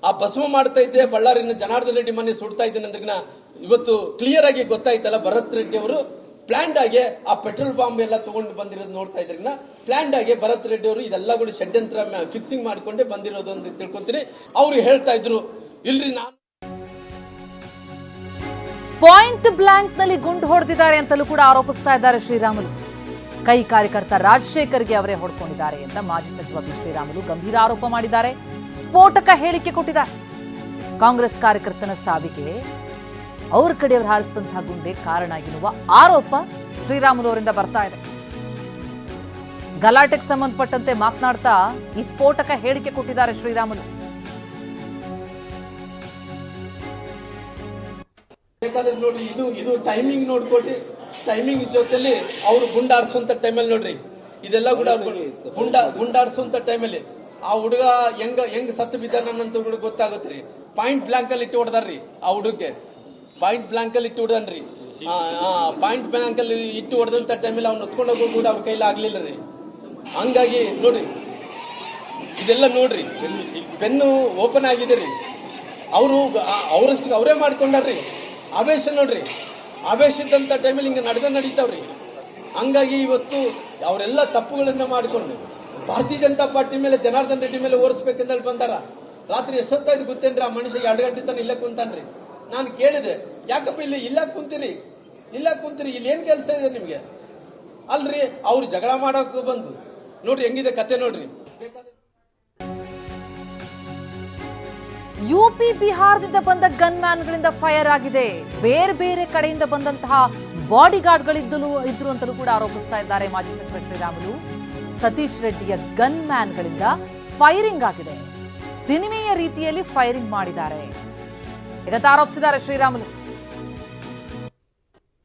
ಆ ಭಸ್ಮ ಮಾಡ್ತಾ ಇದ್ದೆ, ಬಳ್ಳಾರಿನ ಜನಾರ್ದನ್ ರೆಡ್ಡಿ ಮನೆ ಸುಡ್ತಾ ಇದ್ದೇನೆ ಅಂದ್ರೆ ಇವತ್ತು ಕ್ಲಿಯರ್ ಆಗಿ ಗೊತ್ತಾಯ್ತಲ್ಲ, ಭರತ್ ರೆಡ್ಡಿ ಅವರು ಪ್ಲಾನ್ಡ್ ಆಗಿ ಆ ಪೆಟ್ರೋಲ್ ಬಾಂಬ್ ಎಲ್ಲ ತಗೊಂಡು ಬಂದಿರೋದು ನೋಡ್ತಾ ಇದ್ರಿಂದ ಪ್ಲಾನ್ಡ್ ಆಗಿ ಭರತ್ ರೆಡ್ಡಿ ಅವರು ಇದೆಲ್ಲ ಕೂಡ ಷಡ್ಯಂತ್ರ ಫಿಕ್ಸಿಂಗ್ ಮಾಡಿಕೊಂಡೇ ಬಂದಿರೋದು ಅಂತ ತಿಳ್ಕೊಂತೀನಿ. ಅವ್ರು ಹೇಳ್ತಾ ಇದ್ರು, ಇಲ್ರಿ ನಾನು ಪಾಯಿಂಟ್ ಬ್ಲಾಂಕ್ ನಲ್ಲಿ ಗುಂಡು ಹೊಡೆದಿದ್ದಾರೆ ಅಂತಲೂ ಕೂಡ ಆರೋಪಿಸ್ತಾ ಇದ್ದಾರೆ ಶ್ರೀರಾಮುಲು. ಕೈ ಕಾರ್ಯಕರ್ತ ರಾಜಶೇಖರ್ಗೆ ಅವರೇ ಹೊಡ್ಕೊಂಡಿದ್ದಾರೆ ಅಂತ ಮಾಜಿ ಸಚಿವ ಬಿ ಶ್ರೀರಾಮುಲು ಗಂಭೀರ ಆರೋಪ ಮಾಡಿದ್ದಾರೆ. ಸ್ಫೋಟಕ ಹೇಳಿಕೆ ಕೊಟ್ಟಿದ್ದಾರೆ. ಕಾಂಗ್ರೆಸ್ ಕಾರ್ಯಕರ್ತನ ಸಾವಿಗೆ ಅವ್ರ ಕಡೆಯವರು ಹಾರಿಸಿದಂತಹ ಗುಂಡೆ ಕಾರಣ ಎನ್ನುವ ಆರೋಪ ಶ್ರೀರಾಮುಲು ಅವರಿಂದ ಬರ್ತಾ ಇದೆ. ಗಲಾಟೆಗೆ ಸಂಬಂಧಪಟ್ಟಂತೆ ಮಾತನಾಡ್ತಾ ಈ ಸ್ಫೋಟಕ ಹೇಳಿಕೆ ಕೊಟ್ಟಿದ್ದಾರೆ ಶ್ರೀರಾಮುಲು. ಬೇಕಾದ್ರೆ ನೋಡ್ರಿ, ಇದು ಟೈಮಿಂಗ್ ನೋಡ್ಕೊಟ್ರಿ, ಟೈಮಿಂಗ್ ಜೊತೆಲಿ ಅವರು ಗುಂಡಾರಿಸುವಂತ ಟೈಮಲ್ಲಿ ನೋಡ್ರಿ, ಇದೆಲ್ಲ ಕೂಡ ಗುಂಡಾರಿಸುವಂತ ಟೈಮಲ್ಲಿ ಆ ಹುಡುಗ ಹೆಂಗ್ ಸತ್ತು ಬಿದ್ದಾನಂತ ಹುಡುಗ ಗೊತ್ತಾಗತ್ರಿ. ಪಾಯಿಂಟ್ ಬ್ಲಾಂಕ್ ಅಲ್ಲಿ ಇಟ್ಟು ಹೊಡೆದಾರ್ರಿ, ಆ ಹುಡುಗಕ್ಕೆ ಪಾಯಿಂಟ್ ಬ್ಲಾಂಕ್ ಅಲ್ಲಿ ಇಟ್ಟು ಹೊಡೆದನ್ರಿ. ಪಾಯಿಂಟ್ ಬ್ಲಾಂಕ್ ಅಲ್ಲಿ ಇಟ್ಟು ಹೊಡೆದಂತ ಟೈಮಲ್ಲಿ ಅವ್ನು ಹೊತ್ಕೊಂಡು ಹೋಗೋ ಕೂಡ ಅವ್ರ ಕೈಲಿ ಆಗ್ಲಿಲ್ಲ ರೀ. ಹಂಗಾಗಿ ನೋಡ್ರಿ, ಇದೆಲ್ಲ ನೋಡ್ರಿ, ಬೆನ್ನು ಓಪನ್ ಆಗಿದೆ ರೀ. ಅವರಷ್ಟು ಅವರೇ ಮಾಡ್ಕೊಂಡಾರ್ರಿ. ಆವೇಶ ನೋಡ್ರಿ, ಆವೇಶ ಇದ್ದಂತ ಟೈಮಲ್ಲಿ ಹಿಂಗೆ ನಡೀತಾವ್ರಿ. ಹಂಗಾಗಿ ಇವತ್ತು ಅವರೆಲ್ಲ ತಪ್ಪುಗಳನ್ನ ಮಾಡಿಕೊಂಡು ಭಾರತೀಯ ಜನತಾ ಪಾರ್ಟಿ ಮೇಲೆ ಜನಾರ್ದನ್ ರೆಡ್ಡಿ ಮೇಲೆ ಓಡಿಸ್ಬೇಕಂತ ಬಂದಾರ. ರಾತ್ರಿ ಎಷ್ಟೊತ್ತಾಯ್ತು ಗೊತ್ತೇನ್ರಿ? ಆ ಮನುಷ್ಯ 2 ಗಂಟೆ ತನಕ ಇಲ್ಲೇ ಕುಂತಾನ್ರಿ. ನಾನು ಕೇಳಿದೆ, ಯಾಕಪ್ಪ ಇಲ್ಲ ಕುಂತೀರಿ, ಇಲ್ಲಿ ಏನ್ ಕೆಲಸ ಇದೆ ನಿಮ್ಗೆ? ಅಲ್ರಿ, ಅವ್ರು ಜಗಳ ಮಾಡೋಕೆ ಬಂದು ನೋಡ್ರಿ ಹೆಂಗಿದೆ ಕತೆ ನೋಡ್ರಿ. ಯುಪಿ ಬಿಹಾರದಿಂದ ಬಂದ ಗನ್ ಮ್ಯಾನ್ಗಳಿಂದ ಫೈರ್ ಆಗಿದೆ. ಬೇರೆ ಬೇರೆ ಕಡೆಯಿಂದ ಬಂದಂತಹ ಬಾಡಿ ಗಾರ್ಡ್ಗಳಿದ್ದಲು ಇದ್ರು ಅಂತಲೂ ಕೂಡ ಆರೋಪಿಸ್ತಾ ಇದ್ದಾರೆ ಮಾಜಿ ಸಚಿವ ಶ್ರೀರಾಮುಲು. ಸತೀಶ್ ರೆಡ್ಡಿಯ ಗನ್ ಮ್ಯಾನ್ಗಳಿಂದ ಫೈರಿಂಗ್ ಆಗಿದೆ, ಸಿನಿಮೆಯ ರೀತಿಯಲ್ಲಿ ಫೈರಿಂಗ್ ಮಾಡಿದ್ದಾರೆ ಅಂತ ಆರೋಪಿಸಿದ್ದಾರೆ ಶ್ರೀರಾಮುಲು.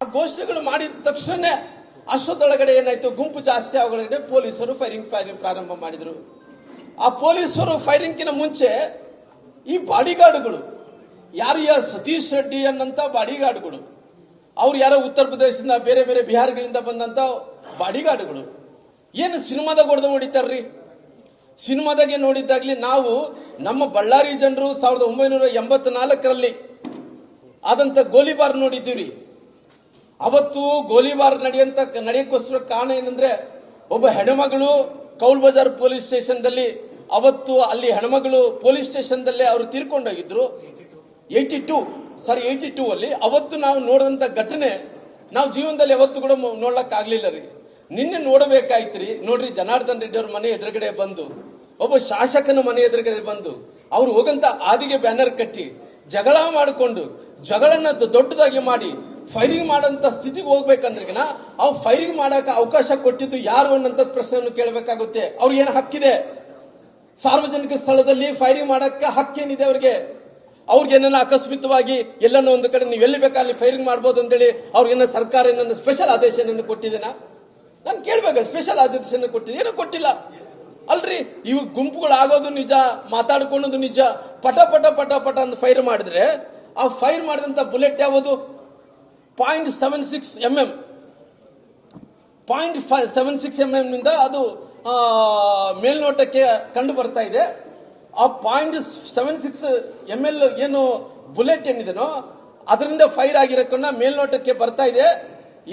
ಘೋಷಣೆಗಳು ಮಾಡಿದ ತಕ್ಷಣ ಅಷ್ಟೊತ್ತೊಳಗಡೆ ಏನಾಯ್ತು, ಗುಂಪು ಜಾಸ್ತಿ ಆಗೋಳಗಡೆ ಪೊಲೀಸರು ಫೈರಿಂಗ್ ಪ್ರಾರಂಭ ಮಾಡಿದ್ರು. ಆ ಪೊಲೀಸರು ಫೈರಿಂಗ್ಕಿನ ಮುಂಚೆ ಈ ಬಾಡಿಗಾರ್ಡ್ಗಳು ಯಾರು ಸತೀಶ್ ರೆಡ್ಡಿ ಅನ್ನಂತ ಬಾಡಿಗಾರ್ಡ್ಗಳು, ಅವ್ರು ಯಾರೋ ಉತ್ತರ ಪ್ರದೇಶದಿಂದ ಬೇರೆ ಬೇರೆ ಬಿಹಾರಗಳಿಂದ ಬಂದಂತ ಬಾಡಿಗಾರ್ಡ್ಗಳು ಏನು ಸಿನಿಮಾದಾಗ ಹೊಡೆತಾರ್ರಿ. ಸಿನಿಮಾದಾಗೆ ನೋಡಿದ್ದಾಗ್ಲಿ ನಾವು ನಮ್ಮ ಬಳ್ಳಾರಿ ಜನರು 1984ರಲ್ಲಿ ಆದಂತ ಗೋಲಿಬಾರ್ ನೋಡಿದ್ದೀವಿ. ಅವತ್ತು ಗೋಲಿಬಾರ್ ನಡೆಯಕ್ಕೋಸ್ಕರ ಕಾರಣ ಏನಂದ್ರೆ, ಒಬ್ಬ ಹೆಣ್ಮಗಳು ಕೌಲ್ ಬಜಾರ್ ಪೊಲೀಸ್ ಸ್ಟೇಷನ್ದಲ್ಲಿ ಅವತ್ತು ಅಲ್ಲಿ ಹೆಣ್ಮಗಳು ಪೊಲೀಸ್ ಸ್ಟೇಷನ್ದಲ್ಲೇ ಅವರು ತೀರ್ಕೊಂಡೋಗಿದ್ರು. 82 ಅಲ್ಲಿ ಅವತ್ತು ನಾವು ನೋಡಿದಂತ ಘಟನೆ ನಾವು ಜೀವನದಲ್ಲಿ ಯಾವತ್ತು ಕೂಡ ನೋಡ್ಲಕ್ ಆಗ್ಲಿಲ್ಲ ರೀ. ನಿನ್ನೆ ನೋಡಬೇಕಾಯ್ತ್ರಿ. ನೋಡ್ರಿ, ಜನಾರ್ದನ್ ರೆಡ್ಡಿ ಅವ್ರ ಮನೆ ಎದುರುಗಡೆ ಬಂದು, ಒಬ್ಬ ಶಾಸಕನ ಮನೆ ಎದುರುಗಡೆ ಬಂದು ಅವ್ರು ಹೋಗಂತ ಹಾದಿಗೆ ಬ್ಯಾನರ್ ಕಟ್ಟಿ ಜಗಳ ಮಾಡಿಕೊಂಡು ಜಗಳನ್ನ ದೊಡ್ಡದಾಗಿ ಮಾಡಿ ಫೈರಿಂಗ್ ಮಾಡಂತ ಸ್ಥಿತಿಗೆ ಹೋಗ್ಬೇಕಂದ್ರಿಗಿನ ಅವ್ರು ಫೈರಿಂಗ್ ಮಾಡಕ ಅವಕಾಶ ಕೊಟ್ಟಿದ್ದು ಯಾರು ಅನ್ನಂತ ಪ್ರಶ್ನೆಯನ್ನು ಕೇಳಬೇಕಾಗುತ್ತೆ. ಅವ್ರಿಗೆ ಏನು ಹಕ್ಕಿದೆ? ಸಾರ್ವಜನಿಕ ಸ್ಥಳದಲ್ಲಿ ಫೈರಿಂಗ್ ಮಾಡಕ್ಕೆ ಹಕ್ಕೇನಿದೆ ಅವ್ರಿಗೆ? ಅವ್ರಿಗೇನ ಅಕಸ್ಮಿತವಾಗಿ ಎಲ್ಲನೋ ಒಂದು ಕಡೆ ನೀವು ಎಲ್ಲಿ ಬೇಕಾದಲ್ಲಿ ಫೈರಿಂಗ್ ಮಾಡ್ಬೋದು ಅಂತೇಳಿ ಅವ್ರಿಗೇನ ಸರ್ಕಾರ ಏನನ್ನ ಸ್ಪೆಷಲ್ ಆದೇಶವನ್ನು ಕೊಟ್ಟಿದ್ದೇನಾ? ನಾನು ಕೇಳ್ಬೇಕು, ಸ್ಪೆಷಲ್ ಆದೇಶನ ಕೊಟ್ಟಿದೆ? ಏನೂ ಕೊಟ್ಟಿಲ್ಲ ಅಲ್ರಿ. ಇವು ಗುಂಪುಗಳು ಆಗೋದು ನಿಜ, ಮಾತಾಡ್ಕೊಳ್ಳೋದು ನಿಜ. ಪಟ ಪಟ ಪಟ ಪಟ ಅಂತ ಫೈರ್ ಮಾಡಿದ್ರೆ ಆ ಫೈರ್ ಮಾಡಿದಂತ ಬುಲೆಟ್ ಯಾವುದು? 0.76 mm. 0.76 mm ನಿಂದ ಅದು ಮೇಲ್ನೋಟಕ್ಕೆ ಕಂಡು ಬರ್ತಾ ಇದೆ. ಆ 0.76 ml ಏನು ಬುಲೆಟ್ ಏನಿದೆನೋ ಅದರಿಂದ ಫೈರ್ ಆಗಿರಕ್ಕನ್ನ ಮೇಲ್ನೋಟಕ್ಕೆ ಬರ್ತಾ ಇದೆ.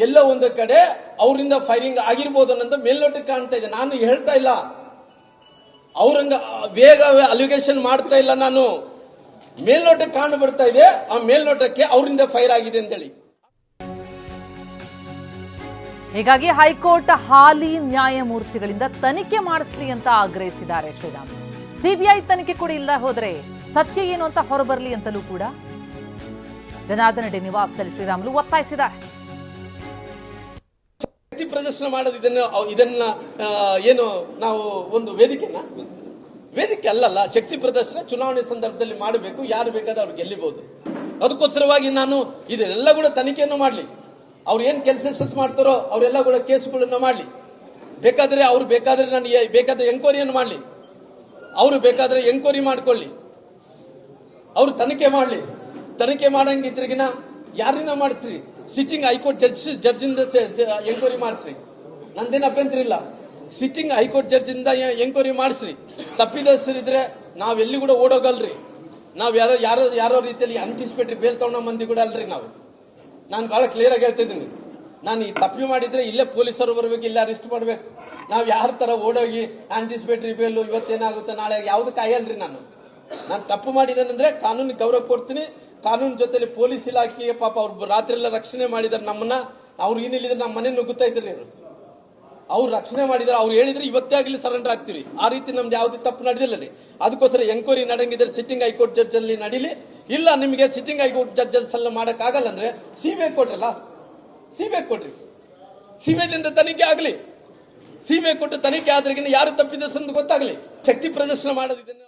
ಎಲ್ಲೋ ಒಂದು ಕಡೆ ಅವರಿಂದ ಫೈರಿಂಗ್ ಆಗಿರ್ಬೋದು ಅನ್ನೋದು ಮೇಲ್ನೋಟಕ್ಕೆ ಕಾಣ್ತಾ ಇದೆ. ನಾನು ಹೇಳ್ತಾ ಇಲ್ಲ, ಅವ್ರಂಗ ಬೇಗ ಅಲಿಗೇಷನ್ ಮಾಡ್ತಾ ಇಲ್ಲ, ನಾನು ಮೇಲ್ನೋಟಕ್ಕೆ ಕಾಣು ಬರ್ತಾ ಇದೆ. ಆ ಮೇಲ್ನೋಟಕ್ಕೆ ಅವರಿಂದ ಫೈರ್ ಆಗಿದೆ ಅಂತೇಳಿ. ಹೀಗಾಗಿ ಹೈಕೋರ್ಟ್ ಹಾಲಿ ನ್ಯಾಯಮೂರ್ತಿಗಳಿಂದ ತನಿಖೆ ಮಾಡಿಸಲಿ ಅಂತ ಆಗ್ರಹಿಸಿದ್ದಾರೆ ಶ್ರೀರಾಮುಲು. ಸಿಬಿಐ ತನಿಖೆ ಕೂಡ ಇಲ್ಲ ಹೋದ್ರೆ ಸತ್ಯ ಏನು ಅಂತ ಹೊರಬರಲಿ ಅಂತಲೂ ಕೂಡ ಜನಾರ್ದನ್ ರೆಡ್ಡಿ ನಿವಾಸದಲ್ಲಿ ಶ್ರೀರಾಮುಲು ಒತ್ತಾಯಿಸಿದ್ದಾರೆ. ಶಕ್ತಿ ಪ್ರದರ್ಶನ ಮಾಡೋದು ಇದನ್ನ ಏನು ನಾವು ಒಂದು ವೇದಿಕೆ ಅಲ್ಲಲ್ಲ. ಶಕ್ತಿ ಪ್ರದರ್ಶನ ಚುನಾವಣೆ ಸಂದರ್ಭದಲ್ಲಿ ಮಾಡಬೇಕು, ಯಾರು ಬೇಕಾದ್ರೆ ಅವ್ರು ಗೆಲ್ಲಿಬಹುದು. ಅದಕ್ಕೋಸ್ಕರವಾಗಿ ನಾನು ಇದೆಲ್ಲ ಕೂಡ ತನಿಖೆಯನ್ನು ಮಾಡಲಿ. ಅವ್ರು ಏನ್ ಕೆಲಸ ಮಾಡ್ತಾರೋ ಅವರೆಲ್ಲ ಕೂಡ ಕೇಸುಗಳನ್ನ ಮಾಡಲಿ. ಬೇಕಾದ್ರೆ ನಾನು ಬೇಕಾದ್ರೆ ಎಂಕ್ವೈರಿಯನ್ನು ಮಾಡಲಿ. ಅವರು ಬೇಕಾದ್ರೆ ಎಂಕ್ವೈರಿ ಮಾಡ್ಕೊಳ್ಳಿ, ಅವ್ರು ತನಿಖೆ ಮಾಡಲಿ. ತನಿಖೆ ಮಾಡಂಗಿದ್ರಿಗಿನ ಯಾರಿಂದ ಮಾಡಿಸ್ರಿ? ಸಿಟ್ಟಿಂಗ್ ಹೈಕೋರ್ಟ್ ಜಡ್ಜಿಂದ ಎಂಕ್ವೈರಿ ಮಾಡಿಸ್ರಿ, ನಂದೇನು ಅಭ್ಯಂತರ ಇಲ್ಲ. ಸಿಟ್ಟಿಂಗ್ ಹೈಕೋರ್ಟ್ ಜಡ್ಜಿಂದ ಎಂಕ್ವೈರಿ ಮಾಡಿಸ್ರಿ. ತಪ್ಪಿದರಿದ್ರೆ ನಾವೆಲ್ಲಿ ಕೂಡ ಓಡೋಗಲ್ರಿ. ನಾವ್ ಯಾರೋ ರೀತಿಯಲ್ಲಿ ಆಂಟಿಸಿಪೇಟರಿ ಬೇಲ್ ತಗೊಂಡ ಮಂದಿ ಕೂಡ ಅಲ್ರಿ ನಾವು. ನಾನು ಬಹಳ ಕ್ಲಿಯರ್ ಆಗಿ ಹೇಳ್ತಿದ್ದೀನಿ. ನಾನು ಈ ತಪ್ಪಿ ಮಾಡಿದ್ರೆ ಇಲ್ಲೇ ಪೊಲೀಸರು ಬರಬೇಕು, ಇಲ್ಲೇ ಅರೆಸ್ಟ್ ಮಾಡ್ಬೇಕು. ನಾವ್ ಯಾರ ತರ ಓಡೋಗಿ ಆಂಟಿಸಿಪೇಟರಿ ಬೇಲು ಇವತ್ತೇನಾಗುತ್ತೆ ನಾಳೆ ಯಾವ್ದು ಕಾಯಲ್ರಿ. ನಾನು ತಪ್ಪು ಮಾಡಿದ್ದೇನೆಂದ್ರೆ ಕಾನೂನಿಗೆ ಗೌರವ ಕೊಡ್ತೀನಿ. ಕಾನೂನು ಜೊತೆಲಿ ಪೊಲೀಸ್ ಇಲಾಖೆಗೆ ಪಾಪ ಅವ್ರು ರಾತ್ರಿ ಎಲ್ಲ ರಕ್ಷಣೆ ಮಾಡಿದಾರೆ ನಮ್ಮನ್ನ. ಅವ್ರು ಏನಿಲ್ಲಿದ್ರೆ ನಮ್ಮ ಮನೆ ನುಗ್ಗುತ್ತಾ ಇದ್ರಿ. ಅವ್ರು ರಕ್ಷಣೆ ಮಾಡಿದಾರೆ. ಅವ್ರು ಹೇಳಿದ್ರೆ ಇವತ್ತೇ ಆಗಲಿ ಸರೆಂಡರ್ ಆಗ್ತೀವಿ. ಆ ರೀತಿ ನಮ್ದು ಯಾವ್ದು ತಪ್ಪು ನಡೆದಿಲ್ಲ ರೀ. ಅದಕ್ಕೋಸ್ಕರ ಎಂಕ್ವೈರಿ ನಡೆಂಗಿದ್ರೆ ಸಿಟ್ಟಿಂಗ್ ಹೈಕೋರ್ಟ್ ಜಡ್ಜ್ ಅಲ್ಲಿ ನಡೀಲಿ. ಇಲ್ಲ ನಿಮಗೆ ಸಿಟ್ಟಿಂಗ್ ಹೈಕೋರ್ಟ್ ಜಡ್ಜಸ್ ಎಲ್ಲ ಮಾಡಕ್ ಆಗಲ್ಲ ಅಂದ್ರೆ ಸಿಬಿಐ ಕೊಟ್ರಲ್ಲ, ಸಿಬಿಐ ಕೊಡ್ರಿ. ಸಿಬಿಐದಿಂದ ತನಿಖೆ ಆಗಲಿ. ಸಿಬಿಐ ಕೊಟ್ಟು ತನಿಖೆ ಆದ್ರಿಗಿನ ಯಾರು ತಪ್ಪಿದ ಗೊತ್ತಾಗ್ಲಿ. ಶಕ್ತಿ ಪ್ರದರ್ಶನ ಮಾಡೋದು ಇದನ್ನ